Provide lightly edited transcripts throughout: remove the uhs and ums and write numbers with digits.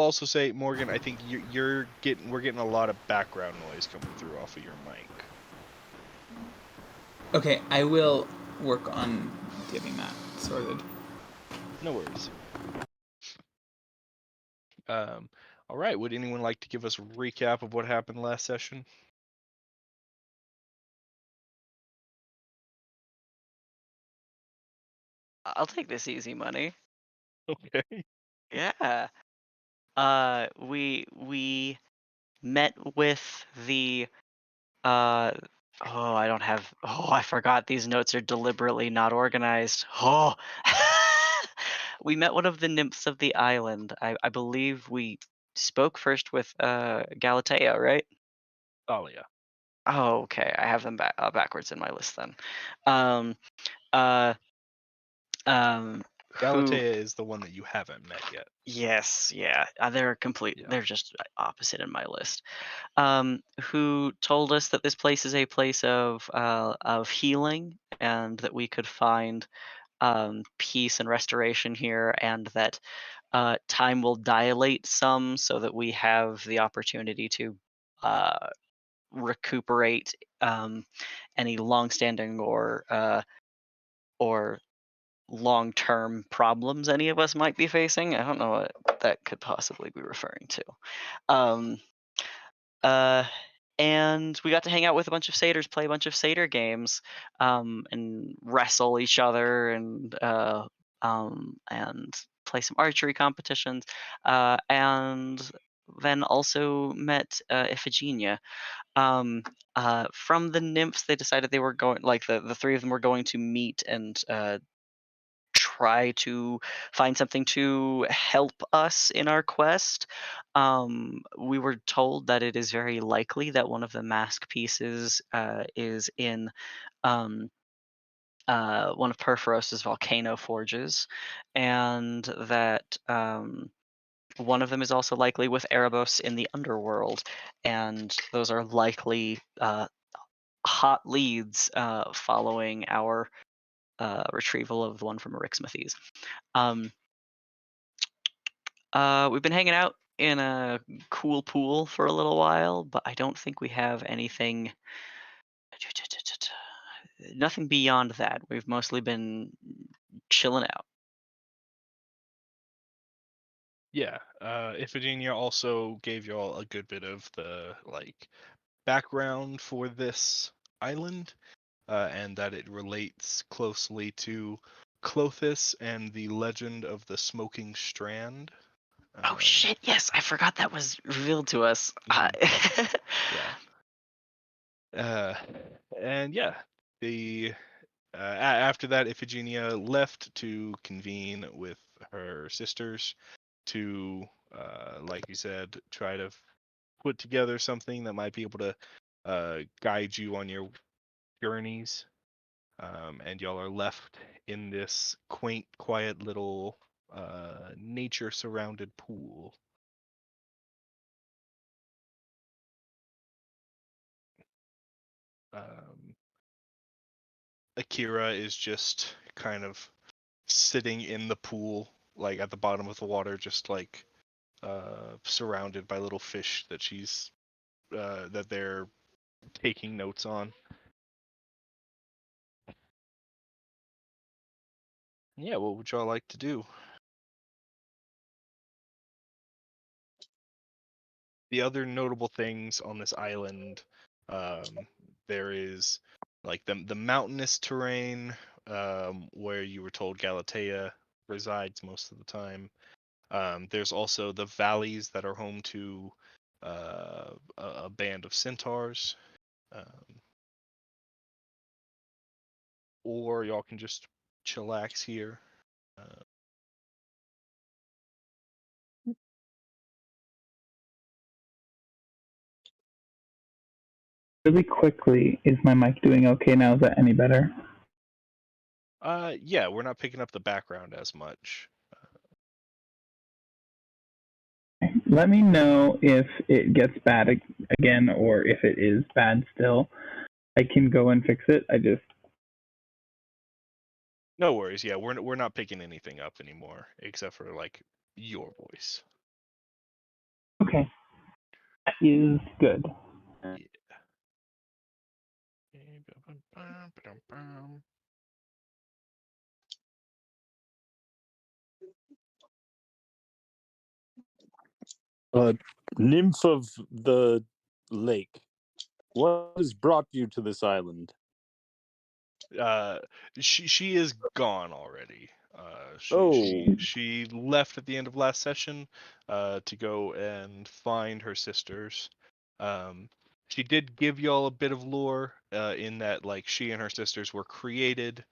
also say, Morgan, I think we're getting a lot of background noise coming through off of your mic. Okay, I will work on getting that sorted. No worries. All right. Would anyone like to give us a recap of what happened last session? I'll take this easy money. Okay. Yeah. We met with the oh, I don't have. Oh, I forgot. These notes are deliberately not organized. Oh. We met one of the nymphs of the island. I believe we spoke first with Galatea, right? Thalia. Oh, okay. I have them backwards in my list then. Um, uh, who? Galatea is the one that you haven't met yet. Yes, yeah. They're complete. Yeah. They're just opposite in my list. Who told us that this place is a place of healing, and that we could find peace and restoration here, and that time will dilate some, so that we have the opportunity to uh, recuperate any longstanding or long-term problems any of us might be facing. I don't know what that could possibly be referring to. Um, uh, and we got to hang out with a bunch of satyrs, play a bunch of satyr games, and wrestle each other, and play some archery competitions, and then also met Iphigenia. Um, from the nymphs, they decided they were going, like the three of them were going to meet and try to find something to help us in our quest. We were told that it is very likely that one of the mask pieces is in um, one of Perforos's volcano forges, and that one of them is also likely with Erebos in the underworld, and those are likely hot leads following our retrieval of the one from Erixmathes. Um, we've been hanging out in a cool pool for a little while, but I don't think we have anything. Nothing beyond that. We've mostly been chilling out. Yeah. Iphigenia also gave y'all a good bit of the background for this island, and that it relates closely to Clothis and the legend of the Smoking Strand. Oh shit! Yes, I forgot that was revealed to us. Yeah. And yeah, the after that, Iphigenia left to convene with her sisters to, like you said, try to put together something that might be able to guide you on your journeys. And y'all are left in this quaint, quiet little nature-surrounded pool. Um, Akira is just kind of sitting in the pool, like at the bottom of the water, just like surrounded by little fish that that they're taking notes on. Yeah, what would y'all like to do? The other notable things on this island, there is like the mountainous terrain, where you were told Galatea resides most of the time. There's also the valleys that are home to a band of centaurs. Um, or y'all can just chillax here. Uh, Really quickly, is my mic doing okay now? Is that any better? yeah, we're not picking up the background as much. Let me know if it gets bad again or if it is bad still. I can go and fix it. No worries. Yeah, we're not picking anything up anymore except for like your voice. Okay. That is good. Nymph of the lake, what has brought you to this island? She is gone already. She left at the end of last session to go and find her sisters. She did give y'all a bit of lore in that like she and her sisters were created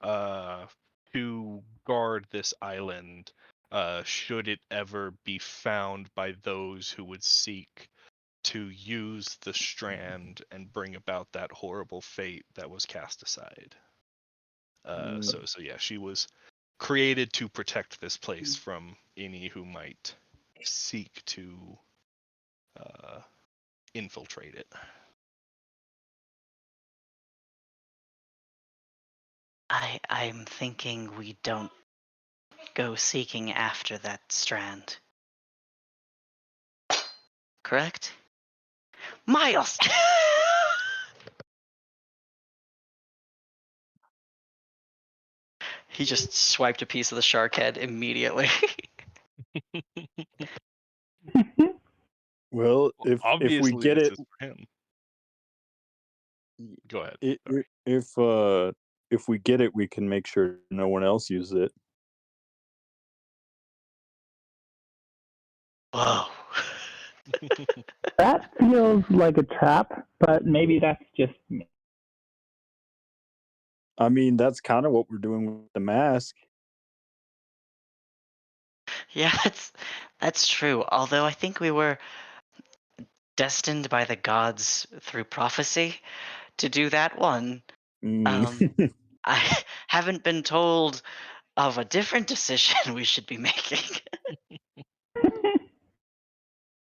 to guard this island should it ever be found by those who would seek to use the strand and bring about that horrible fate that was cast aside. So yeah, she was created to protect this place from any who might seek to infiltrate it. I'm thinking we don't go seeking after that strand. Correct? Miles! He just swiped a piece of the shark head immediately. Well, if Obviously, we get this it, is for him. Go ahead. if we get it, we can make sure no one else uses it. Whoa. That feels like a trap, but maybe that's just me. I mean, that's kind of what we're doing with the mask. Yeah, that's true. Although I think we were destined by the gods through prophecy to do that one. I haven't been told of a different decision we should be making.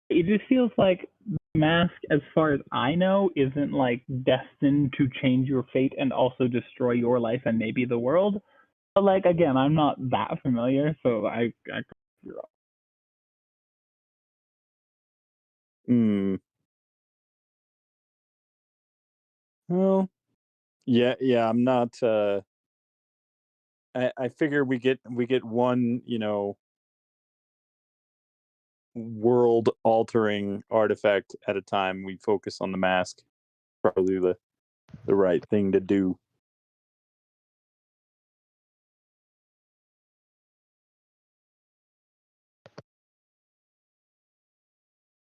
It just feels like the mask, as far as I know, isn't like destined to change your fate and also destroy your life and maybe the world. But like again, I'm not that familiar, so I could be wrong. Well, yeah, I'm not. I figure we get one, world altering artifact at a time. We focus on the mask. Probably the right thing to do.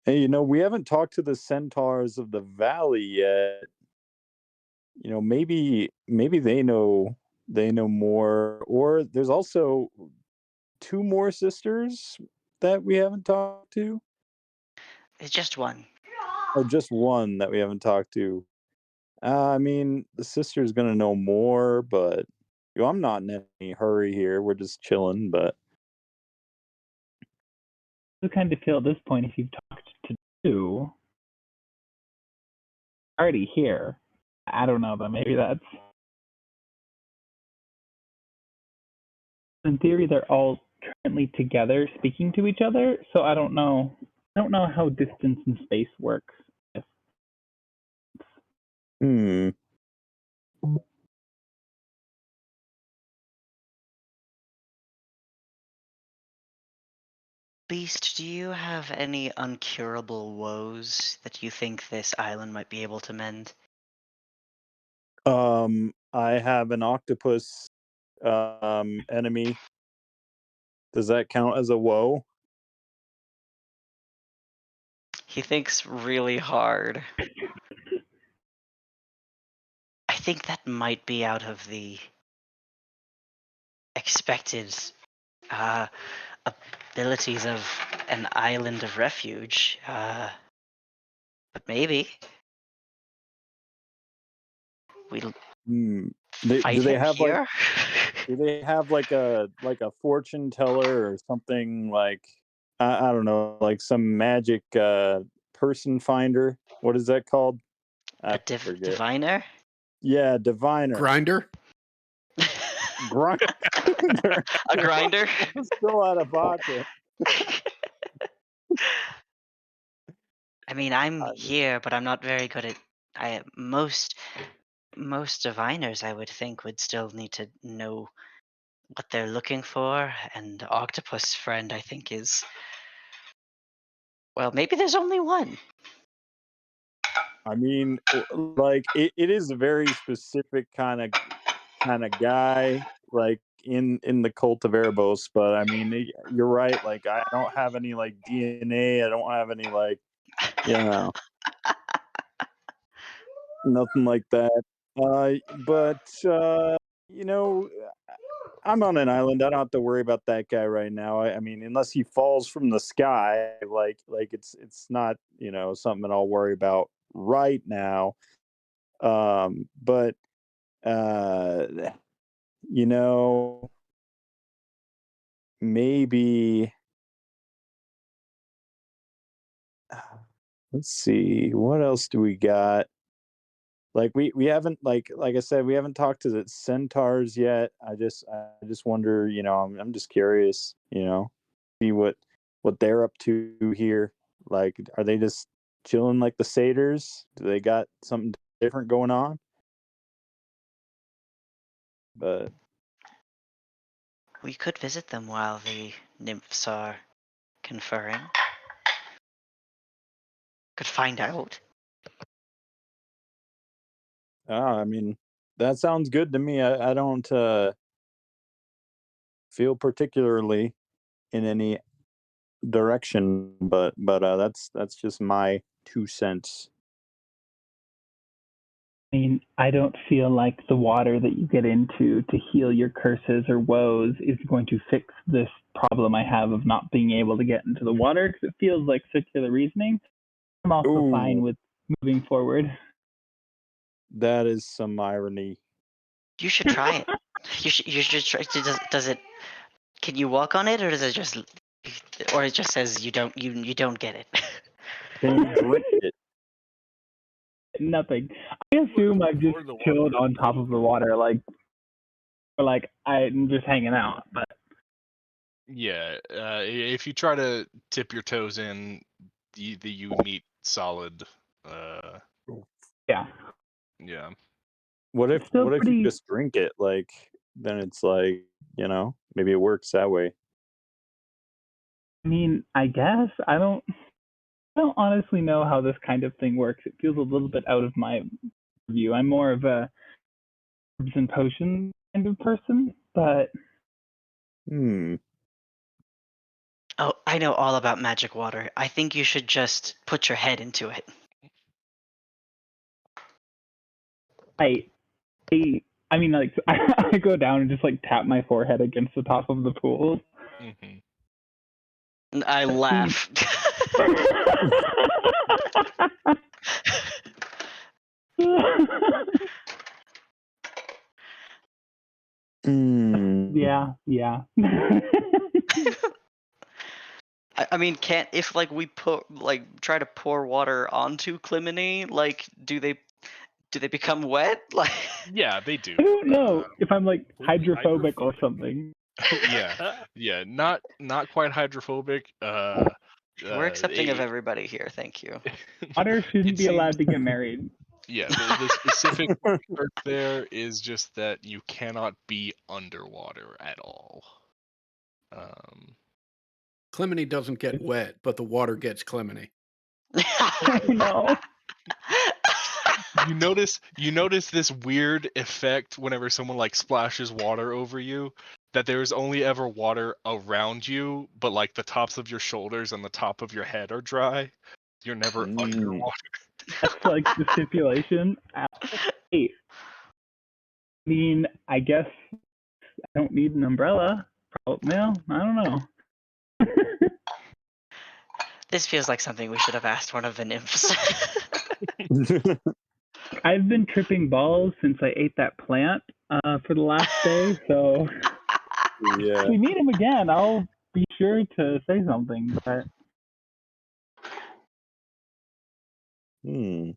Hey, we haven't talked to the centaurs of the valley yet. Maybe they know more. Or there's also 2 more sisters that we haven't talked to. It's just one. Oh, just one that we haven't talked to. I mean, the sister's gonna know more, but I'm not in any hurry here. We're just chilling, but I kind of feel at this point, if you've talked to 2 already here, I don't know, but maybe that's in theory they're all currently together speaking to each other, so I don't know how distance and space works. Beast, do you have any uncurable woes that you think this island might be able to mend? I have an octopus enemy. Does that count as a woe? He thinks really hard. I think that might be out of the expected abilities of an island of refuge. But maybe. We'll fight Do they him have here? do they have like a fortune teller or something, like I don't know, like some magic person finder? What is that called? A diviner? Yeah, diviner. Grinder? Grinder. A grinder? I'm still out of vodka. I mean, I'm I mean- here, but I'm not very good at. Most diviners, I would think, would still need to know what they're looking for, and Octopus Friend, I think, is. Well, maybe there's only one. I mean, like it is a very specific kind of guy, like in the cult of Erebos. But I mean, you're right. Like I don't have any like DNA. I don't have any like, you know, nothing like that. But you know, I'm on an island. I don't have to worry about that guy right now. I mean, unless he falls from the sky, like it's not, you know, something that I'll worry about right now. But uh, you know, maybe let's see, what else do we got? Like we haven't like I said, we haven't talked to the centaurs yet. I just wonder, you know, I'm just curious, you know, see what they're up to here. Like, are they just chilling like the satyrs? Do they got something different going on? But We could visit them while the nymphs are conferring. Could find out. I mean, that sounds good to me. I don't feel particularly in any direction, but that's just my 2 cents. I mean, I don't feel like the water that you get into to heal your curses or woes is going to fix this problem I have of not being able to get into the water, because it feels like circular reasoning. I'm also fine Ooh. with moving forward. That is some irony. You should try it. You should try. Does it? Can you walk on it, or does it just? Or it just says you don't get it. Can you drink it? Nothing. I assume I've just chilled on top of the water, like, or like I'm just hanging out. But Yeah, if you try to tip your toes in, you meet solid. yeah, Yeah. What if still what if pretty- you just drink it? Like then it's like, you know, maybe it works that way. I mean, I guess I don't honestly know how this kind of thing works. It feels a little bit out of my view. I'm more of a herbs and potion kind of person, but Hmm. Oh, I know all about magic water. I think you should just put your head into it. I mean, like I go down and just like tap my forehead against the top of the pool. Hmm. I laugh. Hmm. yeah. I mean, can't if like we try to pour water onto Clemini, like do they become wet? Like Yeah, they do. I don't know if I'm like hydrophobic or something. Yeah, not quite hydrophobic. we're accepting of it- everybody here, thank you. Otter shouldn't It be seems- allowed to get married. Yeah, the specific perk there is just that you cannot be underwater at all. Clemeny doesn't get wet, but the water gets Clemeny. Oh no. You notice this weird effect whenever someone like splashes water over you, that there's only ever water around you, but like the tops of your shoulders and the top of your head are dry. You're never underwater. That's like the stipulation. Hey, I mean, I guess I don't need an umbrella. Well, I don't know. This feels like something we should have asked one of the nymphs. I've been tripping balls since I ate that plant for the last day, so Yeah. if we meet him again, I'll be sure to say something. But Hmm.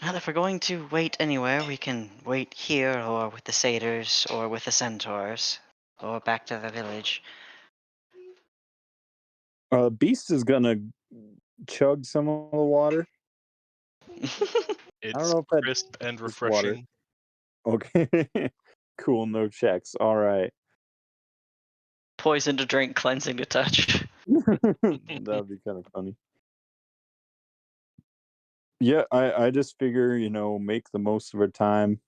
Well, if we're going to wait anywhere, we can wait here, or with the satyrs, or with the centaurs, or back to the village. Beast is gonna chug some of the water. I don't It's know if that crisp and is water. refreshing. Okay. Cool, no checks. All right. Poison to drink, cleansing to touch. That'd be kind of funny. Yeah, I just figure, make the most of our time,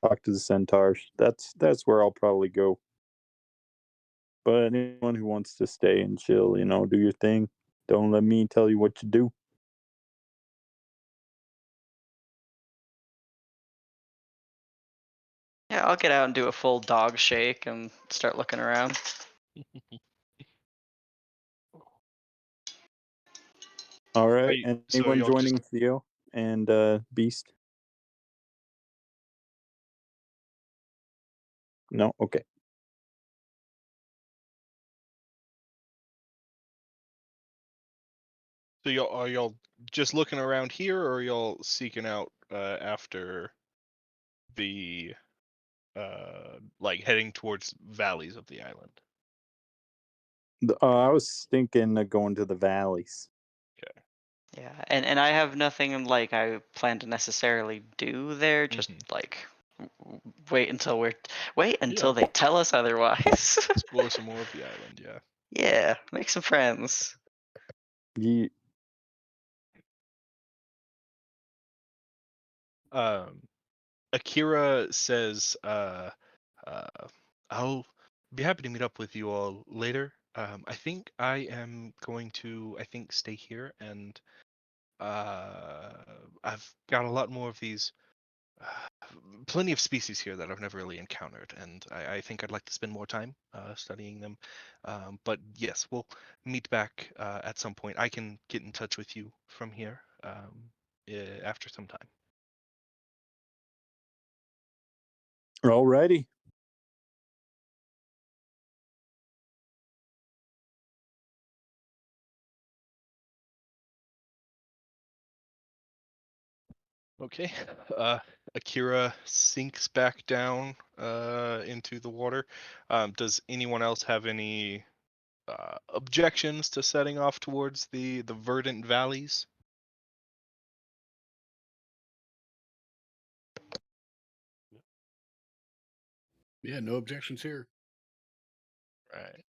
talk to the centaurs. That's where I'll probably go. But anyone who wants to stay and chill, do your thing. Don't let me tell you what to do. Yeah, I'll get out and do a full dog shake and start looking around. All right. Right, And so anyone y'all just joining Theo and Beast? No? Okay. So are y'all just looking around here, or are y'all seeking out after the like heading towards valleys of the island? I was thinking of going to the valleys. Yeah, and I have nothing like I plan to necessarily do there. Just like wait until they tell us otherwise. Explore some more of the island, yeah. Yeah, make some friends. Ye- Akira says, I'll be happy to meet up with you all later. I think I am going to, stay here, and I've got a lot more of these, plenty of species here that I've never really encountered, and I think I'd like to spend more time studying them. But yes, we'll meet back at some point. I can get in touch with you from here after some time. Alrighty. Okay. Akira sinks back down into the water. Does anyone else have any objections to setting off towards the verdant valleys? Yeah, no objections here. Right.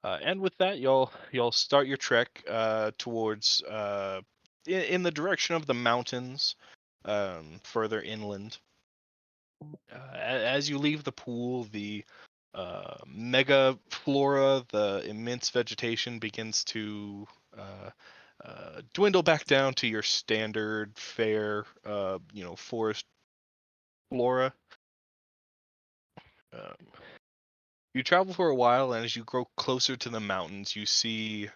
And with that, y'all start your trek towards in the direction of the mountains, further inland. As you leave the pool, the mega flora, the immense vegetation begins to dwindle back down to your standard fare, forest flora. Um, you travel for a while, and as you grow closer to the mountains, you see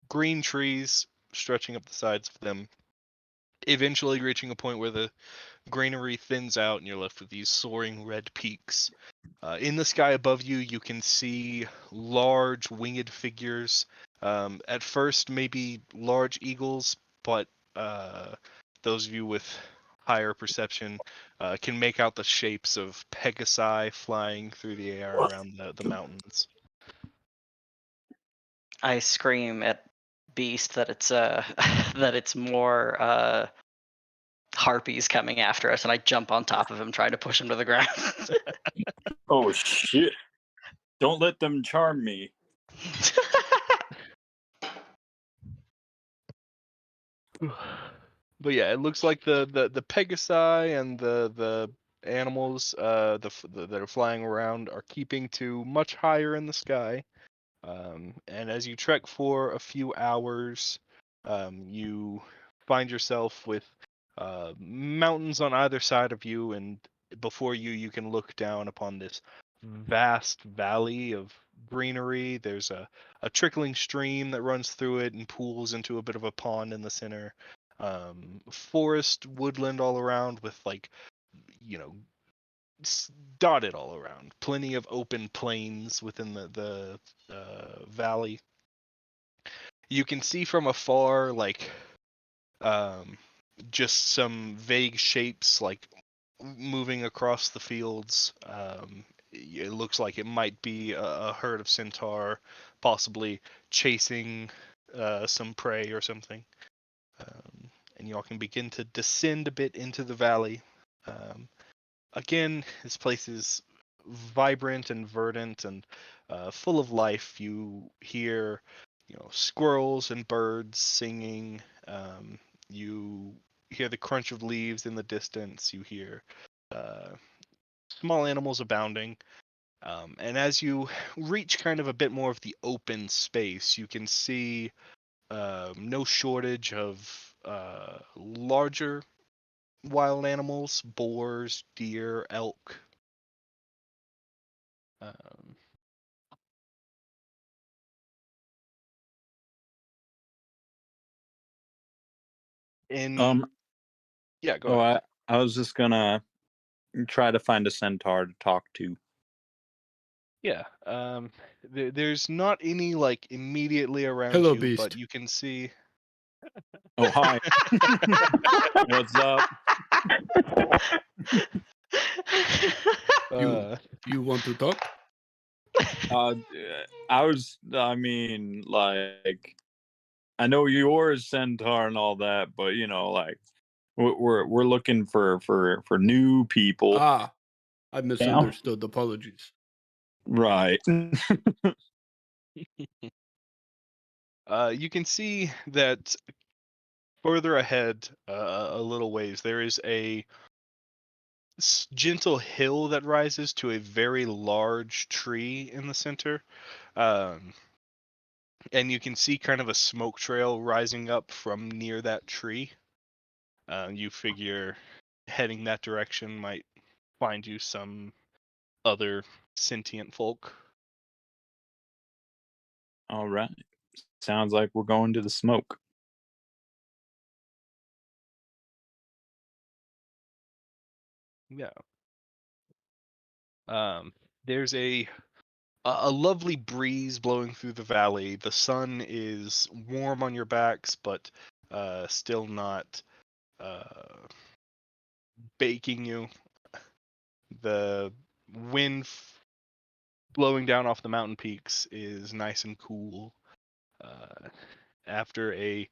green trees stretching up the sides of them, eventually reaching a point where the greenery thins out and you're left with these soaring red peaks. In the sky above you, you can see large winged figures. At first, maybe large eagles, but those of you with higher perception can make out the shapes of pegasi flying through the air around the mountains. I scream at Beast that it's that it's more harpies coming after us, and I jump on top of him trying to push him to the ground. Oh shit! Don't let them charm me. But yeah, it looks like the pegasi and the animals that are flying around are keeping to much higher in the sky. And as you trek for a few hours, you find yourself with mountains on either side of you, and before you, you can look down upon this vast valley of greenery. There's a trickling stream that runs through it and pools into a bit of a pond in the center. Forest, woodland all around with you know, dotted all around. Plenty of open plains within the valley. You can see from afar, like, just some vague shapes, like moving across the fields. It looks like it might be a herd of centaur, possibly chasing some prey or something. And y'all can begin to descend a bit into the valley. Again, this place is vibrant and verdant and full of life. You hear, squirrels and birds singing. You hear the crunch of leaves in the distance. You hear small animals abounding. And as you reach kind of a bit more of the open space, you can see no shortage of larger wild animals, boars, deer, elk. Um, in yeah, go Oh, ahead. I was just gonna try to find a centaur to talk to. Yeah, there's not any like immediately around Hello, you, but Beast. you can see. Oh, hi. What's up? Uh, You want to talk? I mean, like, I know you're a centaur and all that, but like, we're looking for new people, Ah, I misunderstood. Apologies. right? you can see that further ahead, a little ways, there is a gentle hill that rises to a very large tree in the center. Um, and you can see kind of a smoke trail rising up from near that tree. You figure heading that direction might find you some other sentient folk. All right. Sounds like we're going to the smoke. Yeah. There's a lovely breeze blowing through the valley. The sun is warm on your backs, but still not baking you. The wind blowing down off the mountain peaks is nice and cool. After a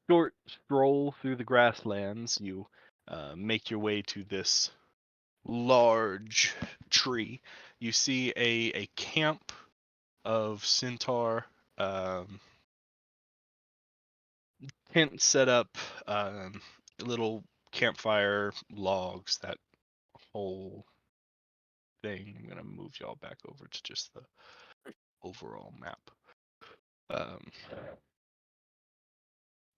short stroll through the grasslands, you make your way to this large tree. You see a camp of centaur, tent set up, little campfire logs, that whole thing. I'm gonna move y'all back over to just the overall map.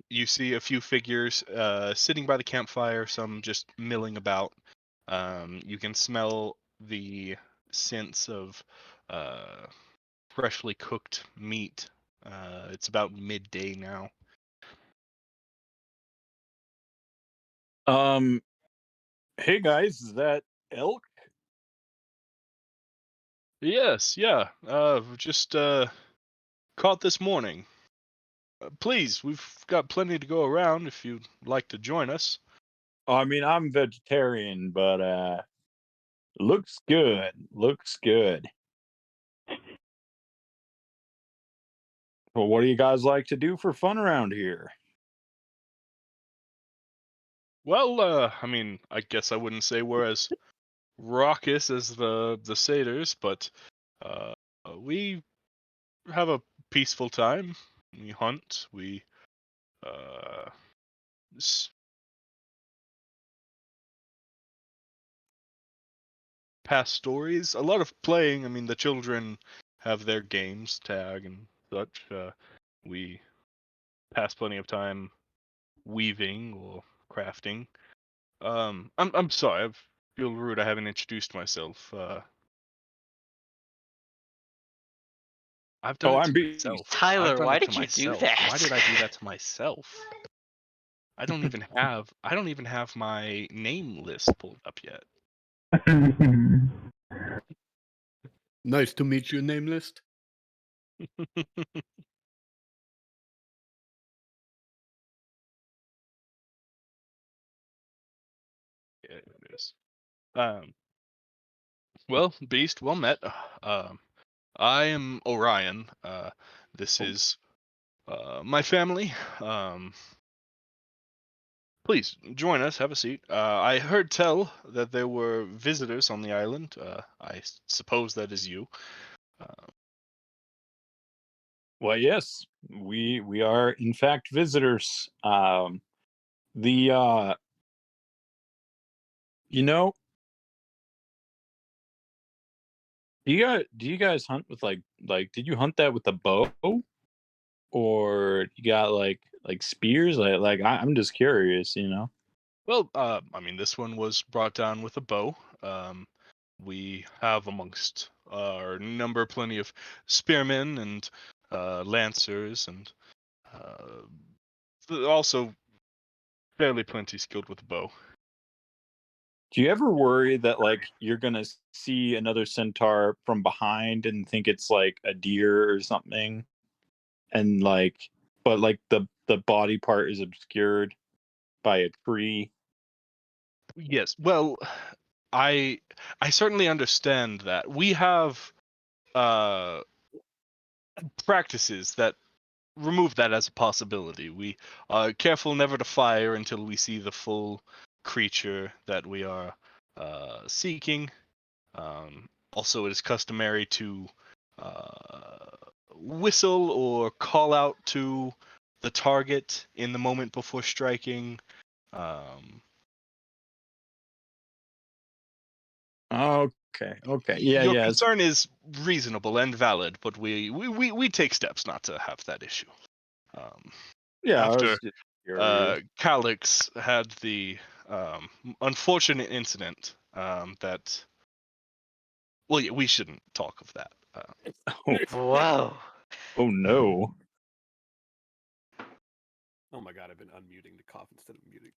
You see a few figures sitting by the campfire, some just milling about. You can smell the scents of freshly cooked meat. It's about midday now. Hey guys, is that elk? Yes, yeah. Just caught this morning. Please, we've got plenty to go around if you'd like to join us. I mean, I'm vegetarian, but looks good. Looks good. Well, what do you guys like to do for fun around here? Well, I mean, I guess I wouldn't say we're as raucous as the satyrs, but we have a peaceful time. We hunt. We uh, pass stories. A lot of playing. I mean, the children have their games, tag and such. We pass plenty of time weaving or crafting. I'm sorry. I feel rude. I haven't introduced myself. I've done Oh, it I'm to Beast. myself. Tyler, I've done why it to did you do myself. that? Why did I do that to myself? I don't even have my name list pulled up yet. Nice to meet you, Namelist. Um, well, Beast, well met. I am Orion. This is my family. Please join us. Have a seat. I heard tell that there were visitors on the island. I suppose that is you. Well, yes, we are in fact visitors. The you know, do you guys hunt with like did you hunt that with a bow, or you got like spears? I'm just curious, you know. Well, I mean, this one was brought down with a bow. We have amongst our number plenty of spearmen and lancers, and also fairly plenty skilled with a bow. Do you ever worry that like you're gonna see another centaur from behind and think it's like a deer or something, and but like the body part is obscured by a tree? Yes. Well, I I certainly understand that. We have uh practices that remove that as a possibility. We are careful never to fire until we see the full creature that we are seeking. Also, it is customary to whistle or call out to the target in the moment before striking. Um, Okay, yeah, your yeah. concern is reasonable and valid, but we take steps not to have that issue. Um, Yeah, I After was just curious. Calix had the unfortunate incident that, well, yeah, we shouldn't talk of that. Whoa. Oh no. Oh my god, I've been unmuting to cough instead of muting.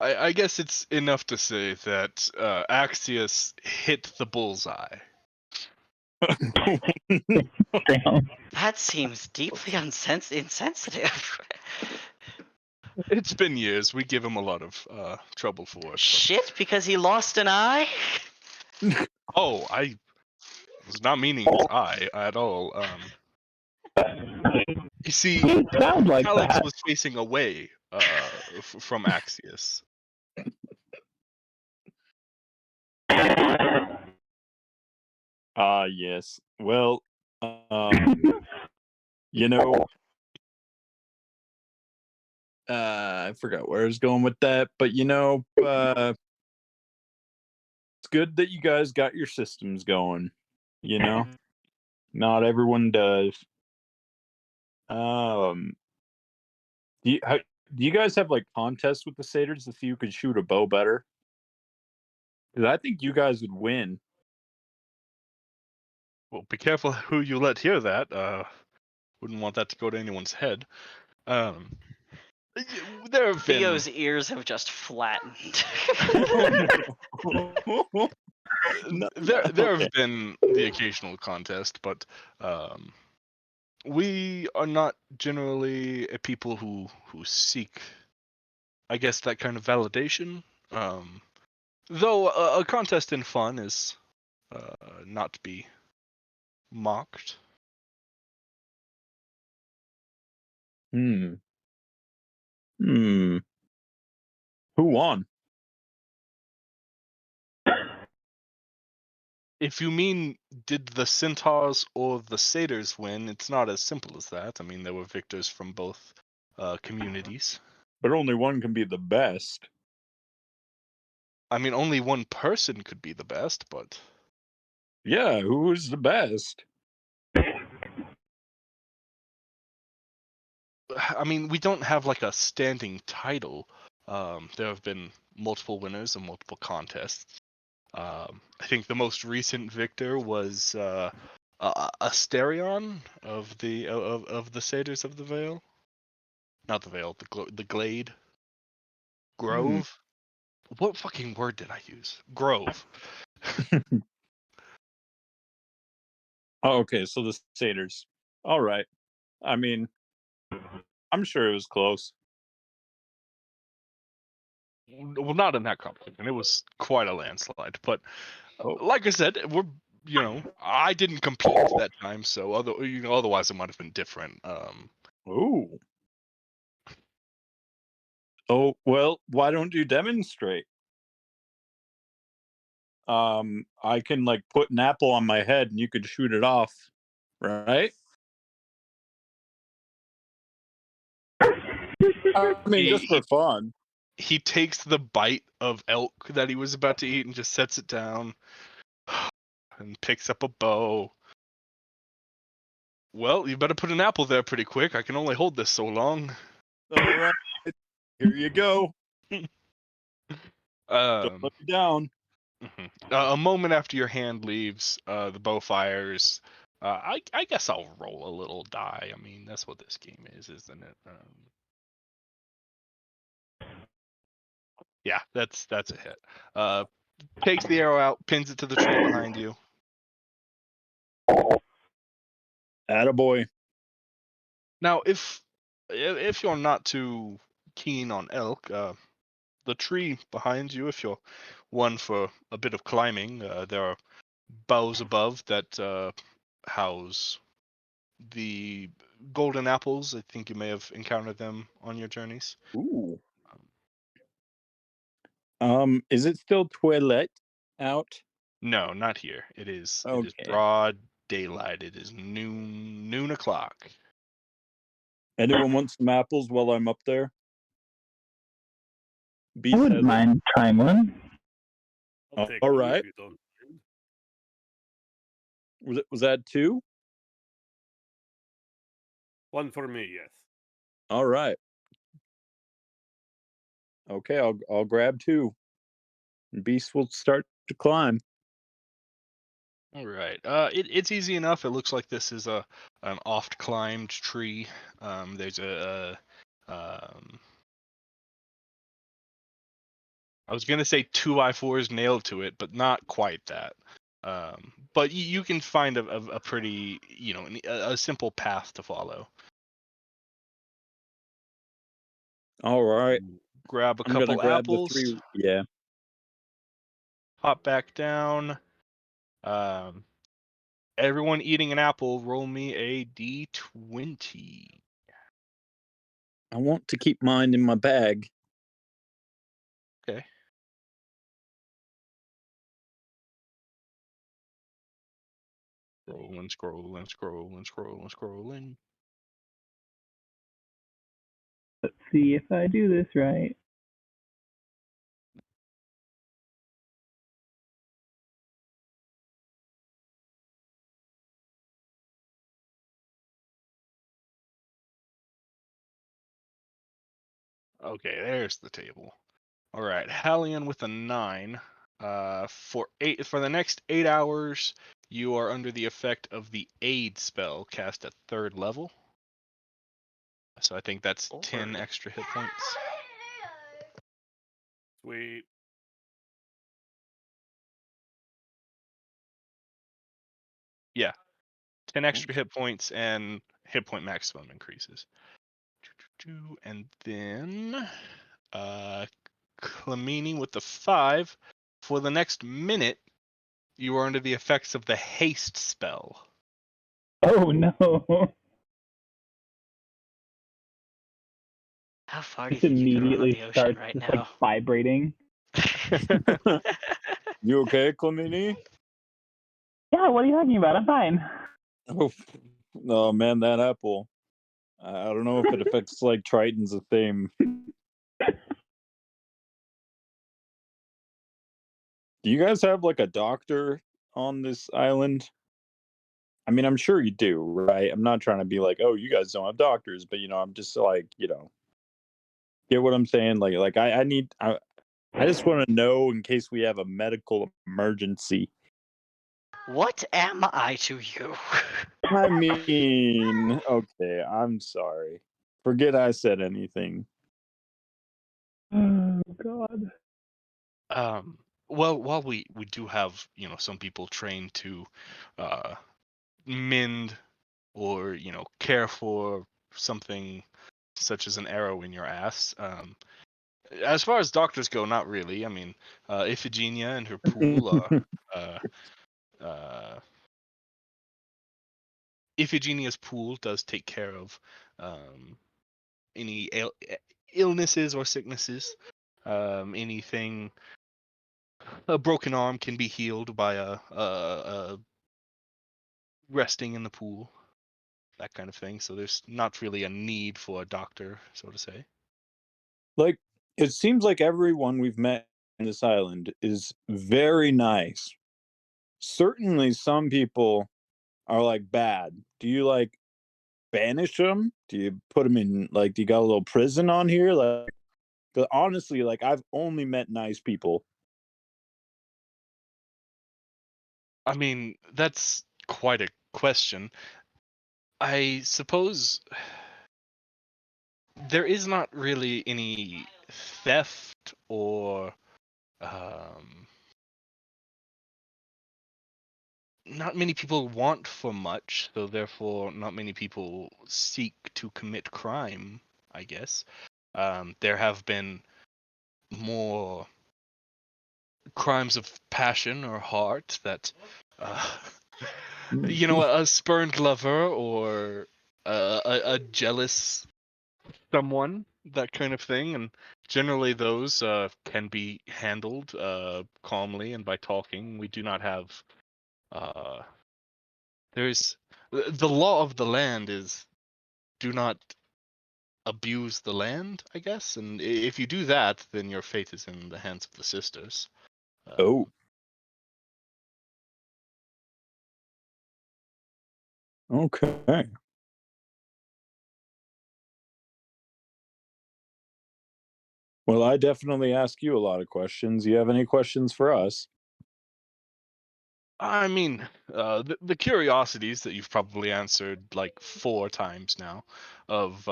I guess it's enough to say that Axius hit the bullseye. Damn. That seems deeply insensitive. It's been years. We give him a lot of trouble for it. But... Shit, because he lost an eye? Oh, I was not meaning his eye at all. You see, It sounds like Calix that. was facing away from Axius. Yes. Well, you know, I forgot where I was going with that, but it's good that you guys got your systems going, you know? Not everyone does. Um, do you guys have like contests with the satyrs to see who could shoot a bow better? Because I think you guys would win. Well, be careful who you let hear that. Wouldn't want that to go to anyone's head. Um, there have been Theo's ears have just flattened. there have been the occasional contest, but we are not generally a people who seek, I guess, that kind of validation. Though a contest in fun is not to be mocked. Hmm. Hmm. Who won? If you mean did the centaurs or the satyrs win, it's not as simple as that. I mean, there were victors from both communities. But only one can be the best. I mean, only one person could be the best, but Yeah, who was the best? I mean, we don't have like a standing title. There have been multiple winners and multiple contests. I think the most recent victor was Asterion of the Satyrs of the Vale. Not the Vale, the Glade. Grove. What fucking word did I use? Grove. Oh, okay, so the satyrs. All right. I mean, I'm sure it was close. well, not in that competition. It was quite a landslide. But Oh. like I said, I didn't compete that time, so otherwise it might have been different. Ooh. Oh, well, why don't you demonstrate? I can like put an apple on my head and you could shoot it off, right? I mean, just for fun. He takes the bite of elk that he was about to eat and just sets it down and picks up a bow. Well, you better put an apple there pretty quick. I can only hold this so long. All right, here you go. Don't Um, let me down. a moment after your hand leaves, the bow fires. I guess I'll roll a little die. I mean, that's what this game is, isn't it? Yeah, that's a hit. Takes the arrow out, pins it to the tree behind you. Attaboy. Now, if you're not too keen on elk, the tree behind you, if you're one for a bit of climbing, there are boughs above that house the golden apples. I think you may have encountered them on your journeys. Ooh. Is it still twilight out? No, not here. It is Okay. broad daylight. It is noon o'clock. Anyone want some apples while I'm up there? I Beast wouldn't has mind trying one. I'll take all one right. if you don't mind. Was that two? One for me, yes. All right. Okay, I'll grab two. And Beast will start to climb. All right. It's easy enough. It looks like this is an oft climbed tree. There's I was gonna say 2x4s nailed to it, but not quite that. But you can find a pretty, a simple path to follow. All right. Grab a I'm gonna couple grab apples. the three. Yeah. Hop back down. Everyone eating an apple, roll me a d20. I want to keep mine in my bag. Okay. Scrolling. Let's see if I do this right. Okay, there's the table. All right, Hallion with a 9. For the next 8 hours, you are under the effect of the aid spell cast at 3rd level. So I think that's 10 Lord. extra hit points. Sweet. Yeah, 10 extra hit points and hit point maximum increases. And then Clemini with the 5. For the next minute, you are under the effects of the haste spell. Oh no. How far do you Just think you can run on immediately the ocean starts right just now? like vibrating. You okay, Clemini? Yeah, what are you talking about? I'm fine. Oh man, that apple. I don't know if it affects like Triton's the same. Do you guys have like a doctor on this island? I mean, I'm sure you do, right? I'm not trying to be like, oh, you guys don't have doctors, but I'm just like, get what I'm saying? Like I just want to know in case we have a medical emergency. What am I to you? I mean, okay, I'm sorry. Forget I said anything. Oh god. Well, while we do have some people trained to mend or care for something such as an arrow in your ass, As far as doctors go, not really. I mean, Iphigenia and her pool are. Iphigenia's pool does take care of any illnesses or sicknesses. Anything. A broken arm can be healed by a resting in the pool, that kind of thing. So there's not really a need for a doctor, so to say. Like, it seems like everyone we've met on this island is very nice. Certainly, some people are like bad. Do you like banish them? Do you put them in like? Do you got a little prison on here? Like, but honestly, like I've only met nice people. I mean, that's quite a question. I suppose there is not really any theft or not many people want for much, so therefore not many people seek to commit crime, I guess. There have been more crimes of passion or heart that a spurned lover or a jealous someone, that kind of thing, and generally those can be handled calmly and by talking. We do not have there's the law of the land is do not abuse the land, I guess, and if you do that, then your fate is in the hands of the sisters. Oh. Okay. Well, I definitely ask you a lot of questions. You have any questions for us? I mean, the curiosities that you've probably answered like 4 times now, of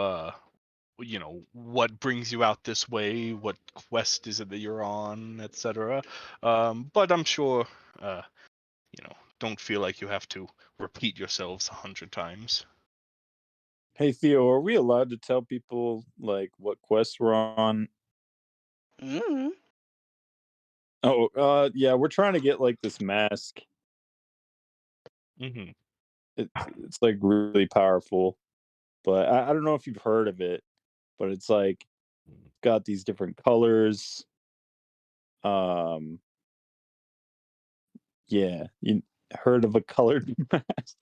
what brings you out this way, what quest is it that you're on, etc. But I'm sure, don't feel like you have to repeat yourselves 100 times. Hey Theo, are we allowed to tell people like what quests we're on? Mm. Oh, yeah, we're trying to get like this mask. Mm-hmm. It's like really powerful, but I don't know if you've heard of it, but it's like got these different colors. Yeah, you heard of a colored mask?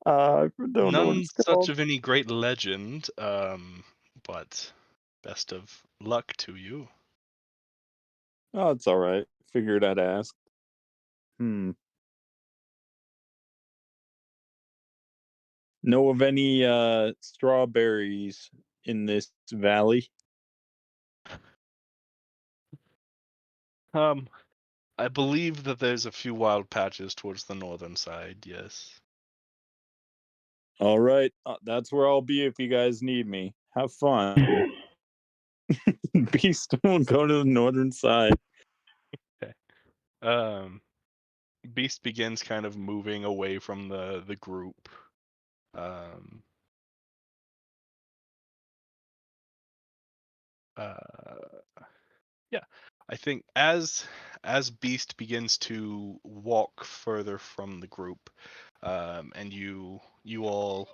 I don't know what None it's such called. of any great legend, but best of luck to you. Oh, it's all right. Figured I'd ask. Hmm. Know of any strawberries in this valley? I believe that there's a few wild patches towards the northern side, yes. All right, that's where I'll be if you guys need me. Have fun. Beast will go to the northern side. Okay. Beast begins kind of moving away from the group. Yeah, I think as Beast begins to walk further from the group, and you all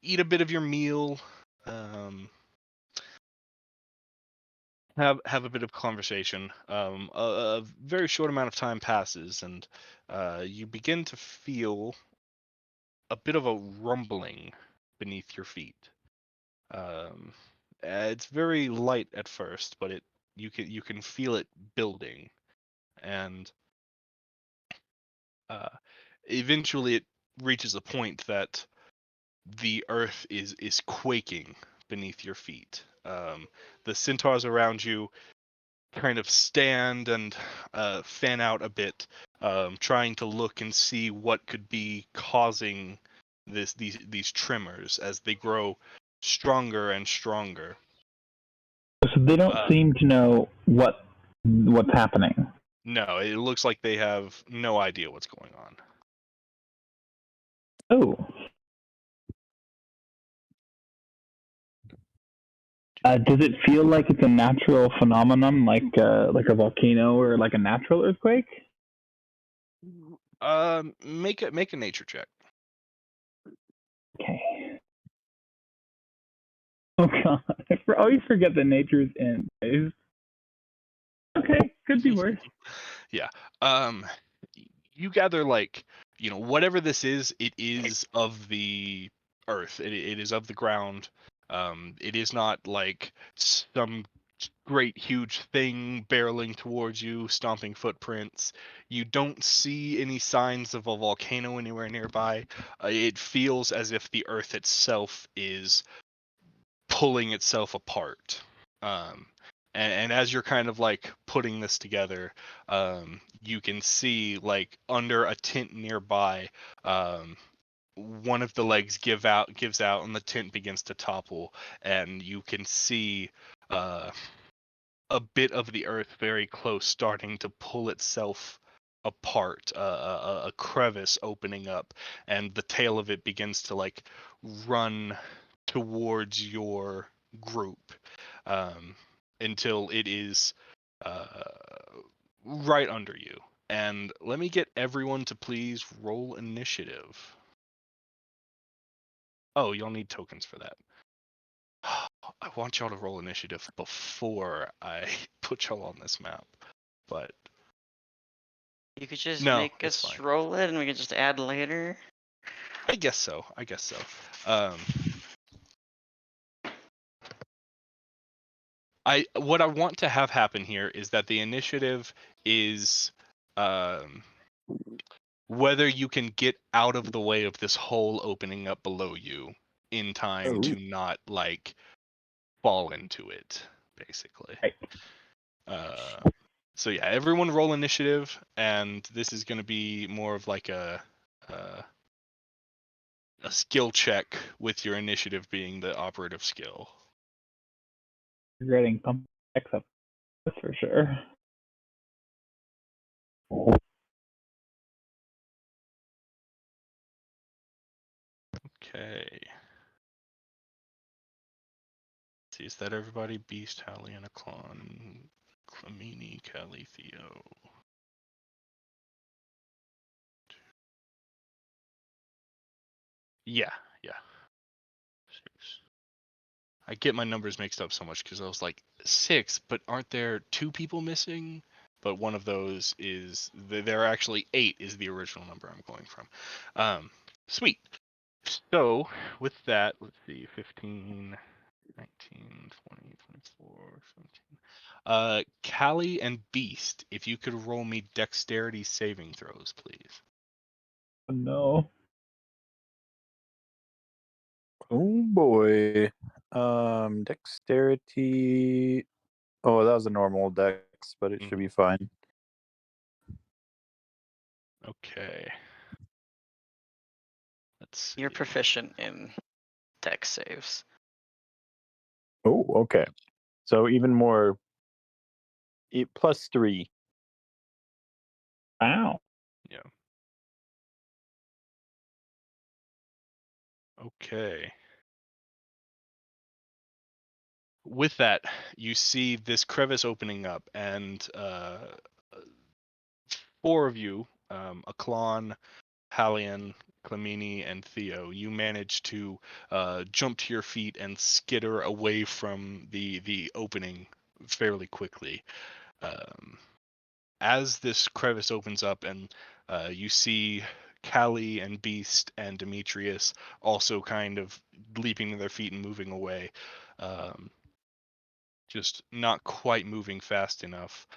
eat a bit of your meal, have a bit of conversation. A very short amount of time passes, and you begin to feel a bit of a rumbling beneath your feet. It's very light at first, but you can feel it building, and eventually it reaches a point that the earth is quaking beneath your feet. The centaurs around you kind of stand and fan out a bit, trying to look and see what could be causing these tremors as they grow stronger and stronger. So they don't seem to know what's happening. No, it looks like they have no idea what's going on. Oh. Does it feel like it's a natural phenomenon, like a volcano or like a natural earthquake? Make a nature check. Okay. Oh god, I always forget that nature's in. Guys. Okay, could be worse. Yeah. You gather like, whatever this is, it is of the earth. It is of the ground. It is not like some great huge thing barreling towards you, stomping footprints. You don't see any signs of a volcano anywhere nearby. It feels as if the earth itself is pulling itself apart. And as you're kind of like putting this together, you can see like under a tent nearby, one of the legs gives out, and the tent begins to topple, and you can see a bit of the earth very close starting to pull itself apart, a crevice opening up, and the tail of it begins to like run towards your group, until it is right under you. And let me get everyone to please roll initiative. Oh, you'll need tokens for that. I want y'all to roll initiative before I put y'all on this map, but You could just no, make it's us fine. roll it, and we could just add later. I guess so. What I want to have happen here is that the initiative is whether you can get out of the way of this hole opening up below you in time Oh. to not like fall into it, basically. Right. So yeah, everyone roll initiative, and this is going to be more of like a skill check, with your initiative being the operative skill. Regretting pumping X up, that's for sure. Okay. Let's see, is that everybody? Beast, Hallie, and Aklon, Clamini, Callie, Theo. Yeah. 6. I get my numbers mixed up so much because I was like 6, but aren't there 2 people missing? But one of those is there are actually 8 is the original number I'm going from. Sweet. So with that, let's see, 15, 19, 20, 24, 17. Callie and Beast, if you could roll me dexterity saving throws, please. Oh, no. Oh boy. Dexterity. Oh, that was a normal dex, but it should be fine. Okay. Let's see. You're proficient in dex saves. Oh, okay. So even more. +3. Wow. Yeah. Okay. With that, you see this crevice opening up, and 4 of you, Aklon, Hallian, Clamini, and Theo, you manage to jump to your feet and skitter away from the opening fairly quickly. As this crevice opens up, and you see Callie and Beast and Demetrius also kind of leaping to their feet and moving away. Just not quite moving fast enough.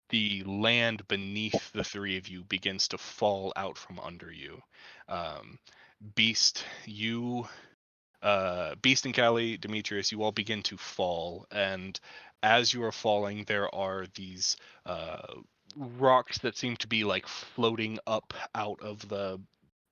The land beneath the 3 of you begins to fall out from under you. Beast, Beast and Callie, Demetrius, you all begin to fall, and as you are falling, there are these rocks that seem to be like floating up out of the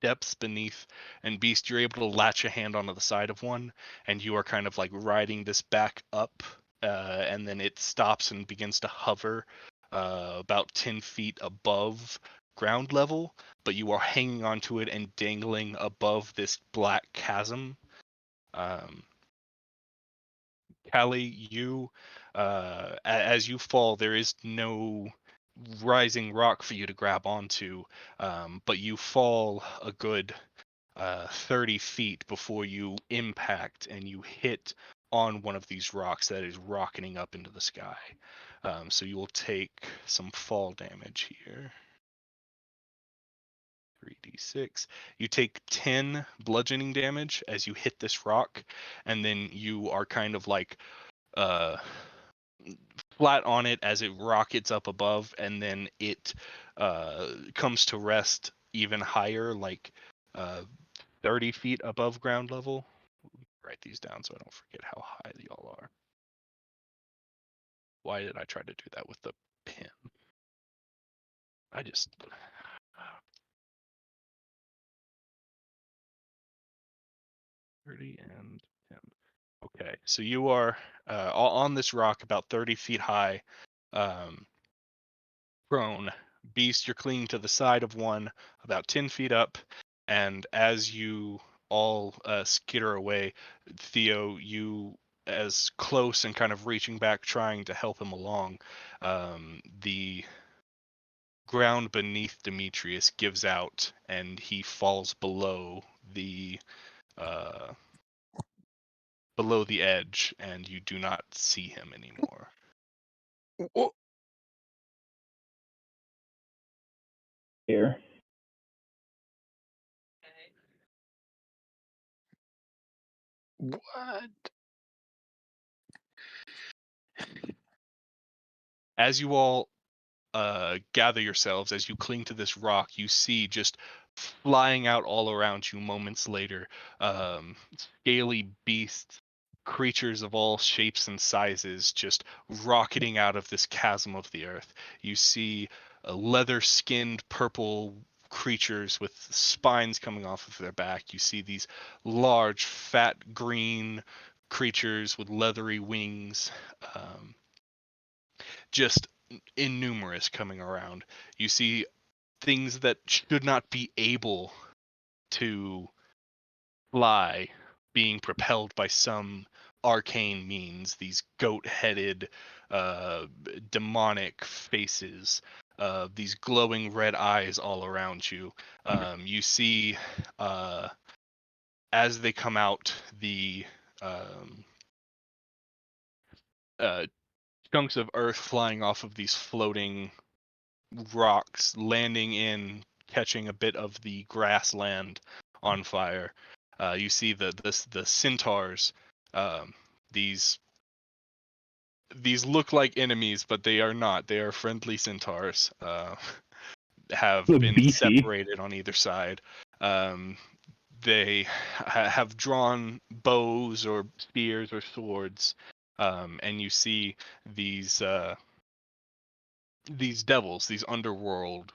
depths beneath. And Beast, you're able to latch a hand onto the side of one, and you are kind of like riding this back up, and then it stops and begins to hover about 10 feet above ground level, but you are hanging onto it and dangling above this black chasm. Callie, you, as you fall, there is no rising rock for you to grab onto, but you fall a good 30 feet before you impact and you hit on one of these rocks that is rocketing up into the sky. So you will take some fall damage here. 3d6. You take 10 bludgeoning damage as you hit this rock, and then you are kind of like flat on it as it rockets up above, and then it comes to rest even higher, like 30 feet above ground level. Write these down so I don't forget how high y'all are. Why did I try to do that with the pen? I just... 30 and 10. Okay, so you are on this rock about 30 feet high, prone. Beast, you're clinging to the side of one about 10 feet up, and as you all skitter away, Theo, you as close and kind of reaching back trying to help him along, the ground beneath Demetrius gives out and he falls below the edge, and you do not see him anymore. Here. What? As you all gather yourselves, as you cling to this rock, you see just flying out all around you moments later, scaly beasts, creatures of all shapes and sizes just rocketing out of this chasm of the earth. You see leather-skinned purple creatures with spines coming off of their back. You see these large, fat, green creatures with leathery wings. Just innumerous coming around. You see things that should not be able to fly being propelled by some arcane means. These goat-headed, demonic faces, these glowing red eyes all around you. You see, as they come out, the chunks of earth flying off of these floating rocks, landing in, catching a bit of the grassland on fire. You see the centaurs. These look like enemies, but they are not. They are friendly centaurs. Have been beefy. separated on either side. They have drawn bows or spears or swords, and you see these devils, these underworld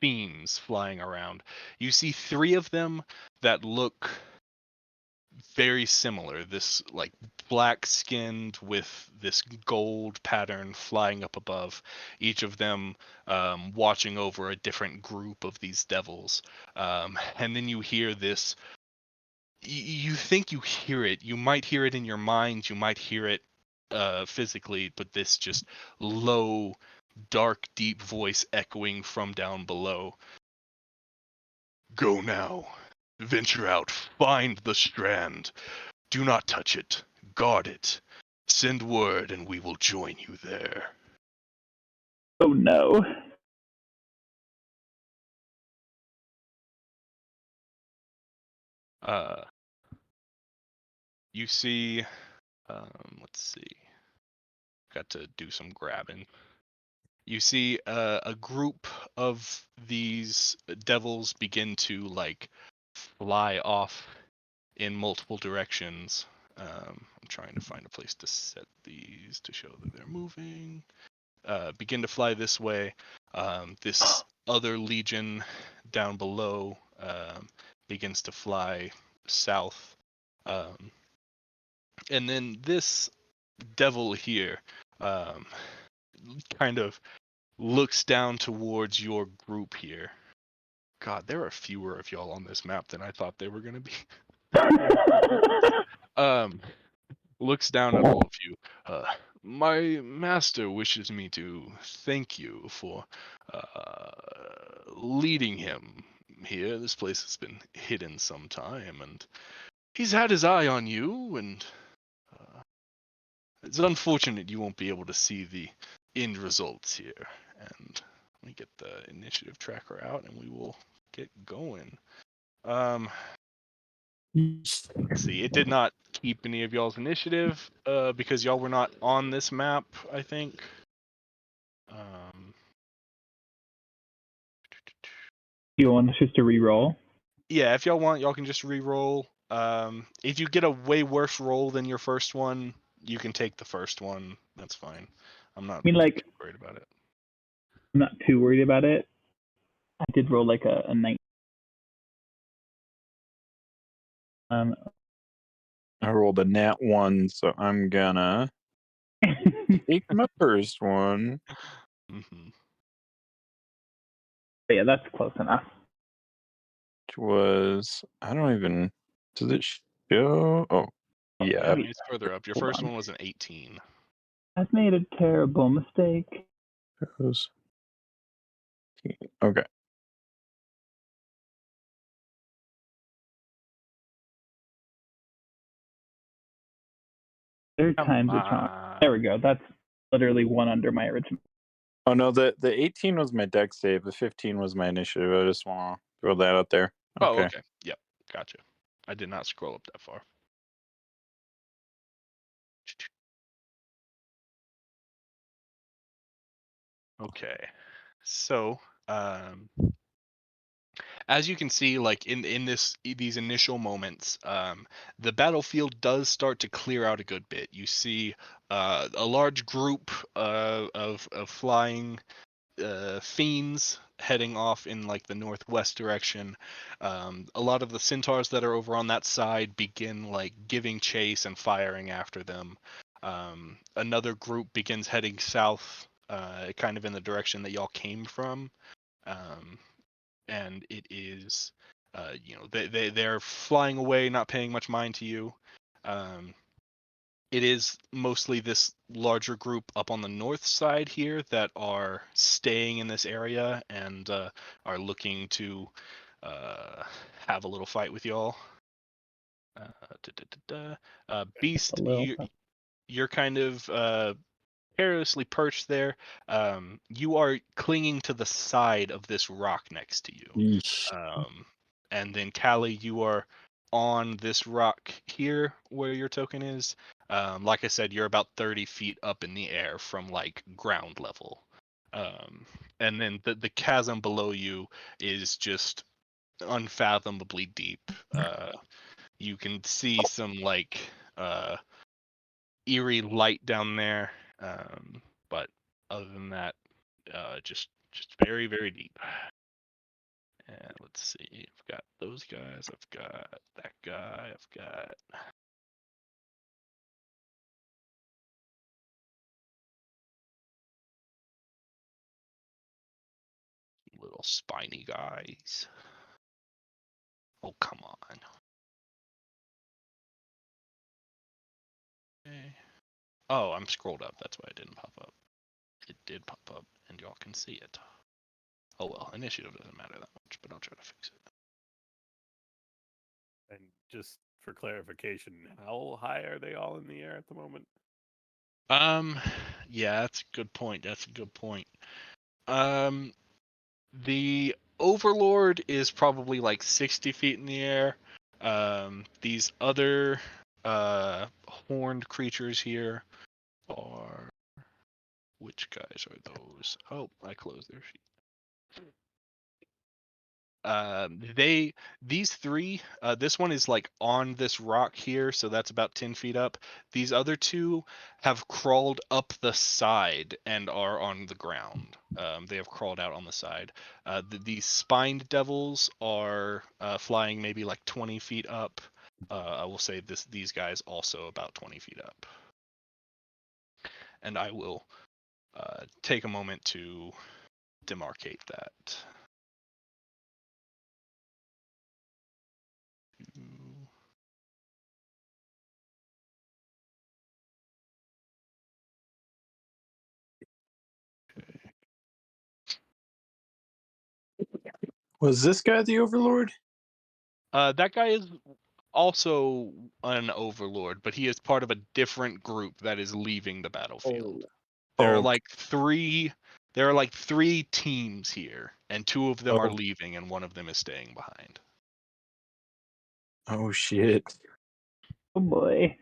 fiends flying around. You see 3 of them that look very similar. This like black skinned with this gold pattern flying up above, each of them watching over a different group of these devils. And then you hear this, you think you hear it, you might hear it in your mind, you might hear it physically, but this just low, dark, deep voice echoing from down below. Go now. Venture out. Find the strand. Do not touch it. Guard it. Send word and we will join you there. Oh no. You see, let's see. Got to do some grabbing. You see a group of these devils begin to like fly off in multiple directions. I'm trying to find a place to set these to show that they're moving. Begin to fly this way. This other legion down below begins to fly south. And then this devil here kind of looks down towards your group here. God, there are fewer of y'all on this map than I thought they were going to be. looks down at all of you. My master wishes me to thank you for leading him here. This place has been hidden some time, and he's had his eye on you, and it's unfortunate you won't be able to see the end results here. And let me get the initiative tracker out, and we will get going. Let's see. It did not keep any of y'all's initiative because y'all were not on this map, I think. You want us just to re-roll? Yeah, if y'all want, y'all can just re-roll. If you get a way worse roll than your first one, you can take the first one. That's fine. I'm not like, worried about it. I'm not too worried about it. I did roll like a 19. I rolled a nat 1, so I'm gonna take my first one. Mm-hmm. Yeah, that's close enough. Which was, I don't even, does it show? Oh, yeah. It's further up. Your Hold first on. one was an 18. I've made a terrible mistake. Okay. Third time's a charm. There we go. That's literally one under my original. Oh no, the 18 was my deck save. The 15 was my initiative. I just want to throw that out there. Oh, okay. Yep. Gotcha. I did not scroll up that far. Okay. So, as you can see, like in these initial moments, the battlefield does start to clear out a good bit. You see a large group of flying fiends heading off in like the northwest direction. A lot of the centaurs that are over on that side begin like giving chase and firing after them. Another group begins heading south, kind of in the direction that y'all came from. And it is, they're flying away, not paying much mind to you. It is mostly this larger group up on the north side here that are staying in this area and are looking to have a little fight with y'all. Beast, you're kind of perilously perched there. You are clinging to the side of this rock next to you. And then Callie, you are on this rock here where your token is. Like I said, you're about 30 feet up in the air from like ground level. And then the chasm below you is just unfathomably deep. You can see some like eerie light down there. But other than that, just very, very deep. And let's see, I've got those guys, I've got that guy, I've got little spiny guys. Oh, come on. Okay. Oh, I'm scrolled up, that's why it didn't pop up. It did pop up, and y'all can see it. Oh well, initiative doesn't matter that much, but I'll try to fix it. And just for clarification, how high are they all in the air at the moment? Yeah, that's a good point. The Overlord is probably like 60 feet in the air. These other horned creatures here are, which guys are those? Oh, I closed their sheet. These three, this one is like on this rock here, so that's about 10 feet up. These other two have crawled up the side and are on the ground. They have crawled out on the side. These spined devils are flying maybe like 20 feet up. I will say these guys also about 20 feet up. And I will take a moment to demarcate that. Was this guy the Overlord? That guy is also an overlord, but he is part of a different group that is leaving the battlefield. There are Oh. like three. There are like 3 teams here, and 2 of them are Oh. leaving, and 1 of them is staying behind. Oh shit. Oh boy.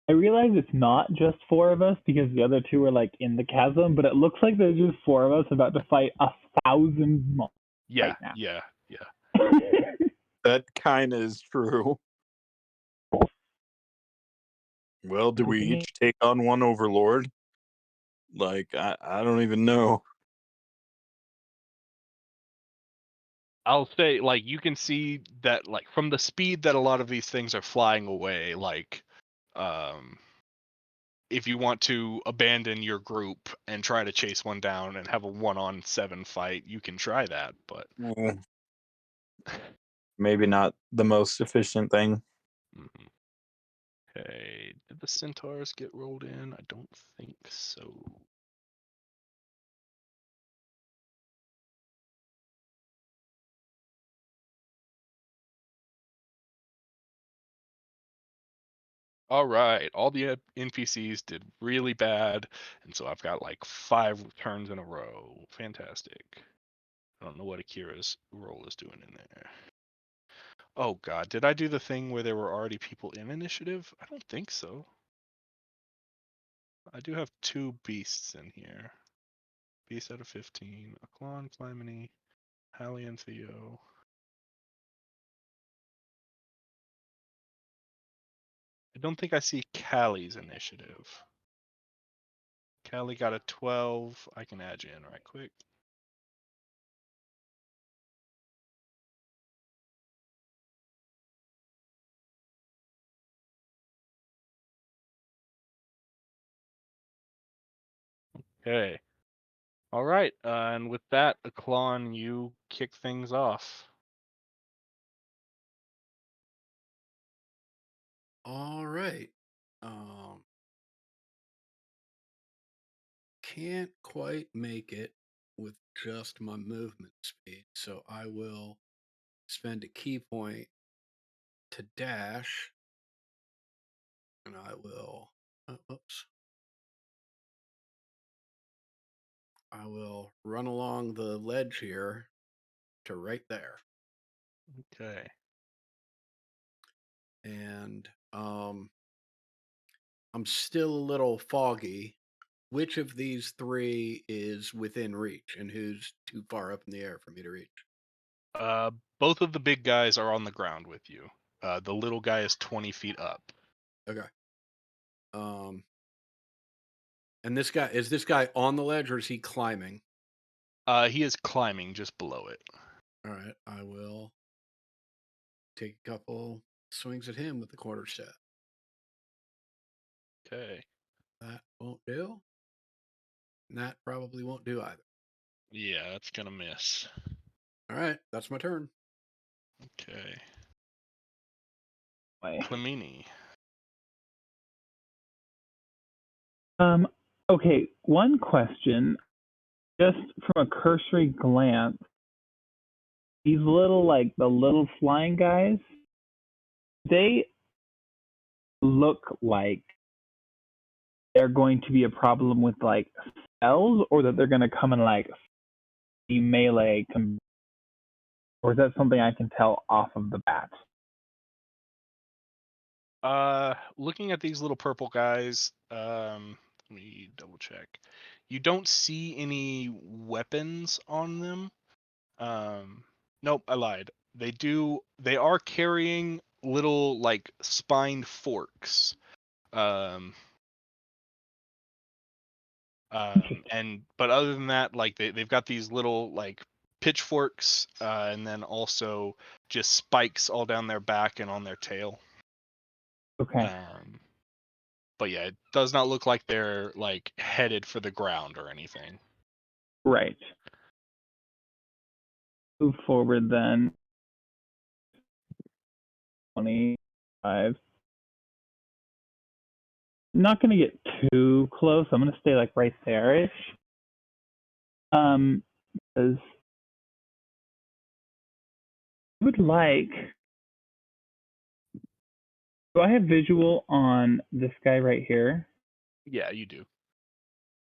I realize it's not just 4 of us because the other 2 are like in the chasm, but it looks like there's just 4 of us about to fight 1,000 monsters. Yeah, Right now. yeah. That kind of is true. Well, do we Okay. each take on one Overlord? Like, I don't even know. I'll say, like, you can see that, like, from the speed that a lot of these things are flying away, like, if you want to abandon your group and try to chase one down and have a 1-on-7 fight, you can try that, but Eh, maybe not the most efficient thing. Mhm. Okay, did the centaurs get rolled in? I don't think so. All right, all the NPCs did really bad, and so I've got like 5 turns in a row. Fantastic. I don't know what Akira's roll is doing in there. Oh god, did I do the thing where there were already people in initiative? I don't think so. I do have 2 beasts in here. Beast out of 15, Aklon, Clymene, Hallie, and Theo. I don't think I see Callie's initiative. Callie got a 12. I can add you in right quick. Okay. All right. And with that, Aklon, you kick things off. All right. Can't quite make it with just my movement speed, so I will spend a key point to dash, and I will. Oops. I will run along the ledge here to right there, Okay. and I'm still a little foggy. Which of these 3 is within reach, and who's too far up in the air for me to reach? Both of the big guys are on the ground with you. The little guy is 20 feet up. Okay. And this guy on the ledge, or is he climbing? He is climbing just below it. All right, I will take a couple swings at him with the quarterstaff. Okay. That won't do. And that probably won't do either. Yeah, that's gonna miss. All right, that's my turn. Okay. Boy. Clymene. Okay, one question. Just from a cursory glance, these little, like, the little flying guys, they look like they're going to be a problem with, like, spells, or that they're going to come and, like, be melee, or is that something I can tell off of the bat? Looking at these little purple guys, let me double check. You don't see any weapons on them. Nope, I lied. They are carrying little, like, spined forks. But other than that, like, they've got these little, like, pitchforks, and then also just spikes all down their back and on their tail. Okay. But yeah, it does not look like they're, like, headed for the ground or anything. Right. Move forward then. 25. I'm not going to get too close. I'm going to stay, like, right there-ish. Because would like. Do I have visual on this guy right here? Yeah, you do.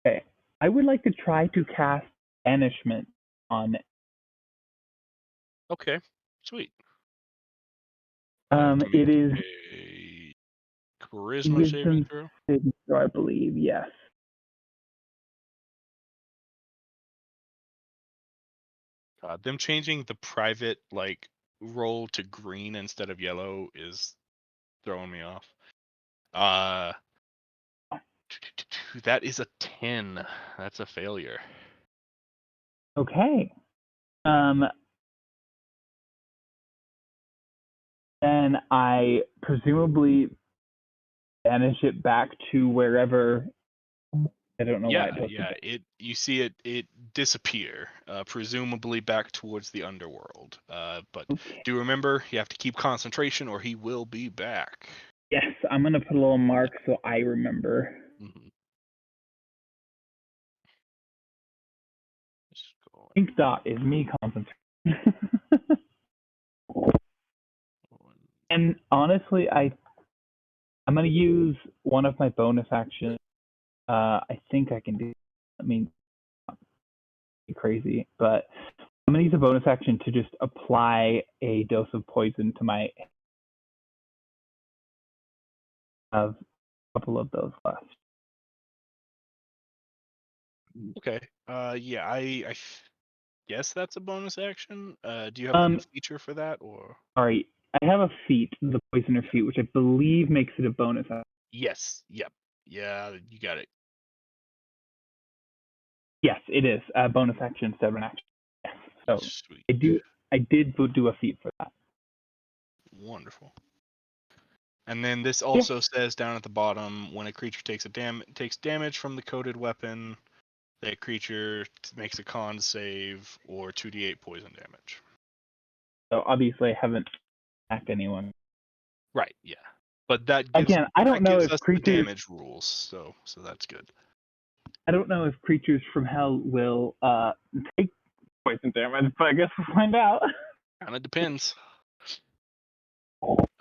Okay. I would like to try to cast banishment on. Okay, sweet. Do It is a charisma saving wisdom throw. saving throw, I believe. Yes. God, them changing the private like roll to green instead of yellow is throwing me off. That is a 10. That's a failure. Okay. Then I presumably banish it back to wherever. I don't know why it does Yeah. it. You see it disappear, presumably back towards the underworld. But Okay. do remember, you have to keep concentration, or he will be back. Yes, I'm gonna put a little mark so I remember. Mm-hmm. Just go Pink dot is me concentrating. on. And honestly, I'm gonna use one of my bonus actions. I think I can do. I mean, not crazy, but I'm gonna use a bonus action to just apply a dose of poison to my. Have a couple of those left. Okay. Yeah, I guess that's a bonus action. Do you have like a feature for that, or? Sorry, I have a feat, the poisoner feat, which I believe makes it a bonus action. Yes. Yep. Yeah, you got it. Yes, it is a bonus action instead of an action. Yes. So Sweet. I did do a feat for that. Wonderful. And then this also says down at the bottom, when a creature takes damage from the coded weapon, that creature makes a con save or 2d8 poison damage. So obviously I haven't attacked anyone. Right. Yeah. But that gives Again, I don't know if us creatures. the damage rules, so that's good. I don't know if creatures from hell will take poison damage, but I guess we'll find out. Kind of depends.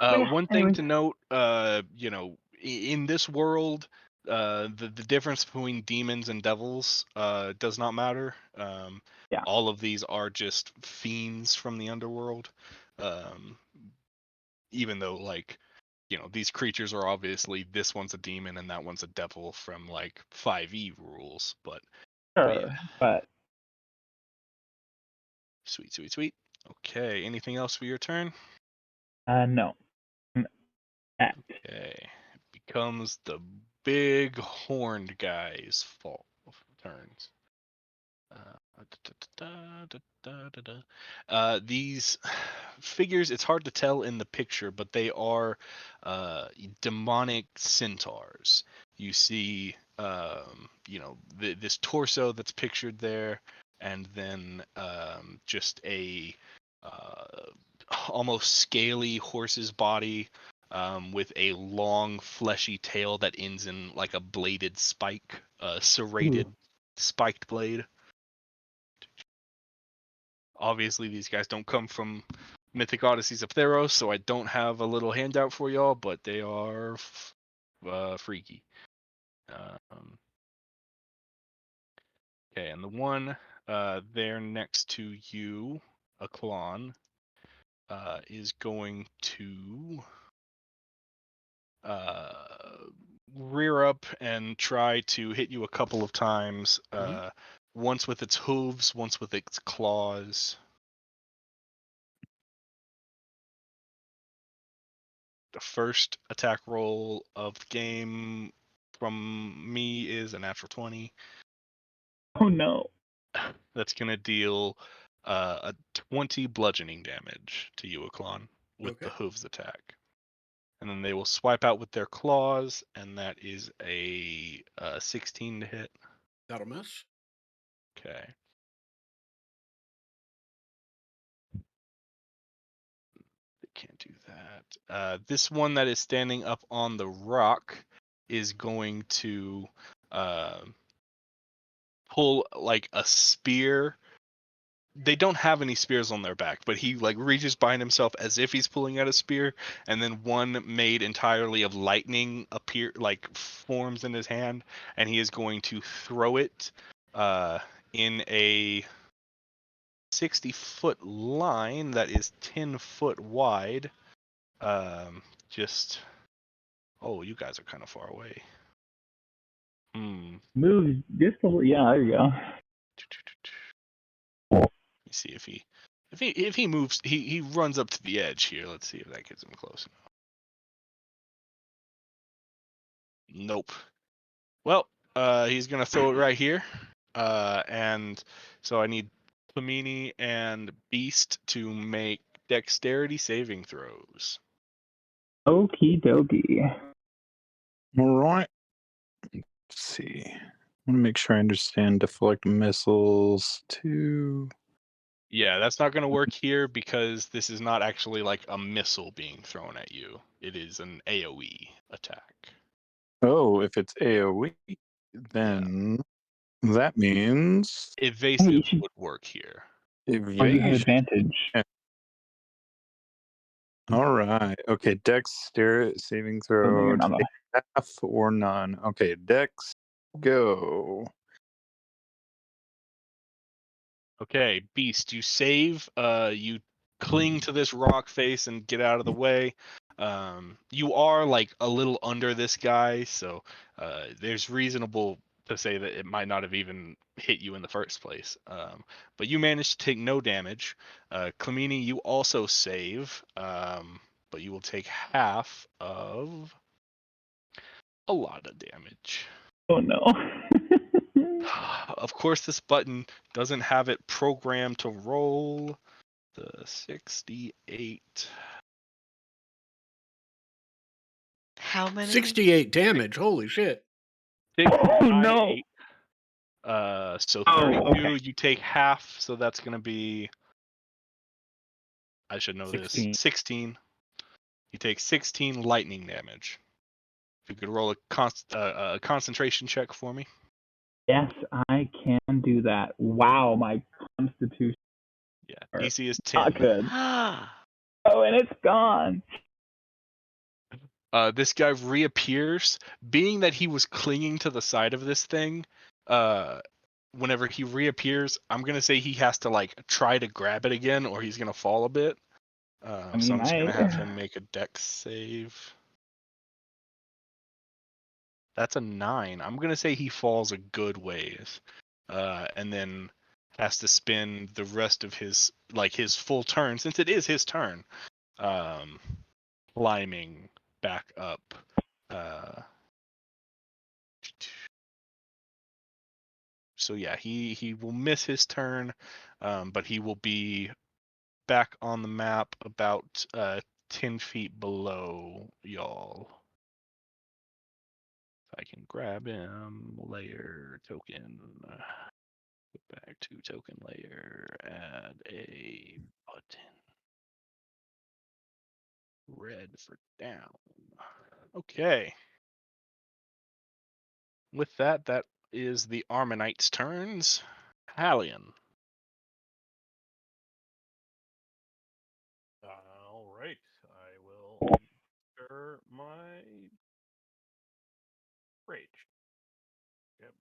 Yeah, One thing anyways. to note, in this world, the difference between demons and devils does not matter. Yeah. All of these are just fiends from the underworld. Even though, like, these creatures are obviously, this one's a demon and that one's a devil from like 5e rules, but Sure, yeah. but Sweet. Okay, anything else for your turn? no. Okay, it becomes the big horned guy's turns. These figures, it's hard to tell in the picture, but they are demonic centaurs. You see, this torso that's pictured there, and then just a almost scaly horse's body with a long fleshy tail that ends in like a bladed spike, serrated spiked blade. Obviously, these guys don't come from Mythic Odysseys of Theros, so I don't have a little handout for y'all, but they are freaky. Okay, and the one there next to you, Aklon, is going to rear up and try to hit you a couple of times. Once with its hooves, once with its claws. The first attack roll of the game from me is a natural 20. Oh no. That's going to deal a 20 bludgeoning damage to you, Aklon, with the hooves attack. And then they will swipe out with their claws, and that is a 16 to hit. That'll miss. Okay. They can't do that. This one that is standing up on the rock is going to pull like a spear they don't have any spears on their back, but he like reaches behind himself as if he's pulling out a spear, and then one made entirely of lightning forms in his hand, and he is going to throw it in a 60-foot line that is 10 foot wide. Just oh, you guys are kind of far away. Move just a little. Yeah, there you go. Let me see if he moves. He runs up to the edge here. Let's see if that gets him close enough. Nope. Well, he's gonna throw it right here. And so I need Plamini and Beast to make dexterity saving throws. Okie dokie. All right. Let's see. I want to make sure I understand deflect missiles too. Yeah, that's not going to work here because this is not actually like a missile being thrown at you. It is an AoE attack. Oh, if it's AoE, then that means Evasive you should- would work here. Oh, you have evasion. advantage. All right. Okay. Dex saving So then throw. you're not Take half or none. Okay. Dex, go. Okay, Beast, you save. You cling to this rock face and get out of the way. You are like a little under this guy, so there's reasonable to say that it might not have even hit you in the first place. But you managed to take no damage. Clemini, you also save, but you will take half of a lot of damage. Oh no. Of course, this button doesn't have it programmed to roll the 68. How many? 68 damage. Holy shit. Oh no. 68. So Oh, 32, okay. you take half, so that's going to be, I should know 16. this, 16. You take 16 lightning damage. If you could roll a concentration check for me. Yes, I can do that. Wow, my constitution Yeah, Or- DC is not 10. good. Oh, and it's gone. This guy reappears, being that he was clinging to the side of this thing. Whenever he reappears, I'm gonna say he has to like try to grab it again, or he's gonna fall a bit. So mean, I'm just gonna have him make a dex save. That's a 9. I'm gonna say he falls a good ways, and then has to spend the rest of his full turn, since it is his turn, climbing back up. So yeah, he will miss his turn, but he will be back on the map about 10 feet below y'all. If I can grab him, layer token, go back to token layer, add a button. Red for down. Okay. With that, that is the Armanites' turns. Hallion. All right. I will enter my rage. Yep.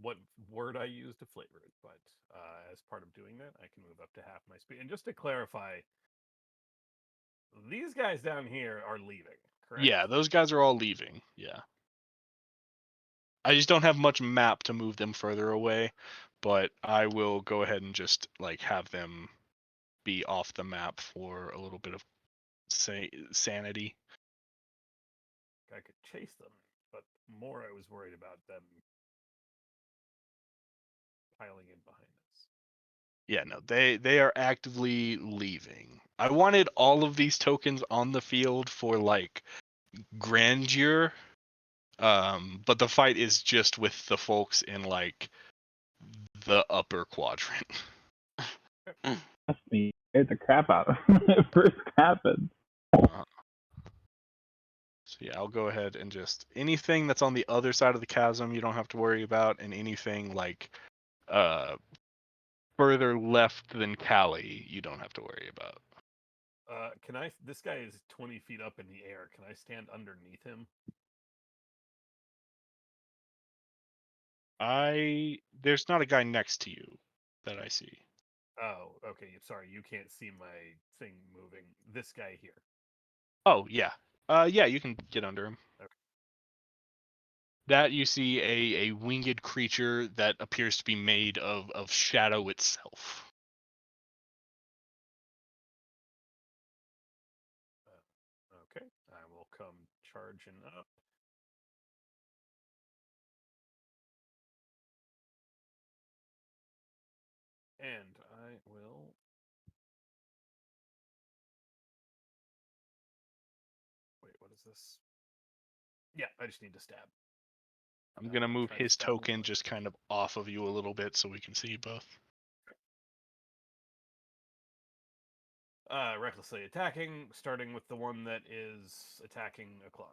What word I use to flavor it, but as part of doing that, I can move up to half my speed. And just to clarify, these guys down here are leaving, correct? Yeah, those guys are all leaving. Yeah. I just don't have much map to move them further away, but I will go ahead and just like have them be off the map for a little bit of sanity. I could chase them, but more I was worried about them piling in behind us. Yeah, no, they are actively leaving. I wanted all of these tokens on the field for like grandeur, but the fight is just with the folks in like the upper quadrant. Trust me, it's a crap out when it first happened. So yeah, I'll go ahead and just anything that's on the other side of the chasm you don't have to worry about, and anything like further left than Callie, you don't have to worry about. Can I? This guy is 20 feet up in the air. Can I stand underneath him? There's not a guy next to you that I see. Oh, okay. Sorry, you can't see my thing moving. This guy here. Oh yeah, yeah, you can get under him. Okay. That you see a winged creature that appears to be made of shadow itself. Okay, I will come charging up. And I will. Wait, what is this? Yeah, I just need to stab. I'm gonna move Try to his stab him token with- just kind of off of you a little bit so we can see you both. Recklessly attacking, starting with the one that is attacking a clone.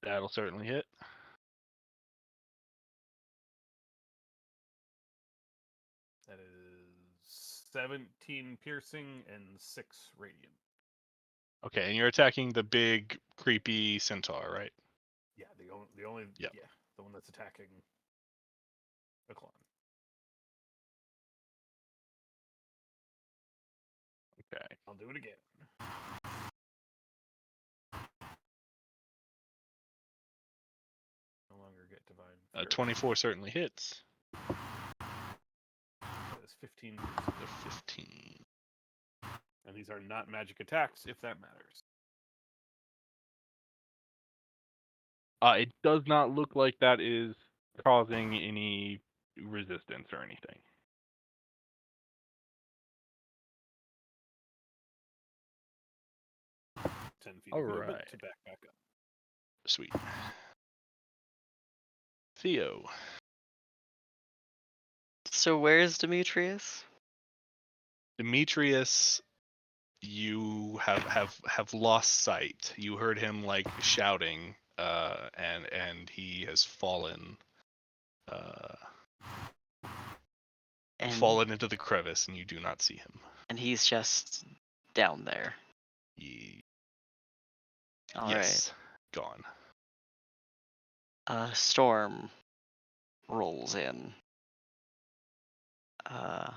That'll certainly hit. That is 17 piercing and 6 radiant. Okay, and you're attacking the big creepy centaur, right? Yeah, the only Yep. yeah, the one that's attacking a clone. Okay. I'll do it again. No longer get divine. Fury. 24 certainly hits. That is 15 The piercing. 15. And these are not magic attacks, if that matters. It does not look like that is causing any resistance or anything. 10 feet of movement Alright. to back up. Sweet. Theo. So where's Demetrius? Demetrius, you have lost sight. You heard him like shouting, and he has fallen And fallen into the crevice, and you do not see him. and he's just down there. All right. Yes, gone. A storm rolls in. I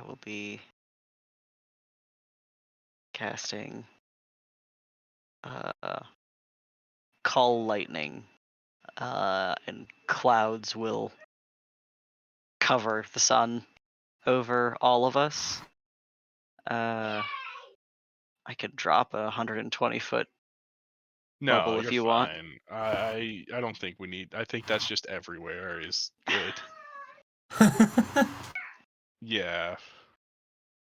will be casting call lightning, and clouds will cover the sun over all of us. I could drop a 120-foot No, bubble if you're you want. fine. I don't think we need. I think that's just everywhere is good. Yeah.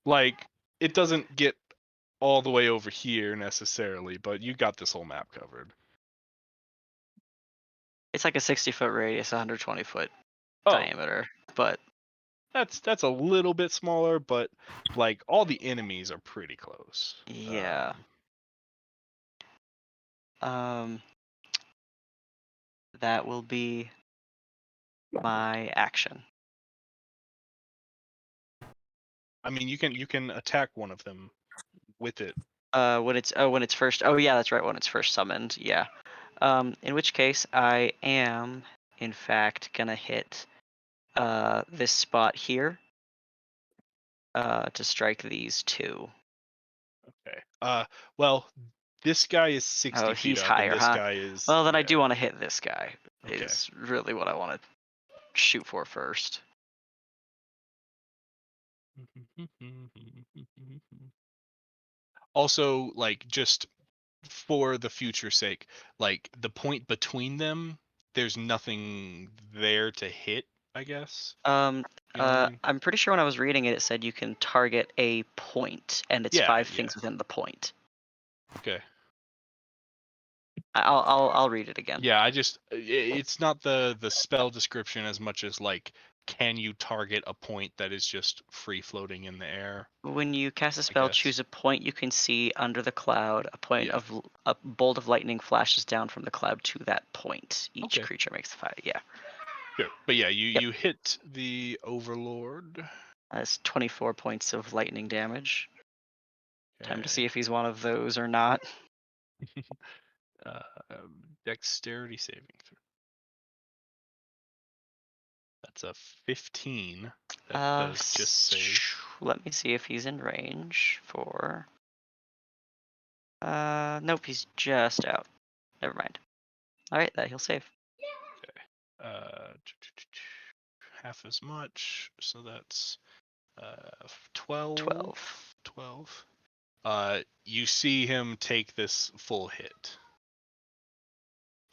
Like, it doesn't get all the way over here necessarily, but you got this whole map covered. It's like a 60-foot radius, 120-foot Oh, diameter, but that's a little bit smaller, but like all the enemies are pretty close. yeah. That will be my action. I mean, you can attack one of them with it. When it's first. Oh yeah, that's right. When it's first summoned. Yeah. In which case, I am in fact gonna hit this spot here to strike these two. Okay. Well, this guy is 60 Oh, feet he's up, higher, and this huh? guy is. Well, then I yeah. do want to hit this guy. Okay. Is really what I want to shoot for first. Also, like, just for the future's sake, like the point between them, there's nothing there to hit, I guess. You know what I mean? I'm pretty sure when I was reading it, it said you can target a point, and it's Yeah, 5 yeah. things within the point. Okay. I'll read it again. Yeah, it's not the spell description as much as like can you target a point that is just free floating in the air? When you cast a spell, guess. choose a point you can see under the cloud. Yeah. A bolt of lightning flashes down from the cloud to that point. Each Okay. creature makes 5. Yeah, Sure. But yeah, you Yep. you hit the Overlord. that's 24 points of lightning damage. Time to Okay. see if he's one of those or not. Uh, dexterity saving throw. That's a 15. That does just save. Let me see if he's in range for. Nope, he's just out. Never mind. All right, that he'll save. Uh, half as much. So that's 12. 12. 12. You see him take this full hit.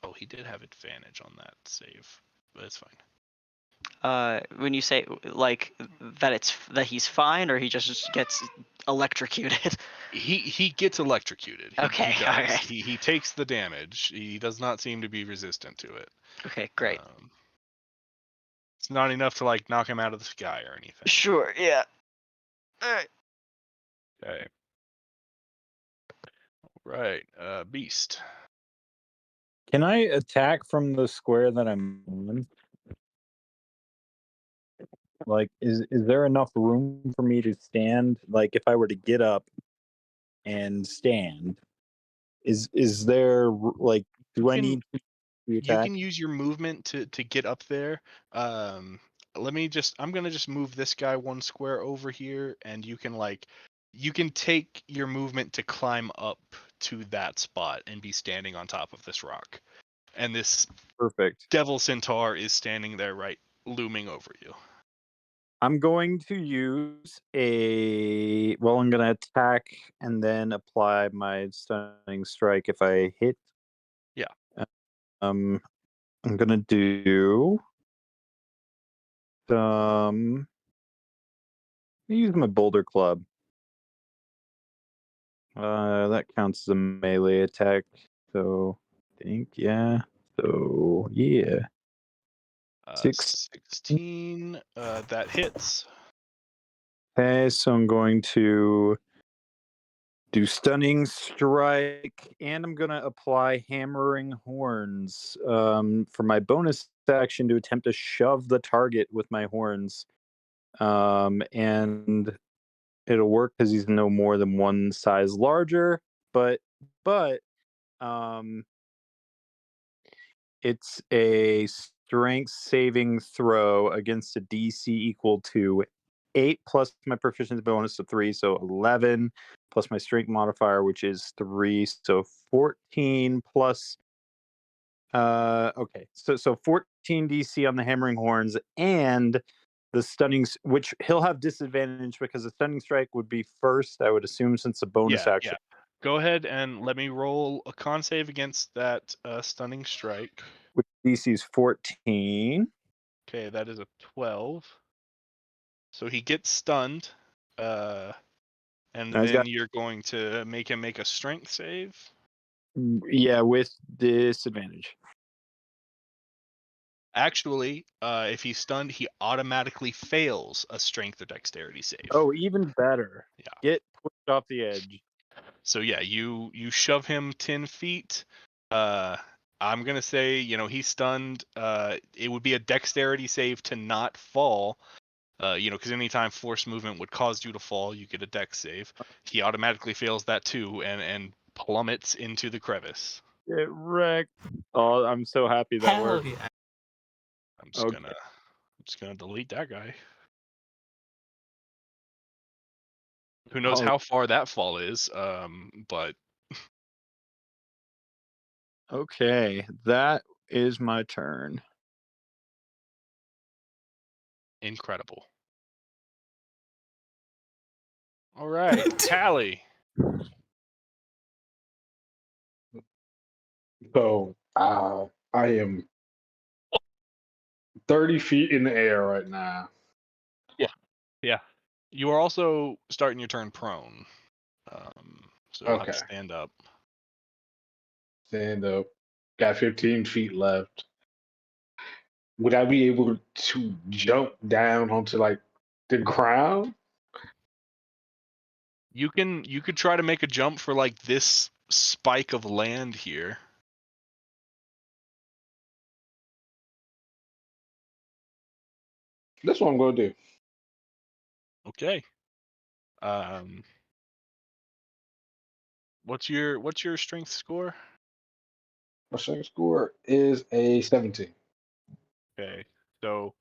Oh, he did have advantage on that save, but it's fine. When you say like that he's fine, or he just gets electrocuted. He gets electrocuted. Okay, He does. alright. He takes the damage. He does not seem to be resistant to it. Okay, great. It's not enough to like knock him out of the sky or anything. Sure, yeah. All right. Okay. Right. Beast. Can I attack from the square that I'm in? Like, is there enough room for me to stand? Like, if I were to get up and stand, is there like, do I can- need to You attack? can use your movement to get up there. I'm gonna just move this guy one square over here, and you can take your movement to climb up to that spot and be standing on top of this rock. And this Perfect. devil centaur is standing there, right, looming over you. I'm going to use I'm going to attack and then apply my stunning strike if I hit. Yeah. I'm going to do use my boulder club. That counts as a melee attack. So I think, yeah. So yeah. 16. That hits. Okay, so I'm going to do stunning strike, and I'm gonna apply hammering horns for my bonus action to attempt to shove the target with my horns, and it'll work because he's no more than one size larger. But um, it's a strength saving throw against a DC equal to 8 plus my proficiency bonus of 3, so 11 plus my strength modifier, which is 3, so 14 plus. Okay, so 14 DC on the hammering horns and the stunning, which he'll have disadvantage because the stunning strike would be first, I would assume, since the bonus action. Yeah. Go ahead and let me roll a con save against that stunning strike. Which DC is 14. Okay, that is a 12. So he gets stunned, and Now he's then got- you're going to make him make a strength save. Yeah, with disadvantage. Actually, if he's stunned, he automatically fails a strength or dexterity save. Oh, even better. Yeah. Get pushed off the edge. So yeah, you shove him 10 feet. I'm gonna say, he's stunned. It would be a dexterity save to not fall. Because anytime force movement would cause you to fall, you get a dex save. He automatically fails that too, and plummets into the crevice. Get wrecked. Oh, I'm so happy that Hell worked. yeah. I'm just Okay. gonna delete that guy. Who knows Oh. how far that fall is? But Okay, that is my turn. incredible. All right, Tally. So I am 30 feet in the air right now. Yeah. You are also starting your turn prone. So you'll have to Okay. stand up. Stand up. Got 15 feet left. would I be able to jump down onto like the ground? You could try to make a jump for like this spike of land here. That's what I'm gonna do. Okay. What's your strength score? My strength score is a 17. Okay. So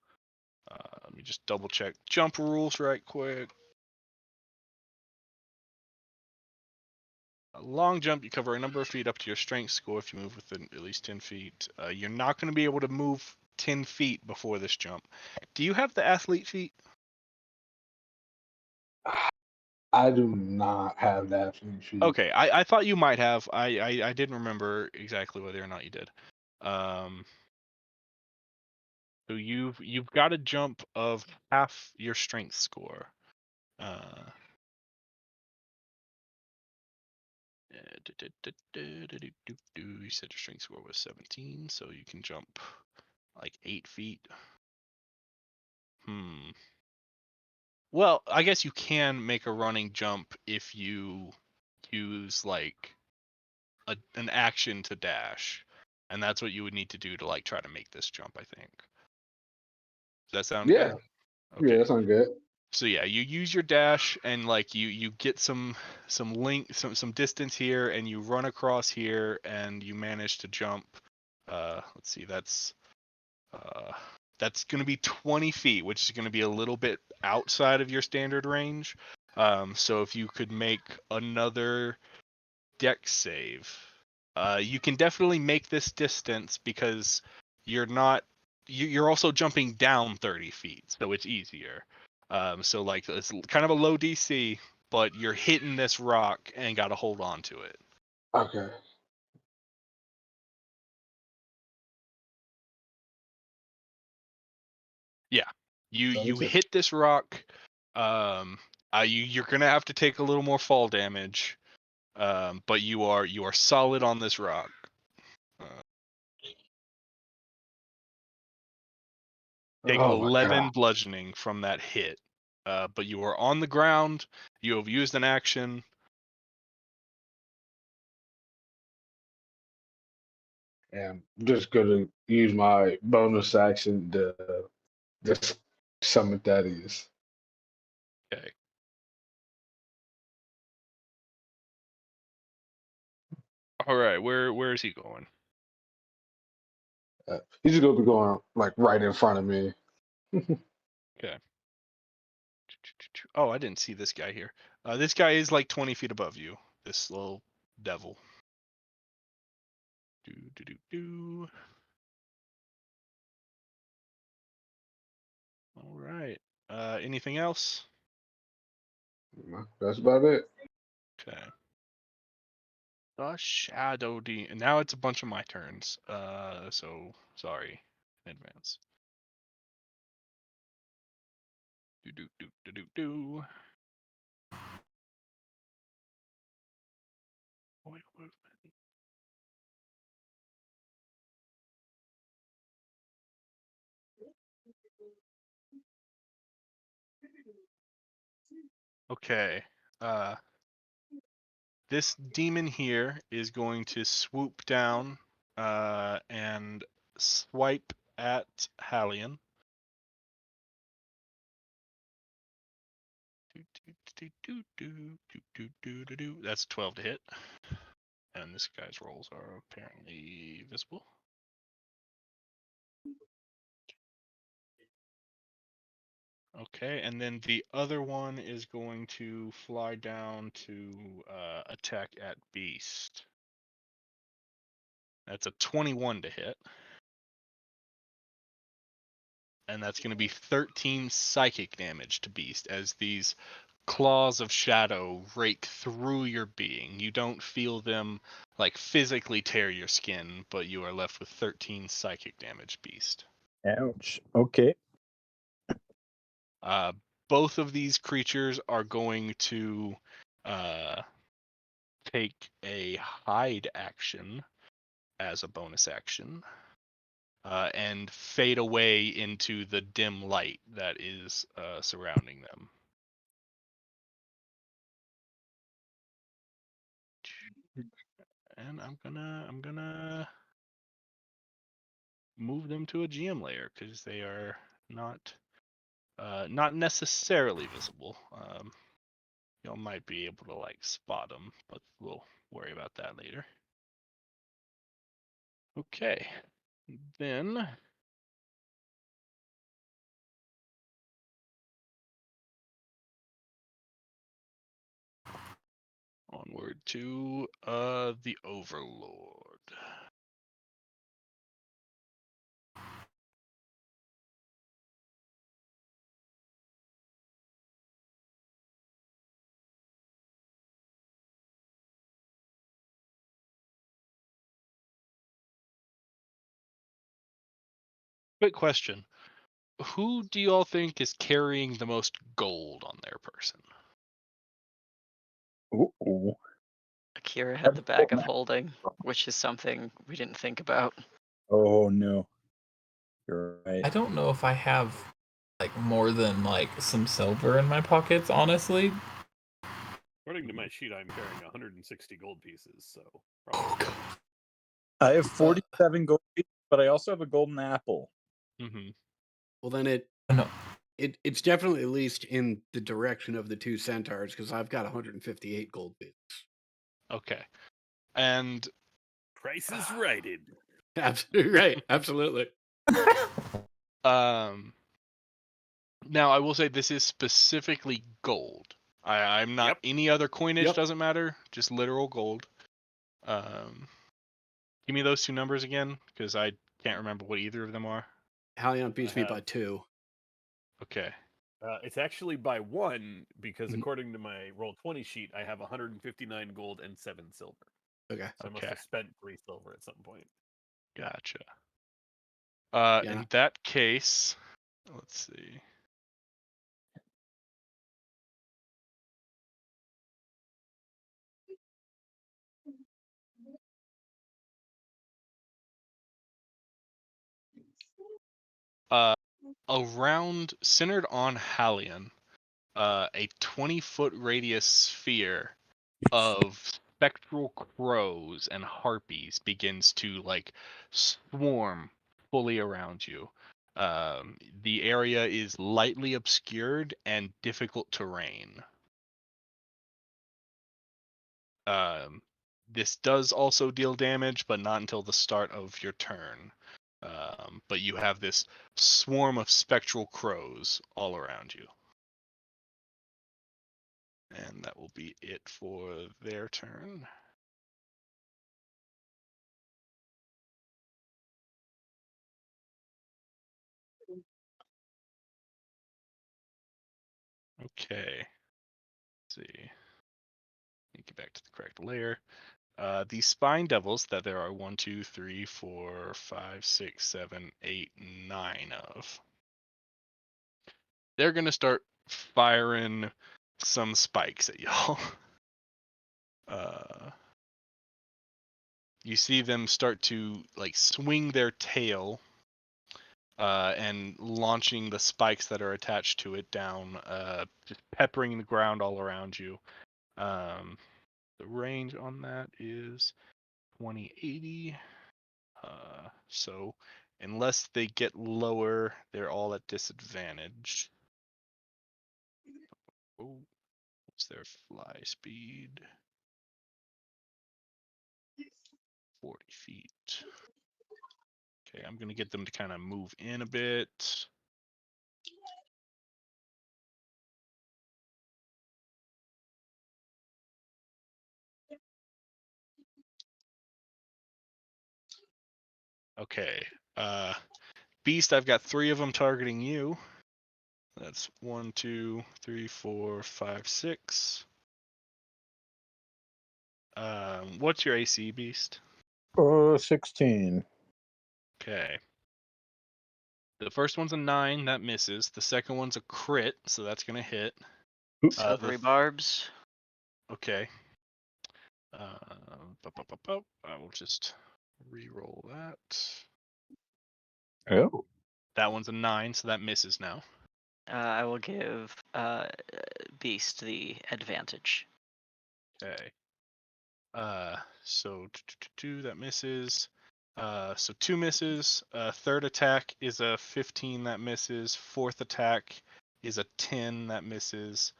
let me just double check jump rules right quick. A long jump, you cover a number of feet up to your strength score if you move within at least 10 feet. You're not going to be able to move 10 feet before this jump. Do you have the athlete feat? I do not have that feat. Okay, I thought you might have. I didn't remember exactly whether or not you did. So you've got a jump of half your strength score. You said your strength score was 17, so you can jump like 8 feet. Well, I guess you can make a running jump if you use like an action to dash, and that's what you would need to do to like try to make this jump, I think. Does that sound Yeah. good? Yeah, that sounds good. So yeah, you use your dash and like you get some distance here, and you run across here, and you manage to jump. Let's see, that's going to be 20 feet, which is going to be a little bit outside of your standard range. So if you could make another dex save, you can definitely make this distance because you're also jumping down 30 feet, so it's easier. So like it's kind of a low DC, but you're hitting this rock and got to hold on to it. Okay. Yeah, you Okay. hit this rock. You're gonna have to take a little more fall damage, but you are solid on this rock. Take Oh my 11 god. bludgeoning from that hit, but you are on the ground. You have used an action. And I'm just gonna use my bonus action to just summon Thaddeus. Okay. All right, where is he going? He's just gonna be going like right in front of me. Okay. Oh, I didn't see this guy here. This guy is like 20 feet above you. This little devil. Do. All right. Anything else? That's about it. Okay. The Shadow Demon. Now it's a bunch of my turns. So sorry in advance. Do. Point of movement. Okay. This demon here is going to swoop down and swipe at Hallion. That's 12 to hit. And this guy's rolls are apparently visible. Okay, and then the other one is going to fly down to attack at Beast. That's a 21 to hit. And that's going to be 13 psychic damage to Beast as these claws of shadow rake through your being. You don't feel them like physically tear your skin, but you are left with 13 psychic damage, Beast. Ouch. Okay. Both of these creatures are going to take a hide action as a bonus action. and fade away into the dim light that is surrounding them. And I'm gonna move them to a GM layer because they are not necessarily visible. Y'all might be able to like spot them, but we'll worry about that later. Okay, then onward to the Overlord. Quick question. Who do you all think is carrying the most gold on their person? Ooh. Akira had the bag of holding, which is something we didn't think about. Oh no. You're I right. don't know if I have like more than like some silver in my pockets, honestly. According to my sheet, I'm carrying 160 gold pieces, so Oh probably. god. I have 47 gold pieces, but I also have a golden apple. Mm-hmm. Well, then No. it's definitely at least in the direction of the two centaurs because I've got 158 gold pieces. Okay. And Price is righted. Absolutely right. Absolutely. now I will say this is specifically gold. I'm not Yep. any other coinage Yep. doesn't matter, just literal gold. Give me those two numbers again, because I can't remember what either of them are. Halion beats I me by have- 2. Okay. It's actually by 1 because Mhm. according to my Roll20 sheet, I have 159 gold and 7 silver. Okay. So I must Okay. have spent 3 silver at some point. Gotcha. Yeah. In that case, let's see. Around, centered on Halion, a 20-foot radius sphere of spectral crows and harpies begins to like swarm fully around you. The area is lightly obscured and difficult terrain. This does also deal damage, but not until the start of your turn. But you have this swarm of spectral crows all around you. And that will be it for their turn. Okay. Let's see. Let me get back to the correct layer. These spine devils that there are 1, 2, 3, 4, 5, 6, 7, 8, 9 of. They're gonna start firing some spikes at y'all. You see them start to like swing their tail and launching the spikes that are attached to it down, just peppering the ground all around you. The range on that is 2080. So unless they get lower, they're all at disadvantage. Oh, what's their fly speed? 40 feet. Okay, I'm gonna get them to kind of move in a bit. Okay. Beast, I've got 3 of them targeting you. That's 1, 2, 3, 4, 5, 6. What's your AC, Beast? 16. Okay. The first one's a 9, that misses. The second one's a crit, so that's gonna hit. Silvery barbs. Okay. I will just re-roll that. Oh. That one's a 9, so that misses now. I will give Beast the advantage. Okay. So that misses. So 2 misses. Third attack is a 15 that misses. Fourth attack is a 10 that misses.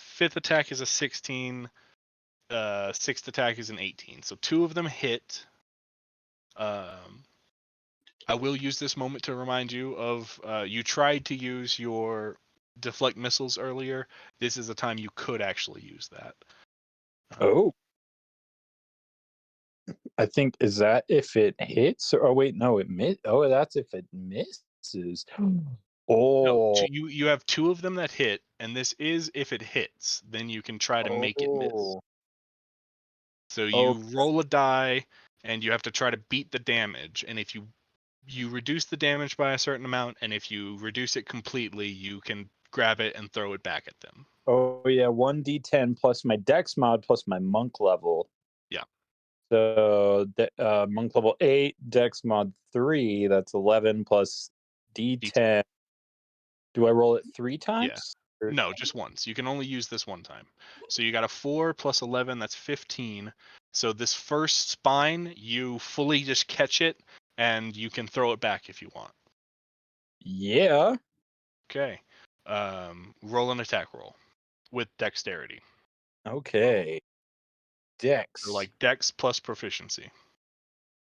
Fifth attack is a 16. Sixth attack is an 18. So 2 of them hit. I will use this moment to remind you of you tried to use your deflect missiles earlier. This is a time you could actually use that. Oh. I think, is that if it hits? Or, oh, wait, no, it miss. Oh, that's if it misses. No, Oh. you have 2 of them that hit, and this is if it hits, then you can try to make it miss. Oh. So Oh. you roll a die, and you have to try to beat the damage. And if you reduce the damage by a certain amount, and if you reduce it completely, you can grab it and throw it back at them. Oh, yeah, 1d10 plus my dex mod plus my monk level. Yeah. So monk level 8, dex mod 3, that's 11 plus d10. Do I roll it 3 times? Yeah. No, just once. You can only use this one time. So you got a 4 plus 11, that's 15. So this first spine, you fully just catch it, and you can throw it back if you want. Yeah. Okay. Roll an attack roll with dexterity. Okay. Dex. So like dex plus proficiency.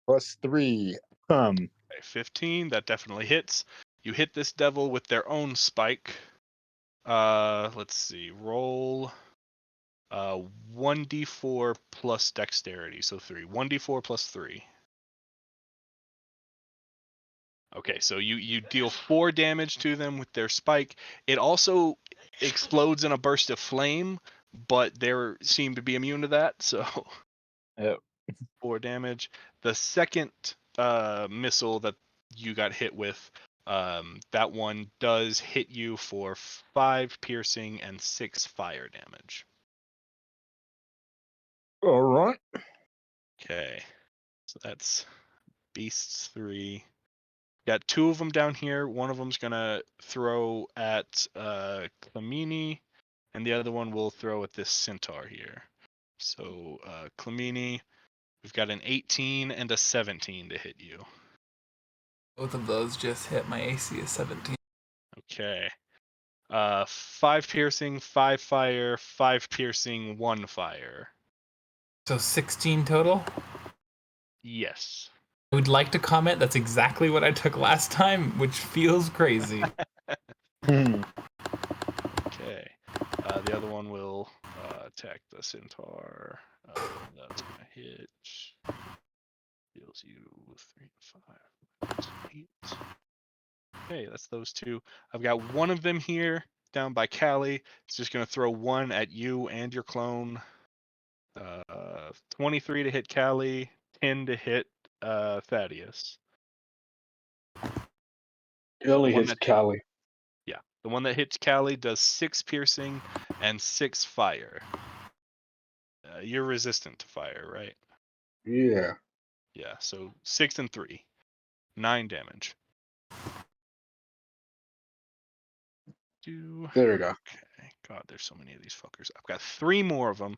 Plus 3. Okay, 15, that definitely hits. You hit this devil with their own spike. Let's see. Roll 1d4 plus dexterity, so 3. 1d4 plus 3. Okay, so you deal 4 damage to them with their spike. It also explodes in a burst of flame, but they seem to be immune to that, so Oh. 4 damage. The second missile that you got hit with, that one does hit you for 5 piercing and 6 fire damage. All right. Okay, so that's Beasts 3. Got 2 of them down here. One of them's gonna throw at Clamini, and the other one will throw at this centaur here. So Clamini, we've got an 18 and a 17 to hit you. Both of those just hit. My AC is 17. Okay. 5 piercing, 5 fire, 5 piercing, 1 fire. So 16 total? Yes. I would like to comment that's exactly what I took last time, which feels crazy. Hmm. Okay. The other one will attack the centaur. That's gonna hit. Deals you 3 to 5. 8. Okay, that's those 2. I've got one of them here down by Callie. It's just gonna throw 1 at you and your clone. 23 to hit Callie, 10 to hit Thaddeus. It only The one hits that Cali. Yeah, the one that hits Callie does 6 piercing and 6 fire. You're resistant to fire, right? Yeah. Yeah, so 6 and 3. 9 damage. There we go. Okay, God, there's so many of these fuckers. I've got 3 more of them.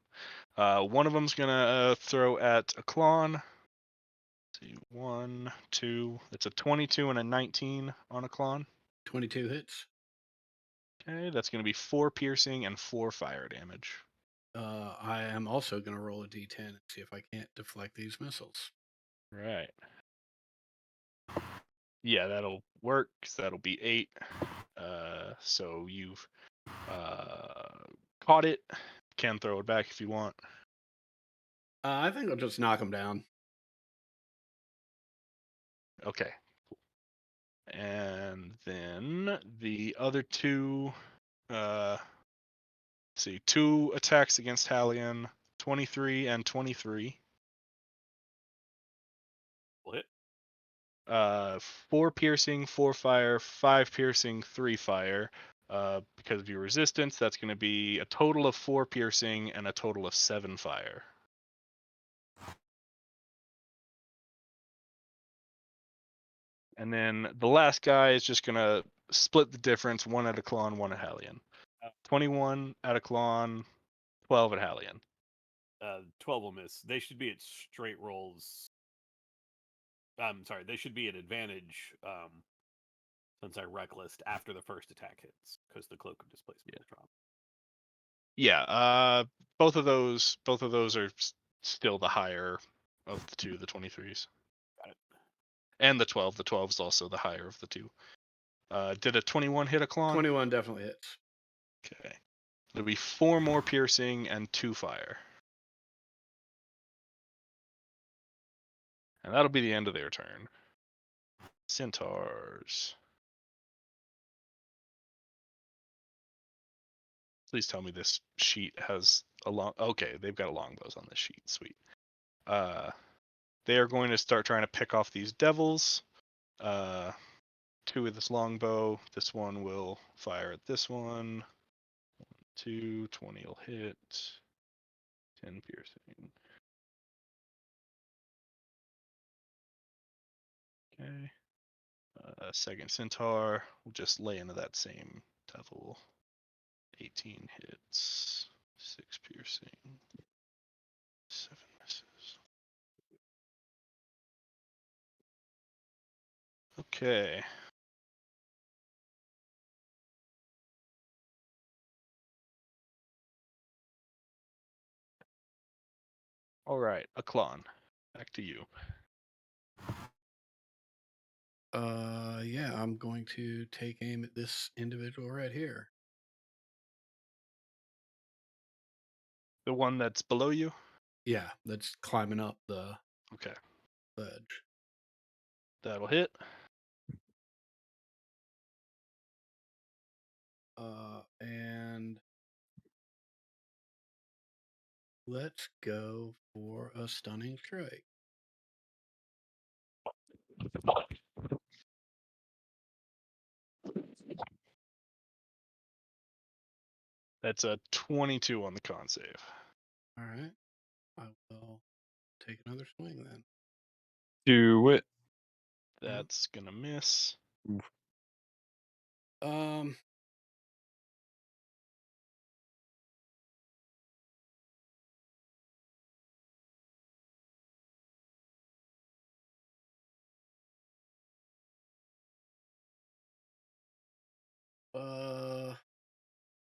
One of them's gonna throw at a Klon. See, 1, 2. That's a 22 and a 19 on a Klon. 22 hits. Okay, that's gonna be 4 piercing and 4 fire damage. I am also going to roll a d10 and see if I can't deflect these missiles. Right. Yeah, that'll work. 'Cause that'll be 8. So you've caught it. Can throw it back if you want. I think I'll just knock them down. Okay. And then the other 2, see, 2 attacks against Hallion, 23 and 23. Split. 4 piercing, 4 fire, 5 piercing, 3 fire. Because of your resistance, that's going to be a total of 4 piercing and a total of 7 fire. And then the last guy is just gonna split the difference, 1 at a Klon, 1 at Halion. 21 at a Klon, 12 at Halion. 12 will miss. They should be at straight rolls. I'm sorry, they should be at advantage since I reckless after the first attack hits, because the cloak of displacement will drop. Yeah, both of those are still the higher of the two, the 23s. Got it. And the 12. The 12 is also the higher of the two. Did a 21 hit a Klon? 21 definitely hits. Okay. There'll be 4 more piercing and 2 fire. And that'll be the end of their turn. Centaurs. Please tell me this sheet has a long. Okay, they've got longbows on this sheet. Sweet. They are going to start trying to pick off these devils. 2 with this longbow. This one will fire at this one. 2, 20 will hit. 10 piercing. Okay. Second centaur will just lay into that same devil. 18 hits. 6 piercing. 7 misses. Okay. All right, Aklon, back to you. Yeah, I'm going to take aim at this individual right here. The one that's below you? Yeah, that's climbing up the Okay, ledge. that'll hit. And let's go for a stunning strike. That's a 22 on the con save. All right. I will take another swing then. Do it. That's gonna miss. Um,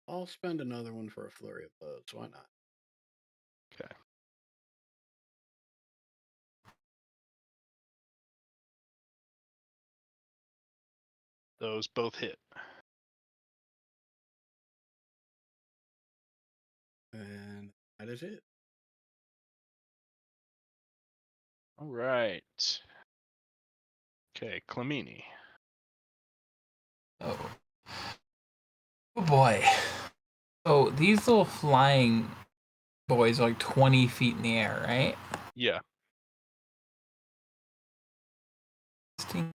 I'll spend another one for a flurry of blows. Why not? Okay. Those both hit. And that is it. All right. Okay, Clamini. Oh. Oh boy. So these little flying boys are like 20 feet in the air, right? Yeah. Let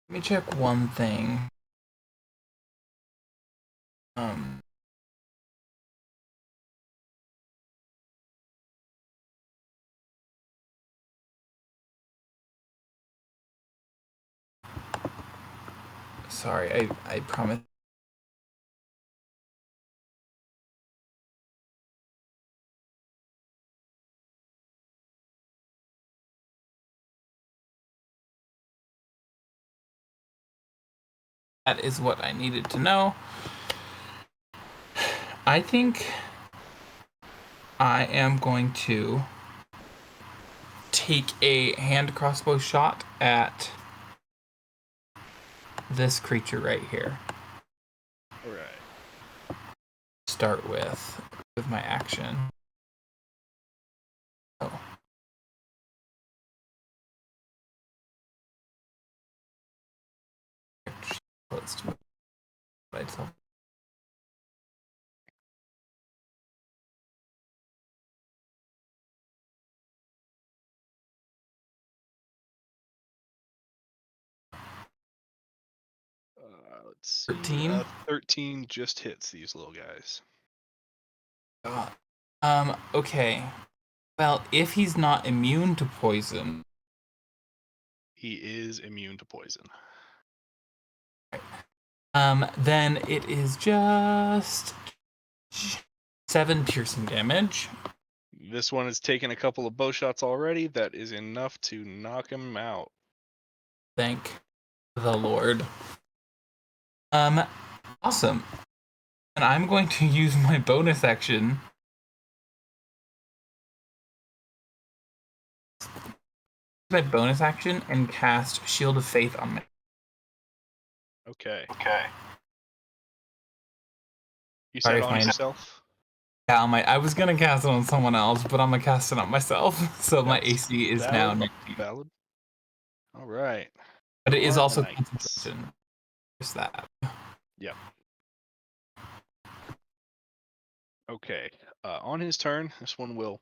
me check one thing. Sorry, I promise. That is what I needed to know. I think I am going to take a hand crossbow shot at this creature right here. All right. Start with my action. Oh. Let's do it. Myself. Let's see. 13? 13 just hits these little guys. Okay. Well, if he's not immune to poison, He is immune to poison. then it is just 7 piercing damage. This one has taken a couple of bow shots already. That is enough to knock him out. Thank the Lord. Awesome. And I'm going to use my bonus action. My bonus action and cast Shield of Faith on me. Okay. Okay. You Sorry said if on my- yourself? Yeah, I was gonna cast it on someone else, but I'm gonna cast it on myself. So my That's AC is now valid. 19. Valid. All right. But it is also Armanites. concentration. Just that. Yep. Okay. On his turn, this one will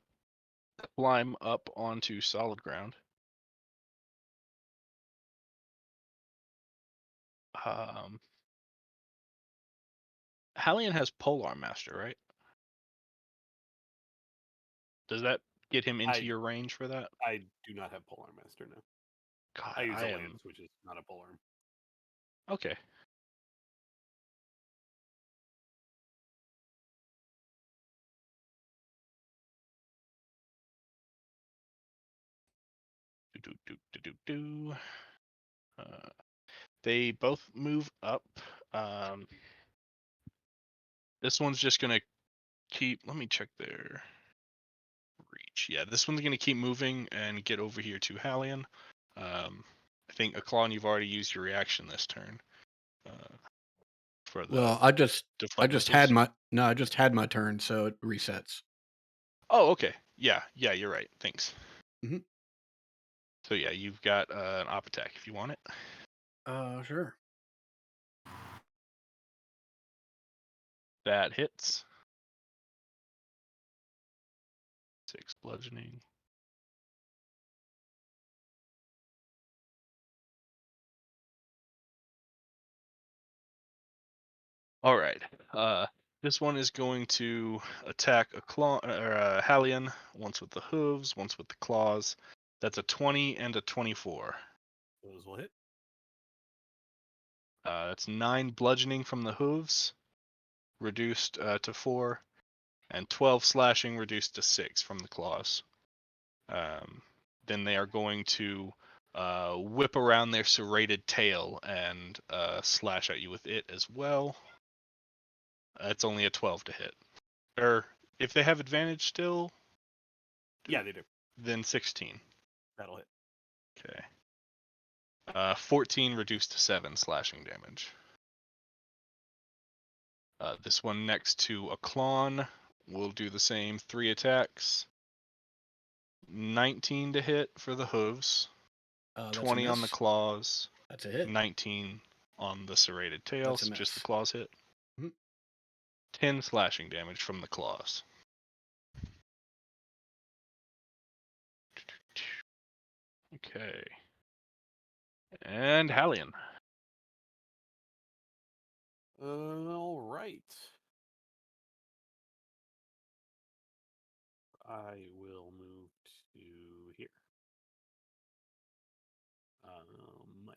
climb up onto solid ground. Hallian has Polearm Master, right? Does that get him into I- your range for that? I do not have Polearm Master now. God, I use a am... lance, which is not a polearm. Okay. They both move up. This one's just gonna keep. Let me check their reach. Yeah, this one's gonna keep moving and get over here to Hallian. I think Aklon, you've already used your reaction this turn. For the Well, I just deflect had missiles. I just had my turn, so it resets. Oh, okay. Yeah, you're right. Thanks. Mhm. So yeah, you've got an op attack if you want it. Sure. That hits. 6 bludgeoning. All right. This one is going to attack a claw or a Hallian, once with the hooves, once with the claws. That's a 20 and a 24. Those will hit. That's 9 bludgeoning from the hooves, reduced to 4, and 12 slashing, reduced to 6 from the claws. Then they are going to whip around their serrated tail and slash at you with it as well. That's only a 12 to hit. Or if they have advantage still, Yeah, they do. then 16. That'll hit. Okay. 14 reduced to 7 slashing damage. This one next to Aklon will do the same, 3 attacks. 19 to hit for the hooves, That's a 20 on the miss. claws, That's a hit. 19 on the serrated tail, That's a so just the miss. claws hit. Mhm. 10 slashing damage from the claws. Okay. And Hallian. All right. I will move to here.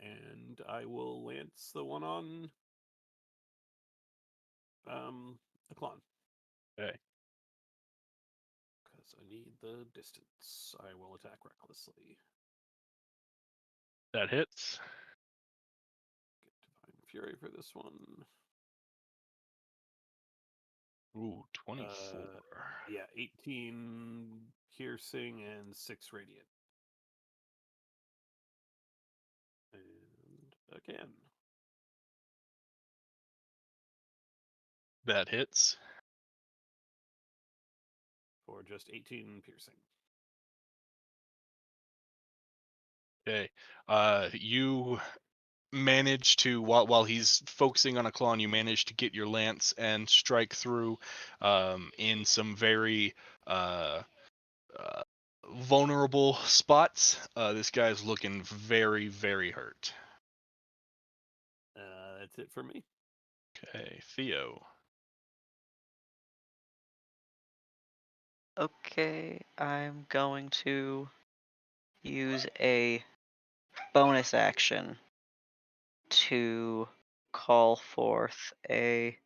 And I will lance the one on Aklon. Okay. Because I need the distance. I will attack recklessly. That hits. Get Divine Fury for this one. Ooh, 24. Yeah, 18 piercing and 6 radiant. And again. That hits. For just 18 piercing. Okay. You manage to, while he's focusing on Aklon, you manage to get your lance and strike through in some very vulnerable spots. This guy's looking very, very hurt. That's it for me. Okay, Theo. Okay, I'm going to use a bonus action to call forth a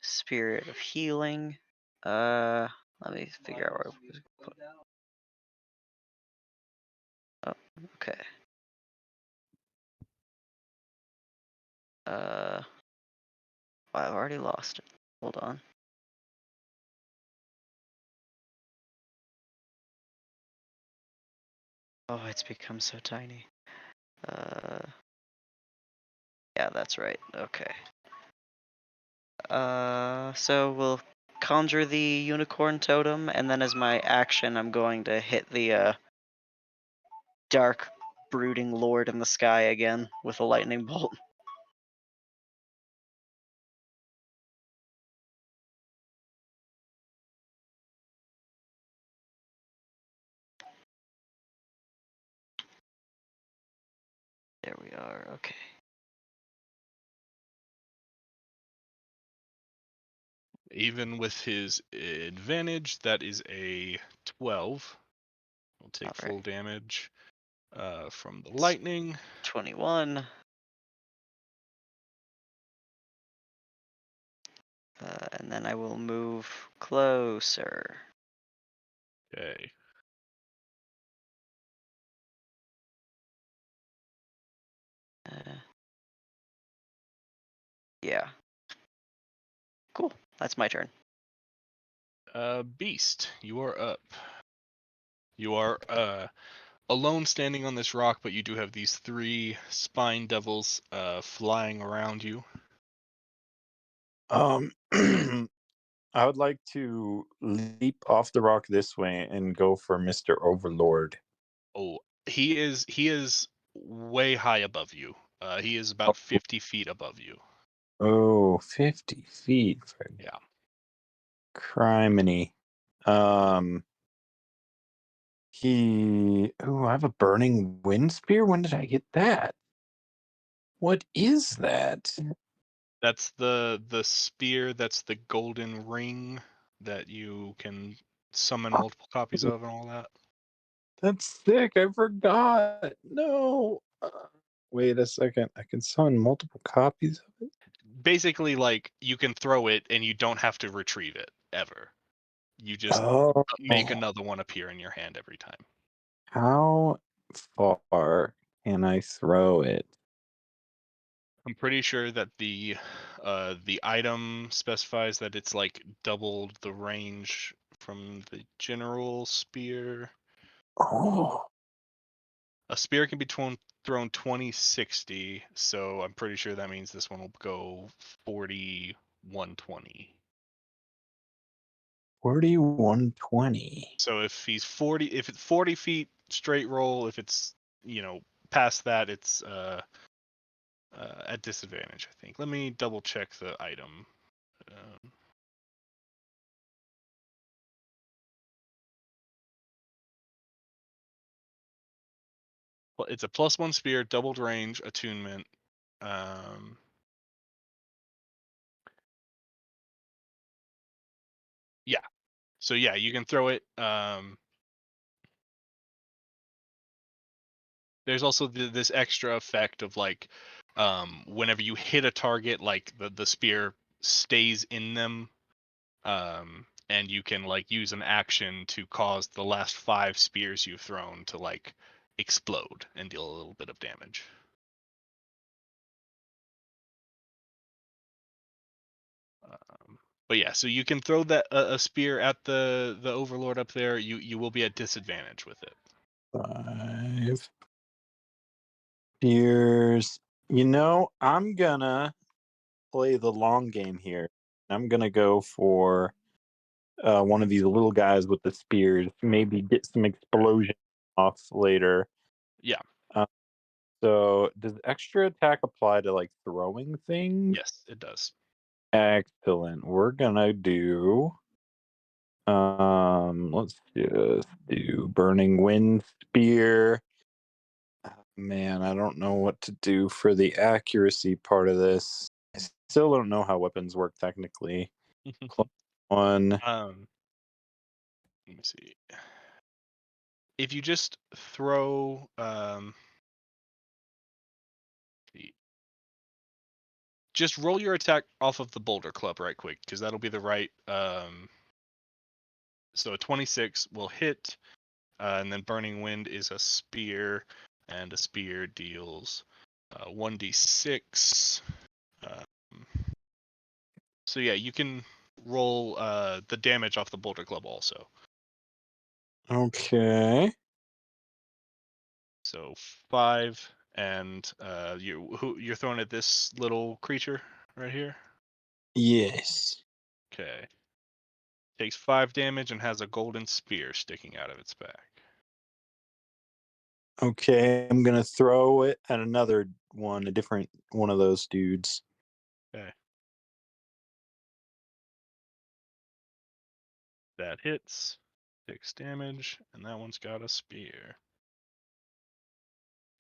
spirit of healing. Let me figure out where I put. Oh, okay. I've already lost it. Hold on. Oh, it's become so tiny. Yeah, that's right. Okay. So we'll conjure the unicorn totem, and then as my action, I'm going to hit the dark, brooding lord in the sky again with a lightning bolt. There we are. Okay. Even with his advantage, that is a 12. We'll take full Alright. damage from the lightning. 21. And then I will move closer. Okay. Yeah. Cool. That's my turn. Beast, you are up. You are alone standing on this rock, but you do have these 3 spine devils flying around you. I would like to leap off the rock this way and go for Mr. Overlord. Oh, he is way high above you. He is about 50 feet above you. Oh, 50 feet. Yeah. Criminy. I have a burning wind spear. When did I get that? What is that? That's the spear, that's the golden ring that you can summon multiple copies of and all that. That's sick. I forgot. No. Wait a second. I can summon multiple copies of it. Basically, like, you can throw it and you don't have to retrieve it ever. You just Oh, make another one appear in your hand every time. how far can I throw it? I'm pretty sure that the item specifies that it's like double the range from the general spear. Oh, A spear can be thrown 20, 60, so I'm pretty sure that means this one will go 40, 120. 4120. So if it's 40 feet straight roll, if it's, past that, it's at disadvantage, I think. Let me double check the item. Well, it's a +1 spear, doubled range, attunement. Yeah. So yeah, you can throw it. There's also this extra effect of like, whenever you hit a target, like the spear stays in them, and you can like use an action to cause the last 5 spears you've thrown to like explode and deal a little bit of damage. But yeah, so you can throw that a spear at the overlord up there. You will be at disadvantage with it. 5 spears. I'm gonna play the long game here. I'm gonna go for one of these little guys with the spears. Maybe get some explosion off later. Yeah. So does extra attack apply to like throwing things? Yes, it does. Excellent. We're gonna do let's just do burning wind spear. Man, I don't know what to do for the accuracy part of this. I still don't know how weapons work technically. One. Let me see. If you just throw just roll your attack off of the boulder club right quick, because that'll be the right so a 26 will hit, and then burning wind is a spear, and a spear deals 1d6. So yeah, you can roll the damage off the boulder club also. Okay. So 5, and you're throwing at this little creature right here. Yes. Okay. Takes 5 damage and has a golden spear sticking out of its back. Okay, I'm gonna throw it at another one, a different one of those dudes. Okay. That hits. 6 damage, and that one's got a spear.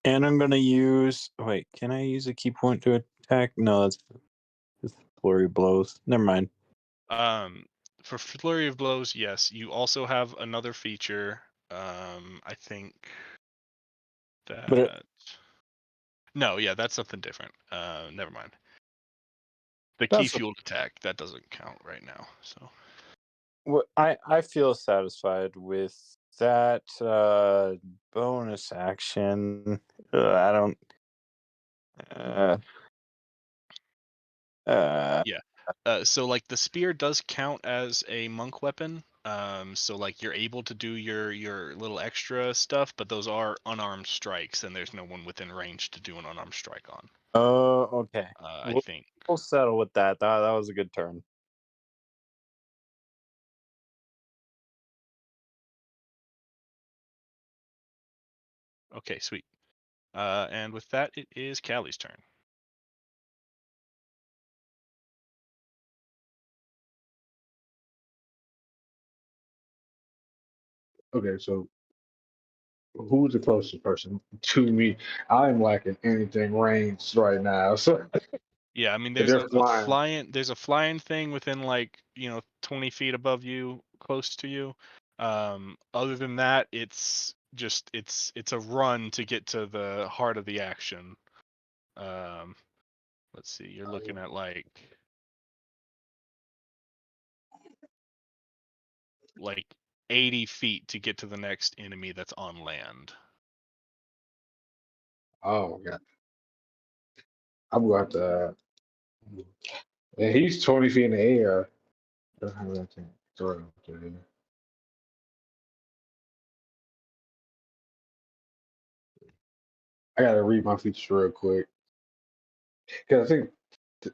And I'm gonna use. Wait, can I use a key point to attack? No, that's flurry of blows. Never mind. For flurry of blows, yes. You also have another feature. I think that. But No, yeah, that's something different. Never mind. The key That's o- fueled attack that doesn't count right now. So what I feel satisfied with that bonus action. I don't. yeah. So like the spear does count as a monk weapon. So like you're able to do your little extra stuff, but those are unarmed strikes, and there's no one within range to do an unarmed strike on. Oh, okay. I We'll, think. we'll settle with that. That was a good turn. Okay, sweet. And with that, it is Callie's turn. Okay, so who's the closest person to me? I'm lacking anything ranged right now. So Yeah, I mean, if there's they're flying. there's a flying thing within like 20 feet above you, close to you. Other than that, it's just it's a run to get to the heart of the action. Um, let's see, you're looking at like 80 feet to get to the next enemy that's on land. Oh my god. I'm going to and he's 20 feet in the air. That's how I can throw it up there. I gotta read my features real quick. Because I think if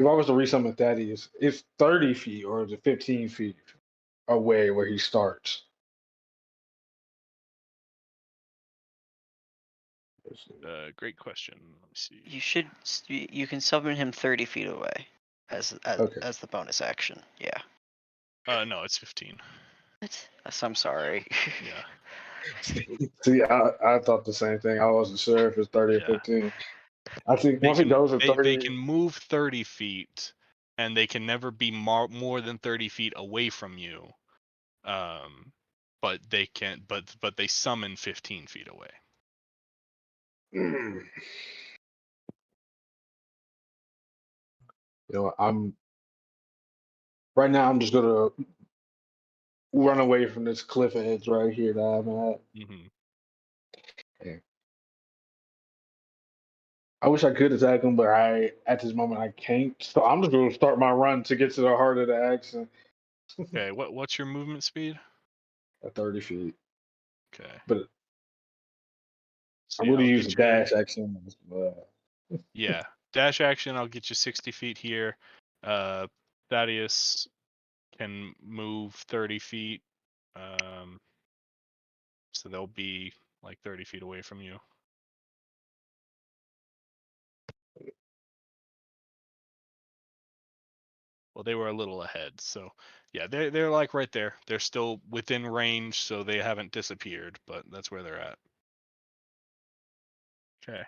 I was to read something Thaddeus, it's 30 feet or is it 15 feet away where he starts? Great question. Let me see. You can summon him 30 feet away Okay. as the bonus action. Yeah. No, it's 15. What? I'm sorry. Yeah. See, I thought the same thing. I wasn't sure if it's 30 or Yeah. 15. I think They once it can goes to they 30, can move 30 feet, and they can never be more than 30 feet away from you. But they can but they summon 15 feet away. I'm right now. I'm just gonna run away from this cliff edge right here that I'm at. Mm-hmm. Yeah. I wish I could attack him, but at this moment I can't. So I'm just gonna start my run to get to the heart of the action Okay, what's your movement speed? at 30 feet. Okay. But So I'm yeah, gonna I'll use get the you. dash action. Yeah, dash action. I'll get you 60 feet here. Thaddeus can move 30 feet. So they'll be like 30 feet away from you. Well, they were a little ahead, so yeah, they're like right there. They're still within range, so they haven't disappeared, but that's where they're at. Okay.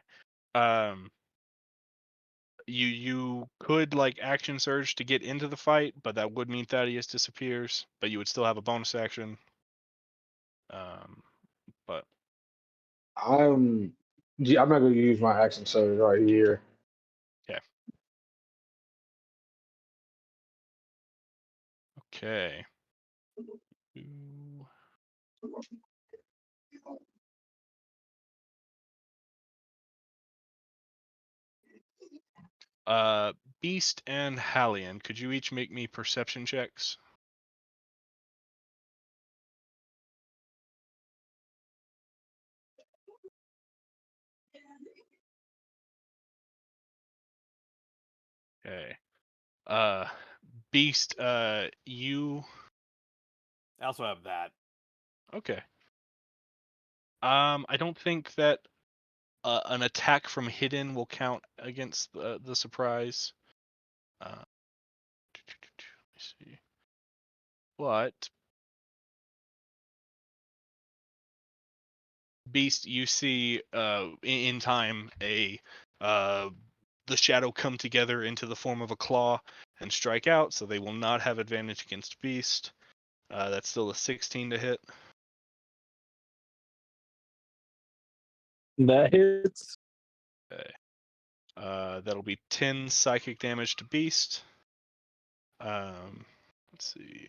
You could like action surge to get into the fight, but that would mean Thaddeus disappears. But you would still have a bonus action. But I'm not gonna use my action surge right here. okay. Ooh. Beast and Hallian, could you each make me perception checks? Okay. Beast, you I also have that. okay. I don't think that an attack from hidden will count against the surprise. Let me see. But Beast, you see in time the shadow come together into the form of a claw and strike out, so they will not have advantage against Beast. That's still a 16 to hit. That hits. Okay. That'll be 10 psychic damage to Beast. Let's see.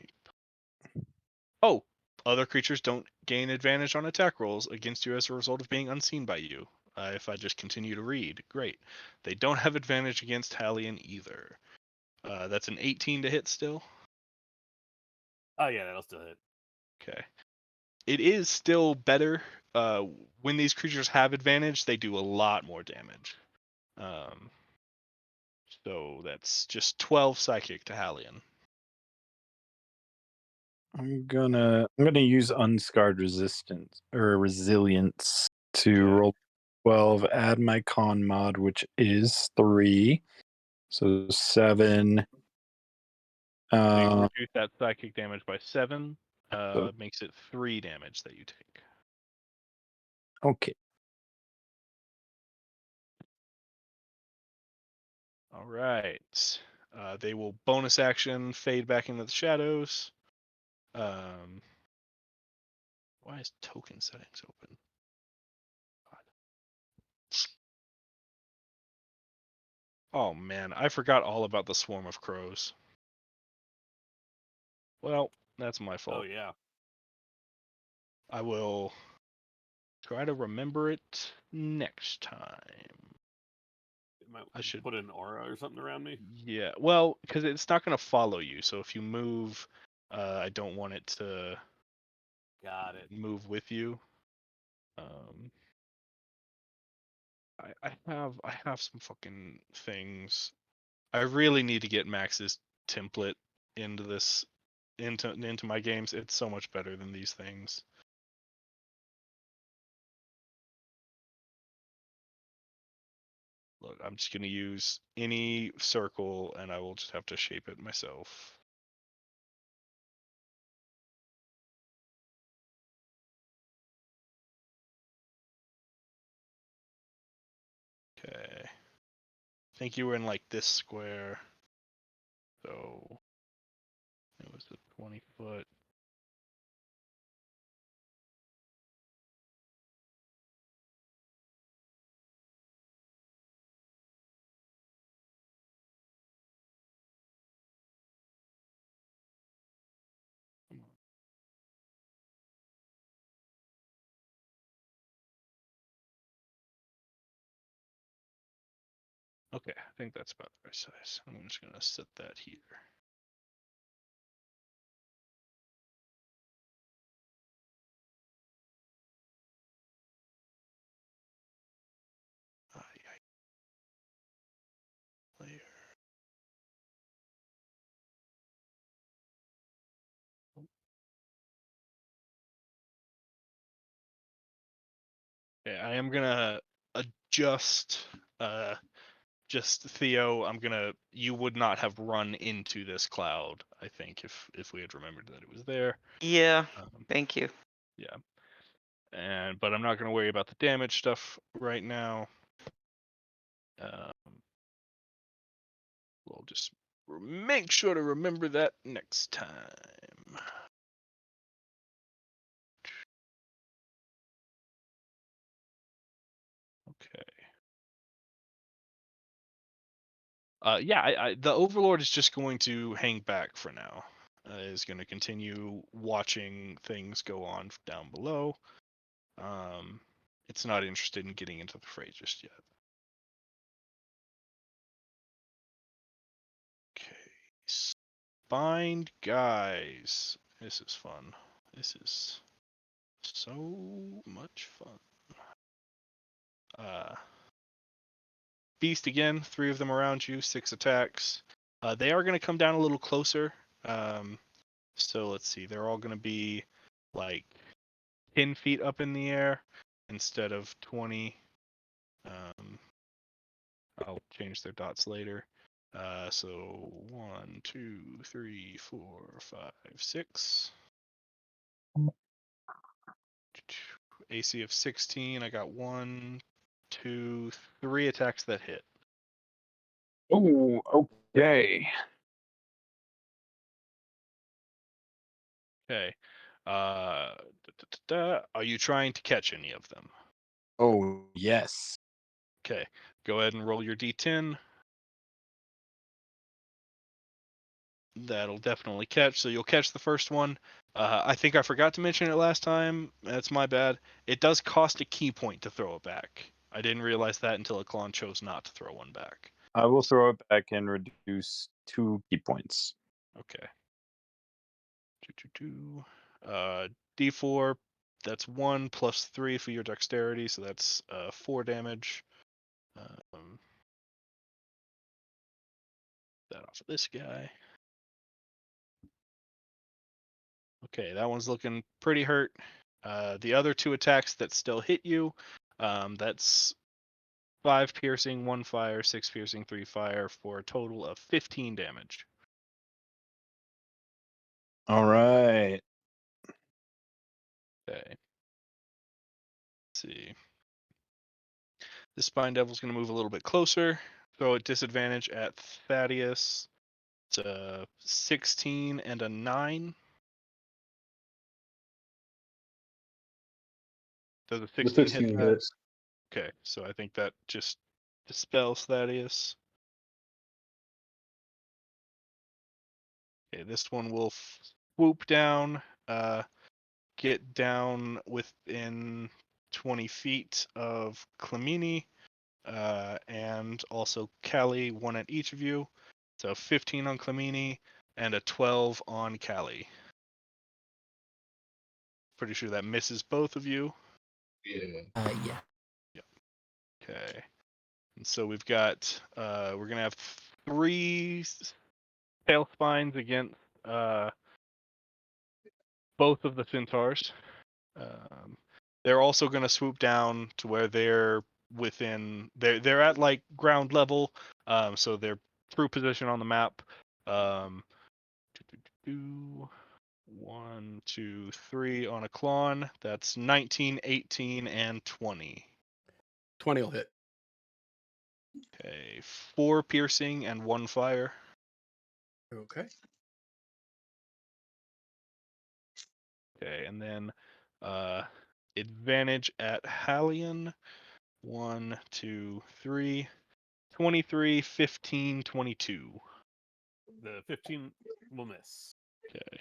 Oh, other creatures don't gain advantage on attack rolls against you as a result of being unseen by you. If I just continue to read, great. They don't have advantage against Hallian either. That's an 18 to hit still. Oh yeah, that'll still hit. Okay. It is still better. When these creatures have advantage, they do a lot more damage. So that's just 12 psychic to Hallian. I'm gonna use unscarred resistance or resilience to Okay. roll 12, add my con mod, which is 3. So 7. So you Uh, reduce that psychic damage by 7. So- Makes it 3 damage that you take. okay. All right. They will bonus action fade back into the shadows. Why is token settings open? Oh man, I forgot all about the swarm of crows. Well, that's my fault. Oh yeah. I will try to remember it next time. I should put an aura or something around me. Yeah, well, because it's not going to follow you. So if you move, I don't want it to Got it. move with you. I have some fucking things. I really need to get Max's template into this into my games. It's so much better than these things. Look, I'm just gonna use any circle and I will just have to shape it myself. Okay. I think you were in like this square. So it was a 20-foot. Okay, I think that's about the right size. I'm just gonna set that here. Layer. Okay, I am gonna adjust. Just Theo, you would not have run into this cloud, I think, if we had remembered that it was there. Yeah. Thank you. Yeah. but I'm not going to worry about the damage stuff right now. We'll just make sure to remember that next time. Okay. Yeah, the Overlord is just going to hang back for now. Is going to continue watching things go on down below. It's not interested in getting into the fray just yet. Okay. Find guys. This is fun. This is so much fun. Beast again, 3 of them around you, 6 attacks. They are going to come down a little closer. So let's see, they're all going to be like 10 feet up in the air instead of 20. I'll change their dots later. So 1, 2, 3, 4, 5, 6. AC of 16. I got 1, 2, 3 attacks that hit. Oh, okay. Okay. Are you trying to catch any of them? Oh, yes. Okay. Go ahead and roll your d10. That'll definitely catch. So you'll catch the first one. I think I forgot to mention it last time. That's my bad. It does cost a key point to throw it back. I didn't realize that until a clone chose not to throw one back. I will throw it back and reduce 2 key points. Okay. D4. That's 1 plus 3 for your dexterity, so that's 4 damage. That off of this guy. Okay, that one's looking pretty hurt. The other 2 attacks that still hit you, that's 5 piercing, 1 fire, 6 piercing, 3 fire, for a total of 15 damage. All right. Okay. Let's see. This Spine Devil's going to move a little bit closer. Throw at disadvantage at Thaddeus. It's a 16 and a 9. Does a The 16 hit 16 that? hits. Okay, so I think that just dispels Thaddeus. Okay, this one will swoop down, get down within 20 feet of Clemini, and also Callie, 1 at each of you. So 15 on Clemini and a 12 on Callie. Pretty sure that misses both of you. Yeah. Yeah. Okay. And so we've got, we're going to have 3 tail spines against both of the centaurs. They're also going to swoop down to where they're within, they're at like ground level, so they're true position on the map. 1, 2, 3 on a Klon. That's 19, 18, and 20. 20 will hit. Okay, 4 piercing and 1 fire. Okay. Okay, and then advantage at Hallion. 1, 2, 3. 23, 15, 22. The 15 will miss. Okay.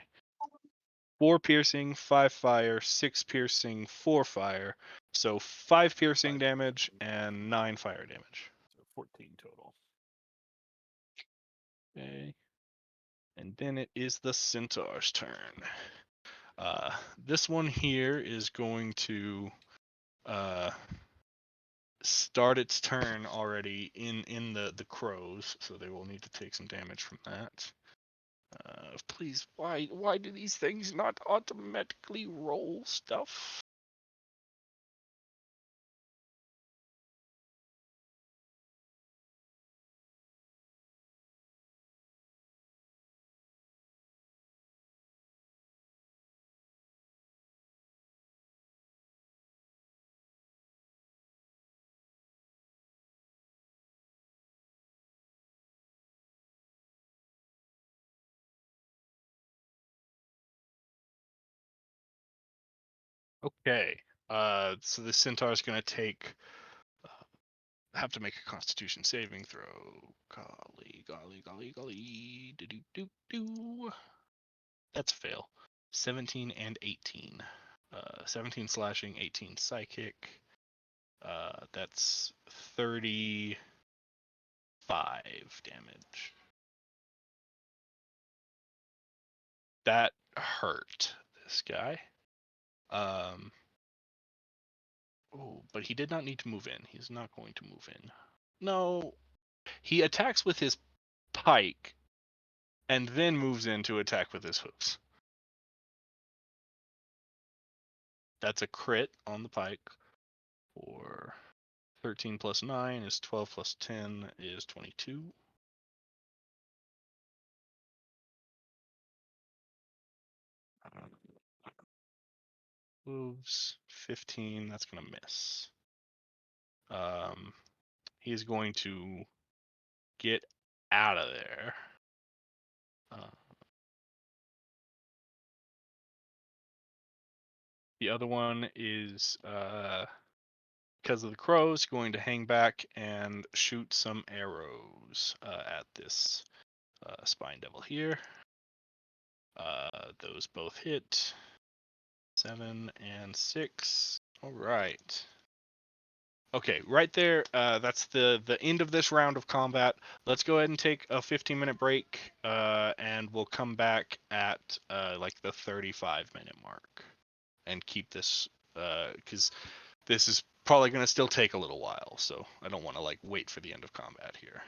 4 piercing, 5 fire, 6 piercing, 4 fire. So 5 piercing 5 damage and 9 fire damage. So 14 total. Okay. And then it is the centaur's turn. This one here is going to start its turn already in the crows, so they will need to take some damage from that. Please, why do these things not automatically roll stuff? Okay. So the centaur is going to take. Have to make a Constitution saving throw. Golly. Do do do do. That's a fail. 17 and 18. 17 slashing, 18 psychic. That's 35 damage. That hurt this guy. Oh, but he did not need to move in. He's not going to move in. No. He attacks with his pike and then moves in to attack with his hooves. That's a crit on the pike. For 13 plus 9 is 12 plus 10 is 22. Moves 15. That's going to miss. He's going to get out of there. The other one is because of the crows, going to hang back and shoot some arrows at this spine devil here. Those both hit. 7 and 6. All right. Okay, right there. That's the end of this round of combat. Let's go ahead and take a 15-minute break, and we'll come back at like the 35-minute mark, and keep this because this is probably going to still take a little while. So I don't want to like wait for the end of combat here.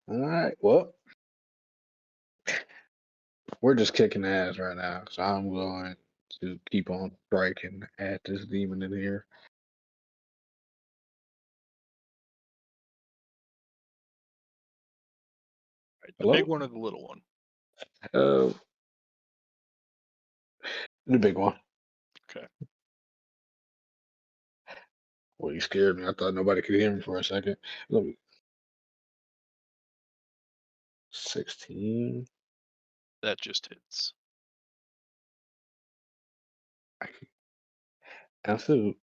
All right. Well, we're just kicking ass right now, so I'm going to keep on striking at this demon in here. Right, the Hello? big one or the little one? Uh, the big one. Okay. Well, you scared me. I thought nobody could hear me for a second. Let me. 16. That just hits. Absolute.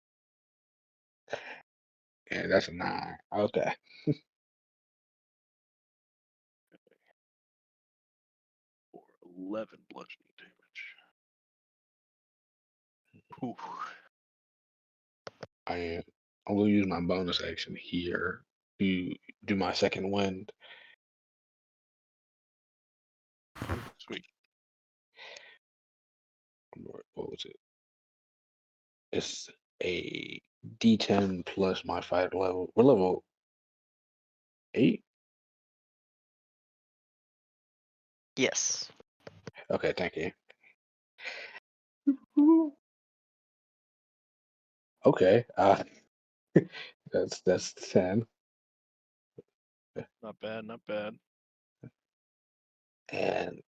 Yeah, that's a 9. Okay. For 11 bludgeoning damage. Ooh. I'm gonna use my bonus action here to do my second wind. Sweet. What was it? It's a D10 plus my fight level. We're level 8. Yes. Okay, thank you. Okay, that's 10, Not bad, not bad. and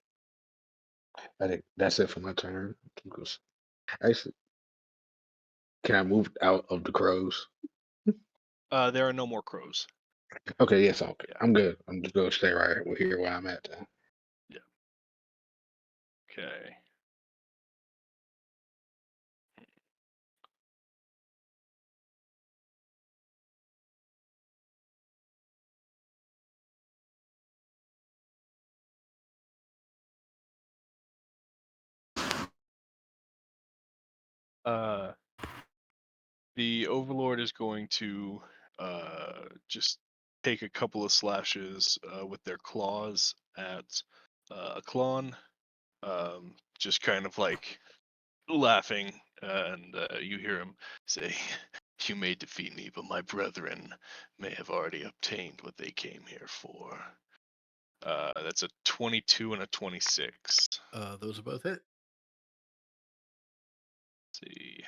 I think that's it for my turn. Actually, can I move out of the crows? There are no more crows. Okay, yes, okay. Yeah. I'm good. I'm just gonna stay right here where I'm at then. Okay. The Overlord is going to just take a couple of slashes with their claws at Aklon, just kind of like laughing, and you hear him say, "You may defeat me, but my brethren may have already obtained what they came here for." That's a 22 and a 26. Those are both hit. Let's see.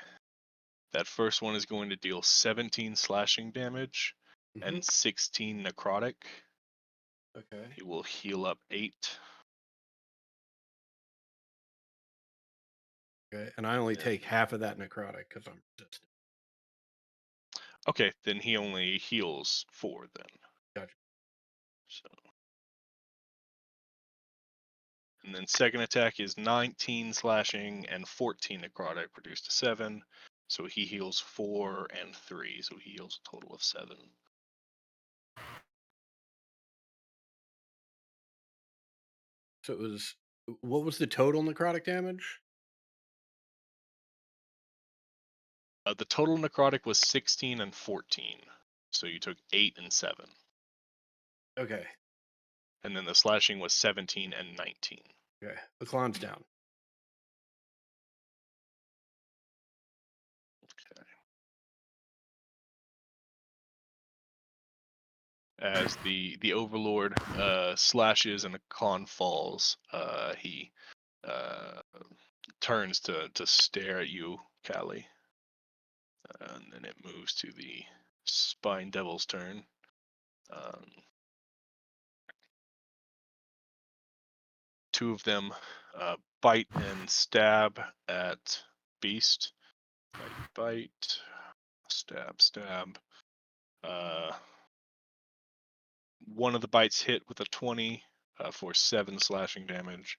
That first one is going to deal 17 slashing damage and 16 necrotic. Okay. He will heal up 8. Okay. And I only Yeah. take half of that necrotic because I'm resistant. Okay, then he only heals 4 then. Gotcha. So. And then second attack is 19 slashing and 14 necrotic, reduced to 7. So he heals 4 and 3, so he heals a total of 7. So it was, what was the total necrotic damage? The total necrotic was 16 and 14. So you took 8 and 7. Okay. And then the slashing was 17 and 19. Okay. The clown's down. Okay. As the Overlord slashes and a con falls, he turns to stare at you, Callie. And then it moves to the Spine Devil's turn. Two of them bite and stab at Beast. Bite, stab. One of the bites hit with a 20 for 7 slashing damage.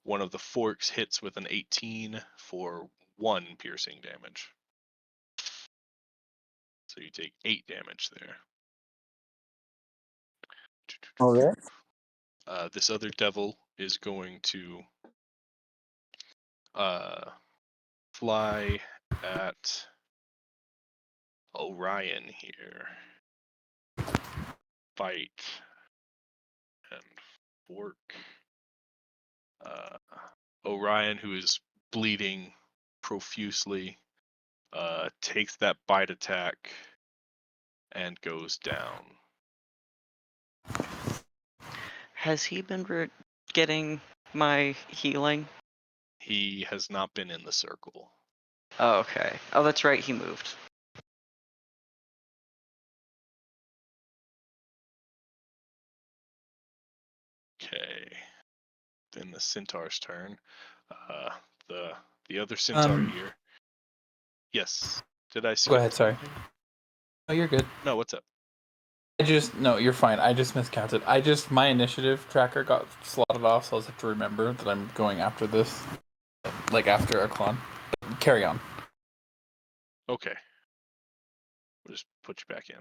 One of the forks hits with an 18 for 1 piercing damage. So you take 8 damage there. Okay. This other devil is going to fly at Orion here. Bite and fork. Orion, who is bleeding profusely, takes that bite attack and goes down. Has he been getting my healing? He has not been in the circle. Oh, okay. Oh, that's right. He moved. Okay. Then the centaur's turn. The other centaur here. Yes. Did I skip? Go ahead, sorry. something? Oh, you're good. No, what's up? No, you're fine. I just miscounted. My initiative tracker got slotted off, so I'll have to remember that I'm going after this. Like after Arklon. Carry on. Okay. We'll just put you back in.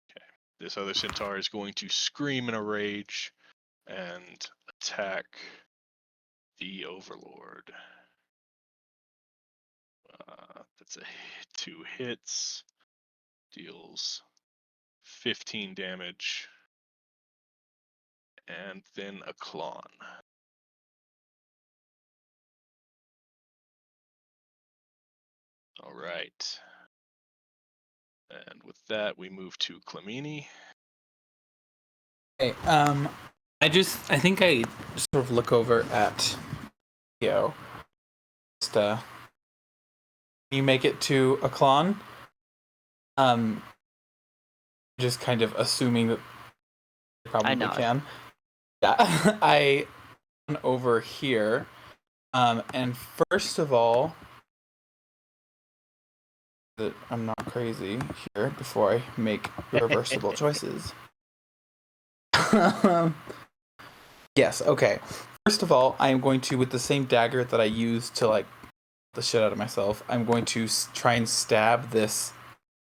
Okay. This other centaur is going to scream in a rage and attack the overlord. That's 2 hits. Deals 15 damage. And then a Klon. All right. And with that, we move to Clemini. Okay, I think I sort of look over at Theo. Just, you make it to a Klon? Just kind of assuming that you probably nod. can. Yeah, I run over here. And first of all, that I'm not crazy here before I make irreversible choices. Yes, okay. First of all, I am going to, with the same dagger that I used to, like, the shit out of myself, I'm going to try and stab this.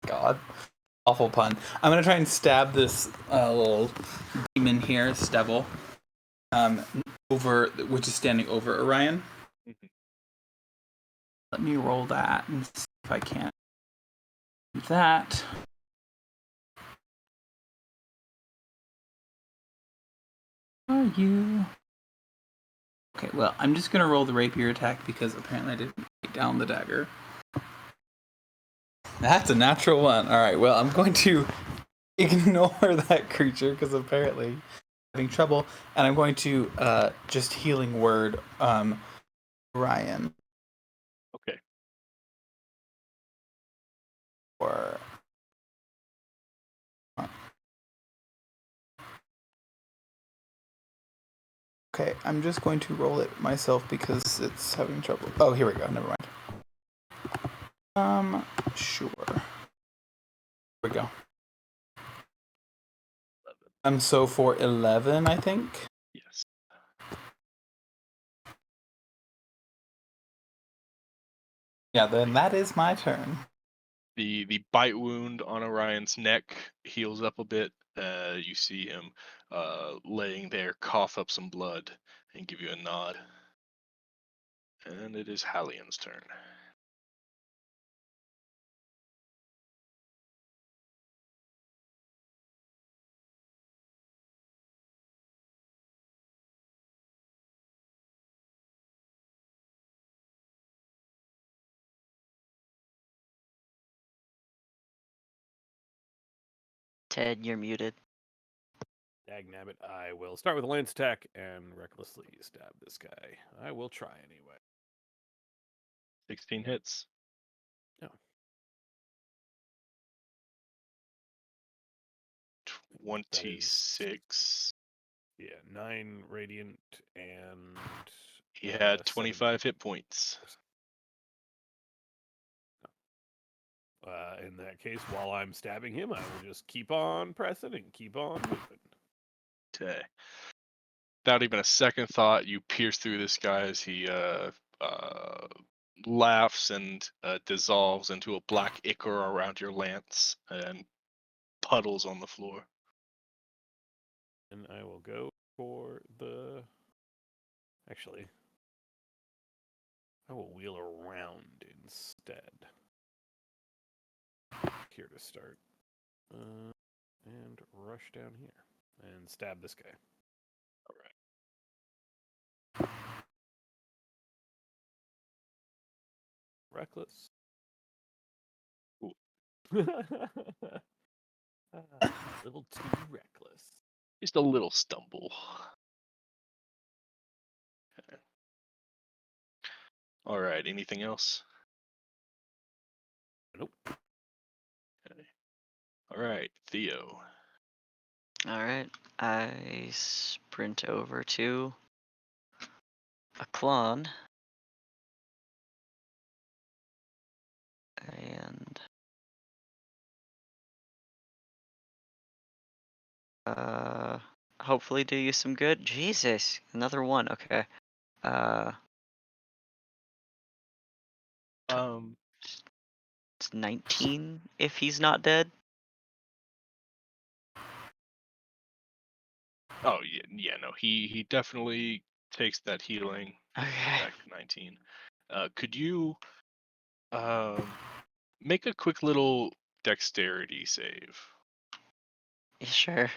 God. Awful pun. I'm going to try and stab this little demon here, this devil, which is standing over Orion. Mhm. Let me roll that and see if I can do that. Are you? Okay, well, I'm just gonna roll the rapier attack because apparently I didn't write down the dagger. That's a natural one. Alright, well, I'm going to ignore that creature because apparently I'm having trouble, and I'm going to just healing word Ryan. Okay. Or okay, I'm just going to roll it myself because it's having trouble. Oh, here we go. Never mind. Sure. Here we go. So for 11, I think. Yes. Yeah, then that is my turn. The bite wound on Orion's neck heals up a bit. You see him laying there, cough up some blood, and give you a nod. And it is Hallian's turn. Ted, you're muted. Dagnabbit, I will start with a lance attack and recklessly stab this guy. I will try anyway. 16 hits. No. 26. Yeah, 9 radiant and He had 7 25 hit points. In that case, while I'm stabbing him, I will just keep on pressing and keep on moving. Okay. Without even a second thought, you pierce through this guy as he laughs and dissolves into a black ichor around your lance and puddles on the floor. And I will go for the... Actually, I will wheel around instead. Here to start. And rush down here. And stab this guy. All right. Reckless. Ooh. A little too reckless. Just a little stumble. Okay. All right. Anything else? Nope. Okay. All right, Theo. All right. I sprint over to a clone. And hopefully do you some good. Jesus, another one. Okay. Um. It's 19 if he's not dead. Oh yeah. No, he definitely takes that healing. Okay. Back to 19. Could you make a quick little dexterity save? Yeah, sure.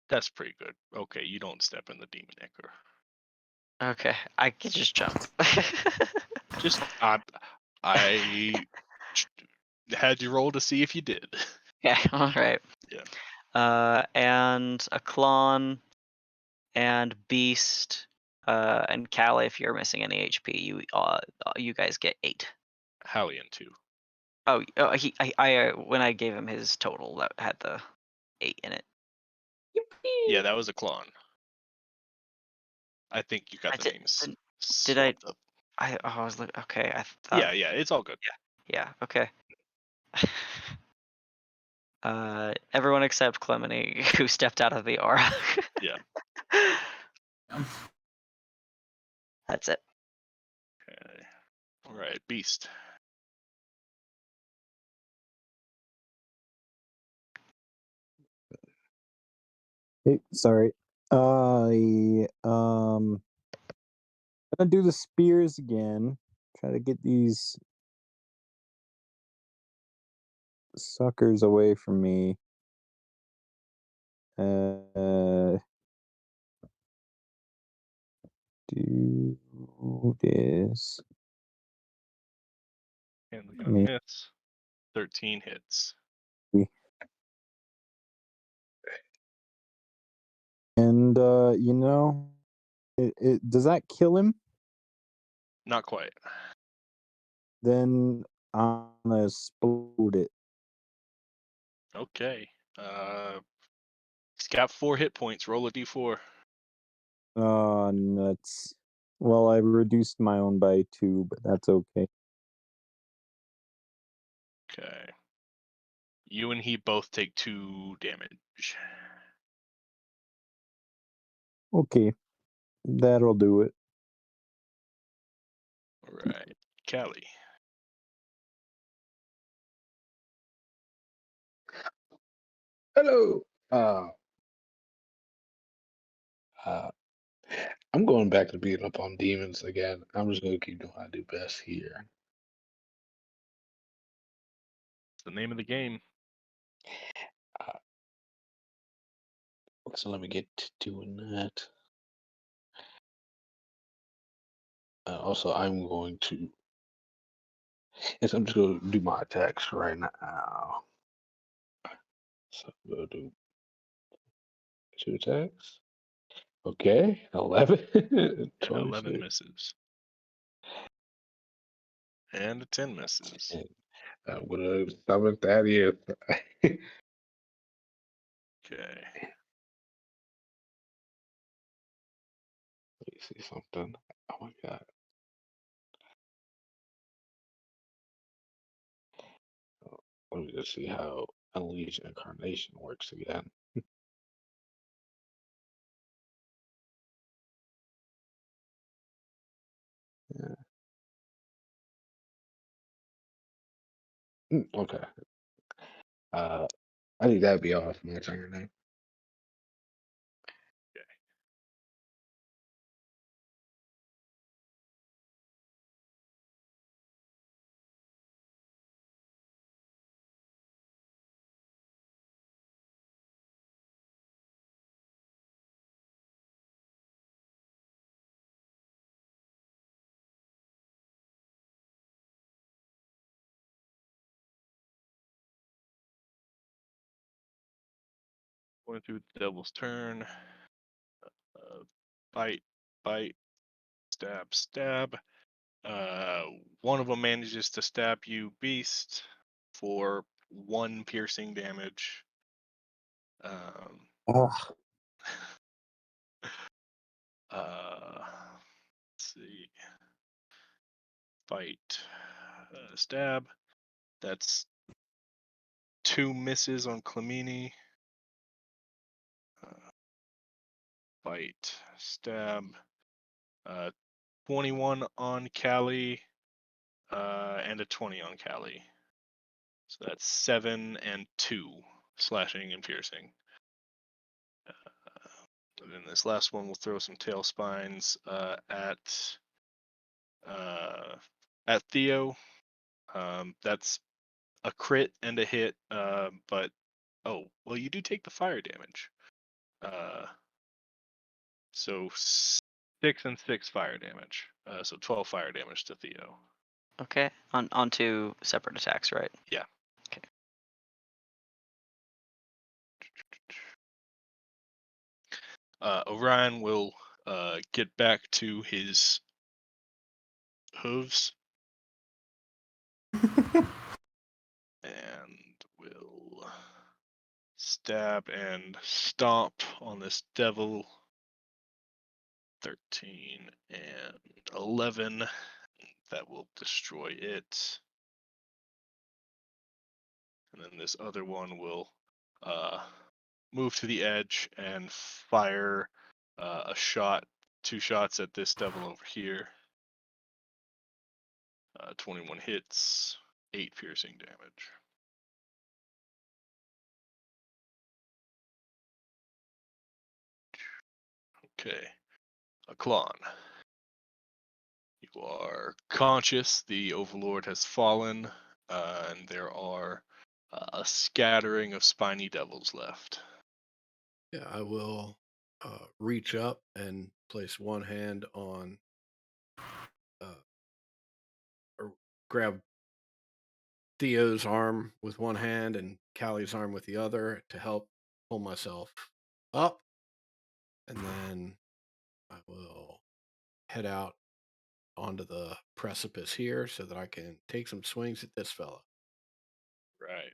That's pretty good. Okay, you don't step in the demon ichor. Okay, I could just jump. Just I had you roll to see if you did. Yeah. All right. Yeah. And a clone, and beast, and Callie. If you're missing any HP, you guys get 8. Hallian too. Oh, when I gave him his total, that had the 8 in it. Yeah, that was a clone. I think you got I the did- names didn't- did I- swapped up. I was like, okay. I thought. Yeah, it's all good. Yeah. Okay. Everyone except Clemeny, who stepped out of the aura. Yeah. That's it. Okay. All right, beast. Hey, sorry. Gonna do the spears again. Try to get these suckers away from me. Do this. And I mean, miss. 13 hits. and does that kill him? Not quite. Then I'm gonna explode it. Okay. He's got 4 hit points. Roll a d4. Oh, nuts. Well, I reduced my own by 2, but that's okay. Okay. You and he both take 2 damage. Okay, that'll do it. All right, Callie. Hello. I'm going back to beating up on demons again. I'm just gonna keep doing what I do best here. It's the name of the game. So let me get to doing that. Also, I'm going to. Yes, I'm just gonna do my attacks right now. So I'm gonna do 2 attacks. Okay, 11, Yeah, 11 26. misses. And a 10 misses. And I'm gonna summon Thaddeus. Okay. Let me see something. Oh my god. Let me just see how Unleash Incarnation works again. Yeah. Okay. I think that'd be all for my turn now. Going through the devil's turn. Bite, bite, stab, stab. One of them manages to stab you, beast, for 1 piercing damage. Ugh. Let's see. Bite, stab. That's 2 misses on Clemini. Bite, stab. 21 on Callie, and a 20 on Callie. So that's 7 and 2 slashing and piercing. And then this last one will throw some tail spines at Theo. That's a crit and a hit, but oh well, you do take the fire damage. So 6 and 6 fire damage. So 12 fire damage to Theo. Okay. On 2 separate attacks, right? Yeah. Okay. Orion will get back to his hooves and will stab and stomp on this devil. 13 and 11. That will destroy it. And then this other one will move to the edge and fire a shot, 2 shots at this devil over here. 21 hits, 8 piercing damage. Okay, Aklon. You are conscious. The Overlord has fallen, and there are a scattering of spiny devils left. Yeah, I will reach up and place one hand on, or grab Theo's arm with one hand and Callie's arm with the other to help pull myself up. And then I will head out onto the precipice here so that I can take some swings at this fella. Right.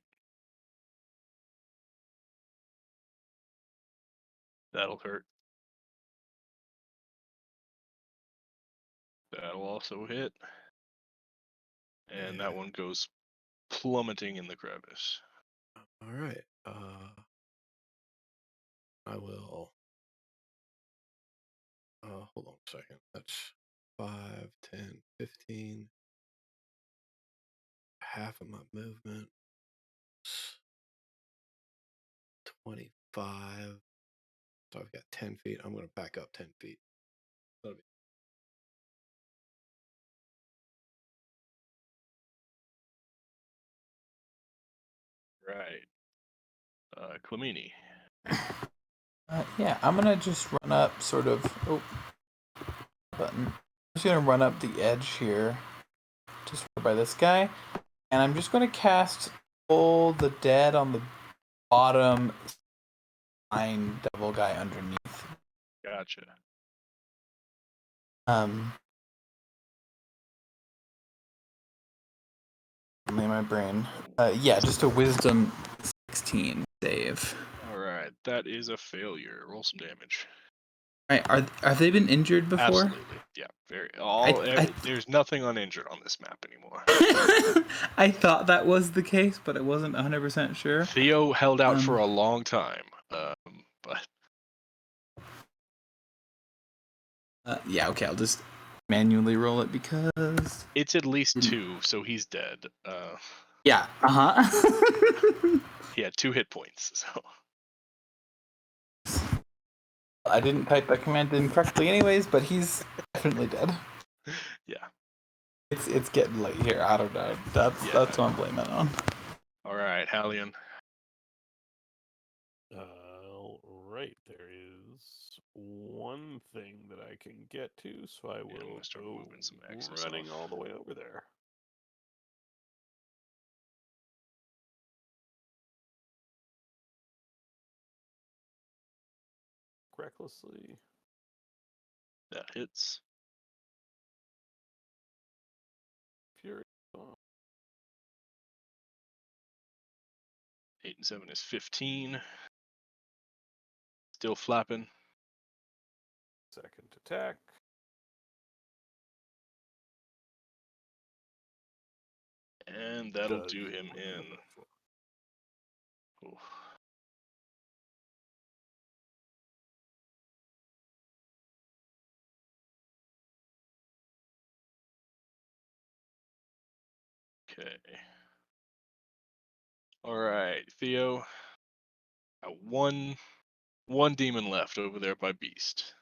That'll hurt. That'll also hit. And Yeah. that one goes plummeting in the crevice. All right. I will. Hold on a second. That's 5, 10, 15. Half of my movement. 25. So I've got 10 feet. I'm going to back up 10 feet. That'll be Right. Clemini. Yeah, I'm gonna just run up sort of. Oh, button. I'm just gonna run up the edge here, just by this guy, and I'm just gonna cast Pull the Dead on the bottom spine devil guy underneath. Gotcha. Only my brain. Yeah, just a Wisdom 16 save. All right. That is a failure. Roll some damage. Right, have they been injured before? Absolutely. Yeah. There's nothing uninjured on this map anymore. I thought that was the case, but I wasn't 100% sure. Theo held out for a long time. But yeah, okay, I'll just manually roll it because it's at least 2, so he's dead. yeah, He had 2 hit points, so I didn't type that command in correctly anyways, but he's definitely dead. yeah. It's getting late here. I don't know. That's what I'm blaming it on. All right, Hallion. Right, there is one thing that I can get to, so I I'm will gonna start go moving some axes running off. all the way over there. recklessly. That hits. Fury. Oh, 8 and 7 is 15. Still flapping. second attack. And that'll Does do him 1 in. number 4. Oof. Okay. All right, Theo. Got one demon left over there by Beast.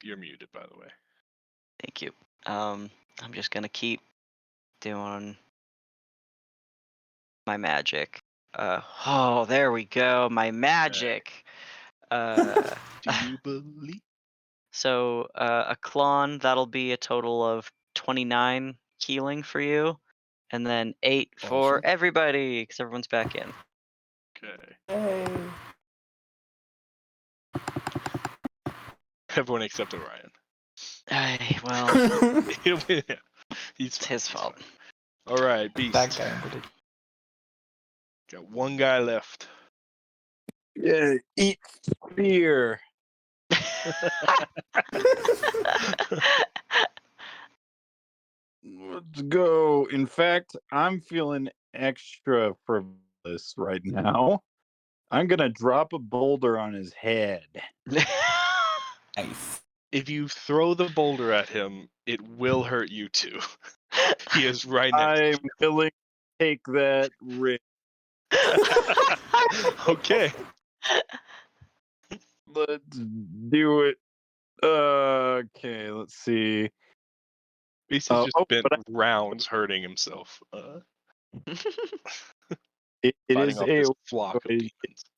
You're muted, by the way. Thank you. I'm just gonna keep doing my magic. Oh, there we go. My magic. Do you believe? So a clon, that'll be a total of 29 healing for you, and then 8 for Awesome. everybody, because everyone's back in. Okay. Hey. Everyone except Orion. Ay, well, He'll be- He's it's fine, his he's fault. fine. All right, Beast. That guy in particular. Got one guy left. Yeah, eat fear. Let's go. In fact, I'm feeling extra frivolous right now. I'm gonna drop a boulder on his head. Nice. If you throw the boulder at him, it will hurt you too. He is right next I'm willing to take that risk. to you. Okay. Let's do it. Okay, let's see. Beast has just spent but rounds hurting himself. it Fighting is off a this flock of if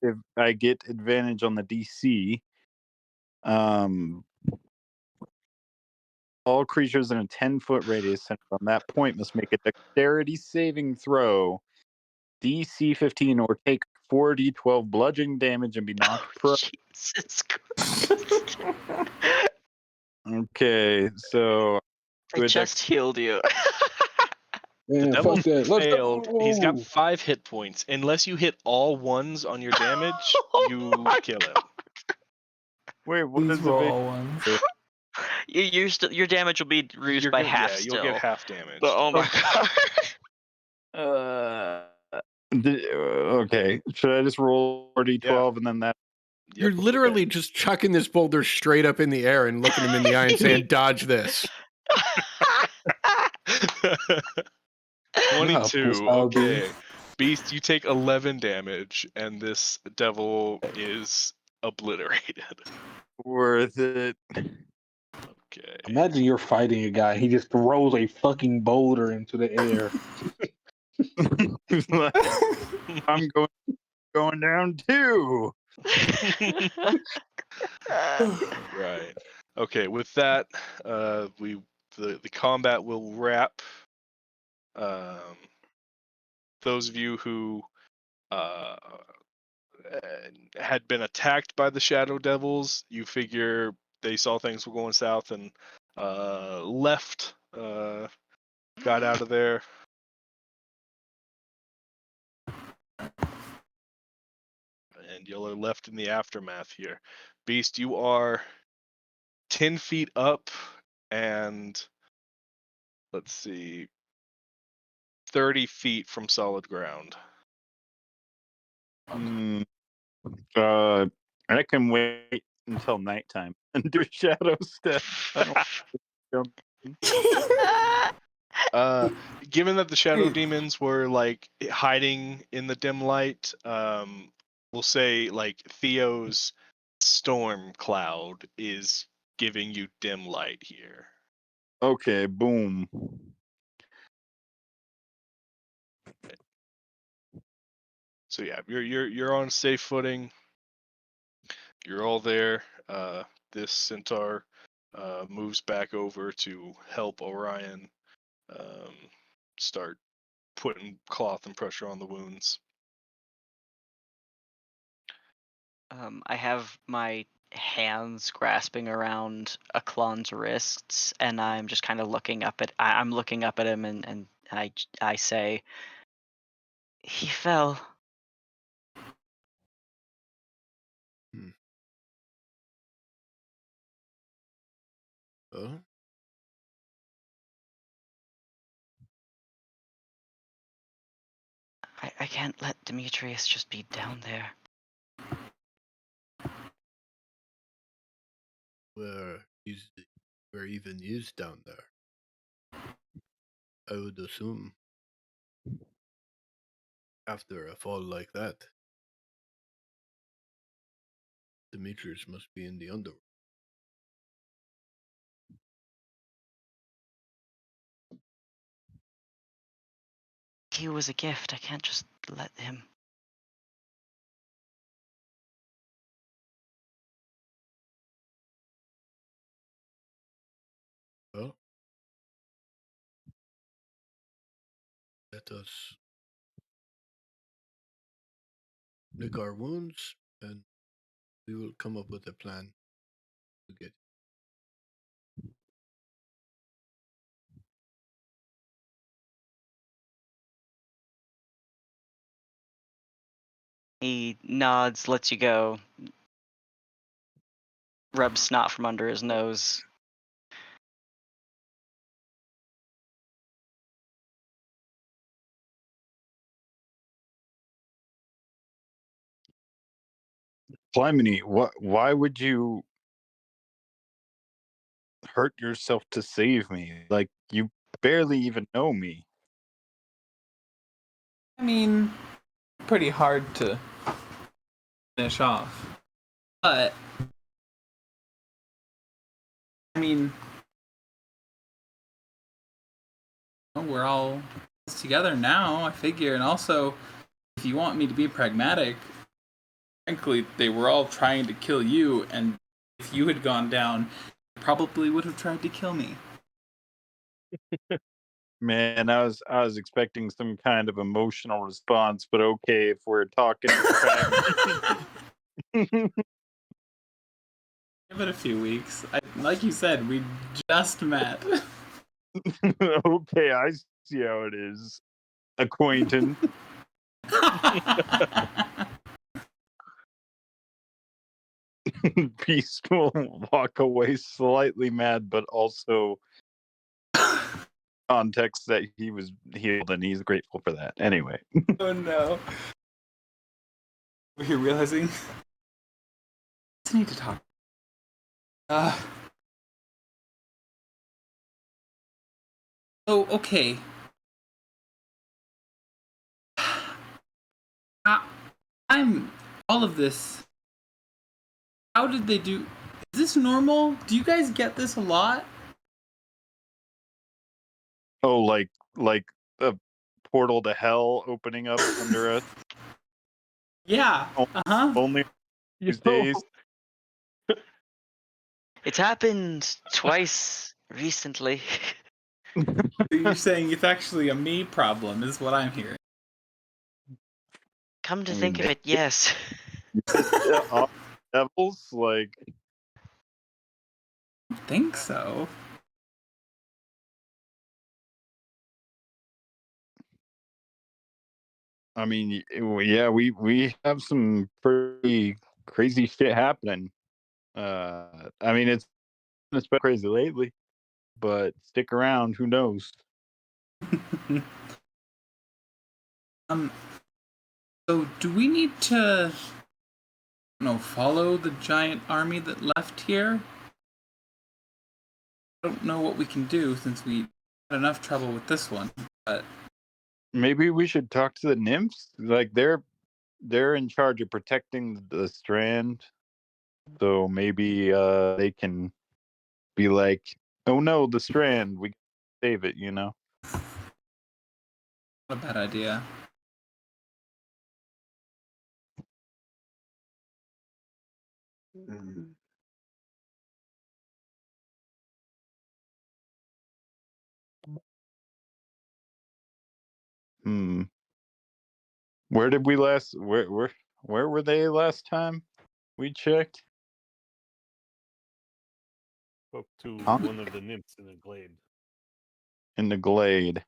demons. I get advantage on the DC. All creatures in a 10-foot radius centered on that point must make a dexterity saving throw, DC 15, or take 4d12 bludgeoning damage and be knocked prone. Jesus Christ. Okay, so I just healed you. The Man, devil fuck that. Let's failed. He's got go. 5 hit points. Unless you hit all ones on your damage, Oh you my kill him. wait, what These is the were big? all ones. your damage will be reduced by half You'll still. get half damage. But oh my Uh, okay, should I just roll 4d12 and then that? You're Yep, literally just chucking this boulder straight up in the air and looking him in the eye and saying, "Dodge this." god. 22. I'll Okay. Beast, you take 11 damage, and this devil is obliterated. Worth it. Okay. Imagine you're fighting a guy. He just throws a fucking boulder into the air. I'm going down too. Right. Okay. With that, the combat will wrap. Those of you who had been attacked by the Shadow Devils, you figure they saw things were going south and left. Got out of there. And y'all are left in the aftermath here. Beast, you are 10 feet up and let's see, 30 feet from solid ground. I can wait until nighttime and do shadow step. I don't Given that the shadow demons were like hiding in the dim light, we'll say like Theo's storm cloud is giving you dim light here. Okay, boom. So yeah, you're on safe footing. You're all there. This centaur moves back over to help Orion start putting cloth and pressure on the wounds. I have my hands grasping around Aklon's wrists, and I'm just kind of looking up at. I'm looking up at him, and I say, he fell. Oh, I can't let Demetrius just be down there. where even is down there? I would assume after a fall like that, Demetrius must be in the underworld. He was a gift. I can't just let him. Well, let us lick our wounds, and we will come up with a plan to get. He nods, lets you go, rubs snot from under his nose. Clymene, why would you hurt yourself to save me? Like, you barely even know me. I mean, pretty hard to finish off. But, I mean, we're all together now, I figure. And also, if you want me to be pragmatic, frankly, they were all trying to kill you, and if you had gone down, they probably would have tried to kill me. Man, I was expecting some kind of emotional response, but okay, if we're talking Give it a few weeks. Like you said, we just met. okay, I see how it is. Acquaintance. Beast will walk away slightly mad, but also context that he was healed and he's grateful for that. Anyway. Oh no. We're realizing I need to talk. Oh, okay. I'm all of this. How did they do? Is this normal? Do you guys get this a lot? Oh, like a portal to hell opening up under us. Yeah. Only these days. It's happened twice recently. You're saying it's actually a me problem, is what I'm hearing. Come to I think mean, of it, yes. Devils, like, I don't think so. I mean, yeah, we have some pretty crazy shit happening. I mean, it's been crazy lately, but stick around. Who knows? So do we need to, follow the giant army that left here? I don't know what we can do since we had enough trouble with this one, but Maybe we should talk to the nymphs. Like, they're in charge of protecting the strand, so maybe they can be like, "Oh no, the strand, we save it," you know. not a bad idea. Hmm. Where did we last? Where were they last time? we checked? Spoke to Huh? one of the nymphs in the glade. In the glade.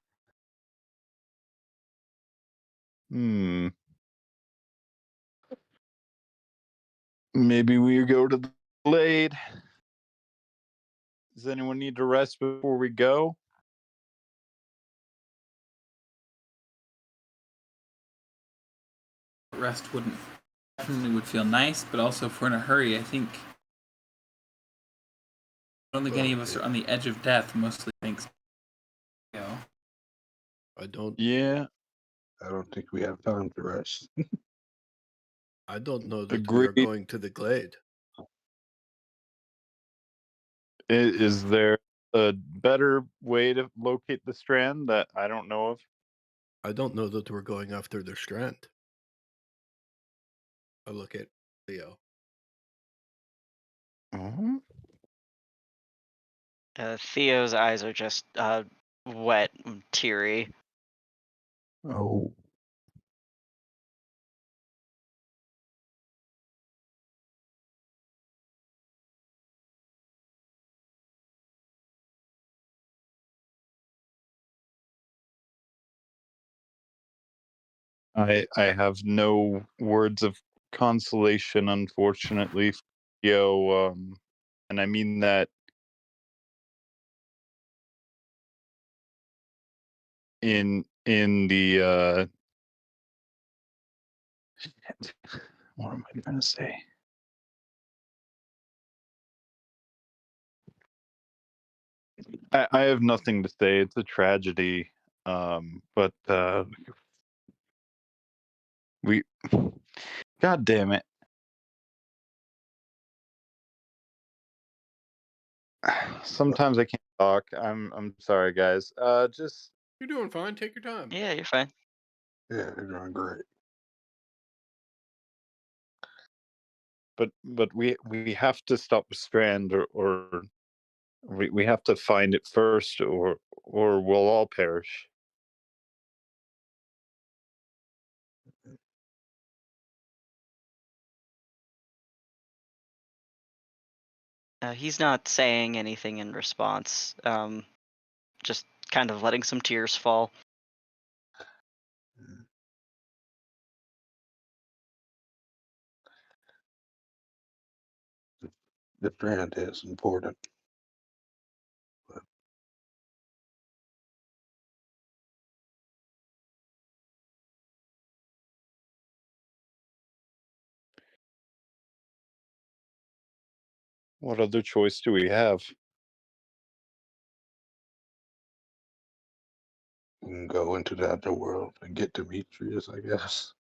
Maybe we go to the glade. Does anyone need to rest before we go? Rest wouldn't definitely would feel nice, but also if we're in a hurry, I think I don't think any of us are on the edge of death. Mostly thinks. I don't. Yeah. I don't think we have time to rest. I don't know that we Agreed. are going to the glade. Is there a better way to locate the strand that I don't know of? I don't know that we're going after the strand. I look at Theo. Mhm. Theo's eyes are just wet and teary. Oh. I have no words of consolation, unfortunately, Theo. And I mean that in the shit. What am I trying to say? I have nothing to say. It's a tragedy. But we God damn it. Sometimes I can't talk. I'm sorry, guys. Just You're doing fine. Take your time. Yeah, you're fine. Yeah, they're doing great. but we have to stop the strand, or we have to find it first, or we'll all perish. He's not saying anything in response. Just kind of letting some tears fall. The strand is important. What other choice do we have? We can go into the underworld and get Demetrius, I guess.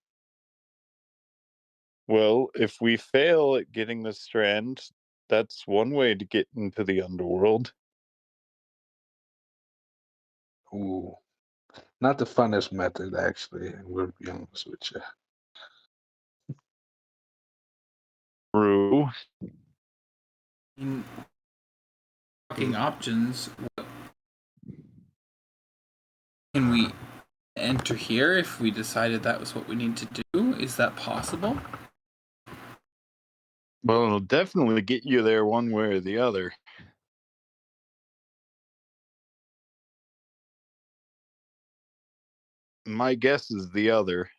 Well, if we fail at getting the strand, that's one way to get into the underworld. Ooh. Not the funnest method, actually, I'm going to be honest with you. True. Fucking options. Can we enter here if we decided that was what we need to do? Is that possible? Well, it'll definitely get you there one way or the other. My guess is the other.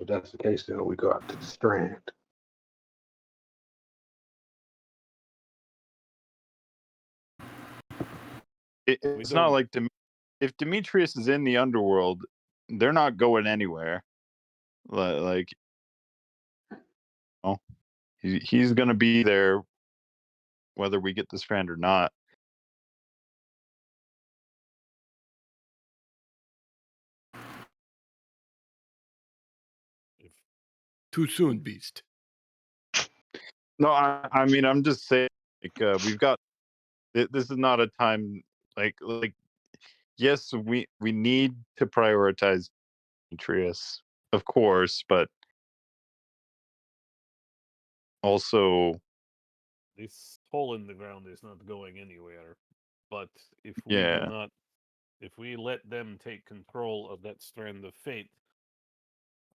If that's the case, then we go out to the strand. It's not like if Demetrius is in the underworld, they're not going anywhere. Like, oh, he's gonna be there whether we get the strand or not. Too soon, beast. No, I mean, I'm just saying, like, we've got. This is not a time like. Yes, we need to prioritize Demetrius, of course, but also, This hole in the ground is not going anywhere. But if we yeah. do not If we let them take control of that strand of fate,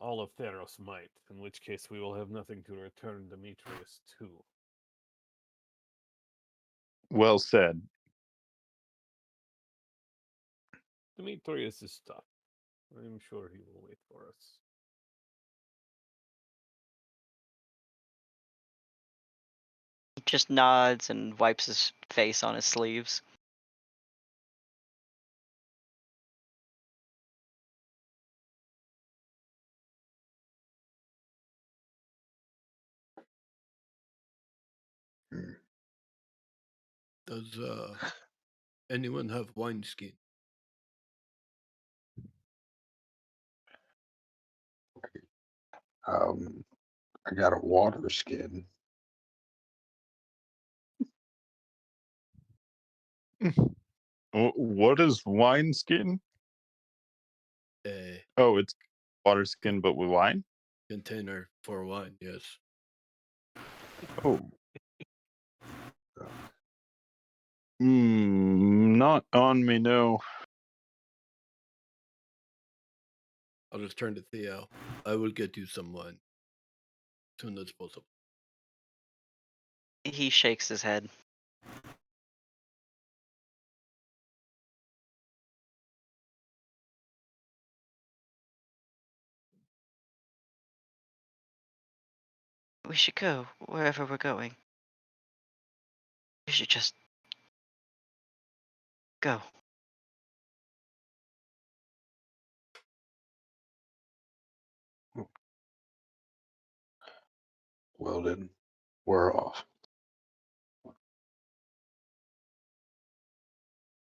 all of Theros might, in which case we will have nothing to return Demetrius to. Well said. Demetrius is tough. I'm sure he will wait for us. He just nods and wipes his face on his sleeves. Does anyone have wineskin? I got a water skin. What is wineskin? A Oh, it's water skin, but with wine. container for wine, yes. Oh. Not on me, no. I'll just turn to Theo. I will get you some wine. As soon as possible. He shakes his head. We should go wherever we're going. We should just go. Well then, we're off. I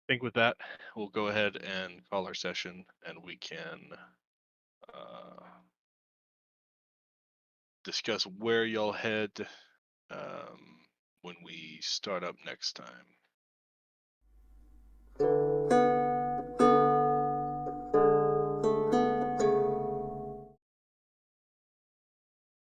think with that, we'll go ahead and call our session, and we can discuss where y'all head when we start up next time.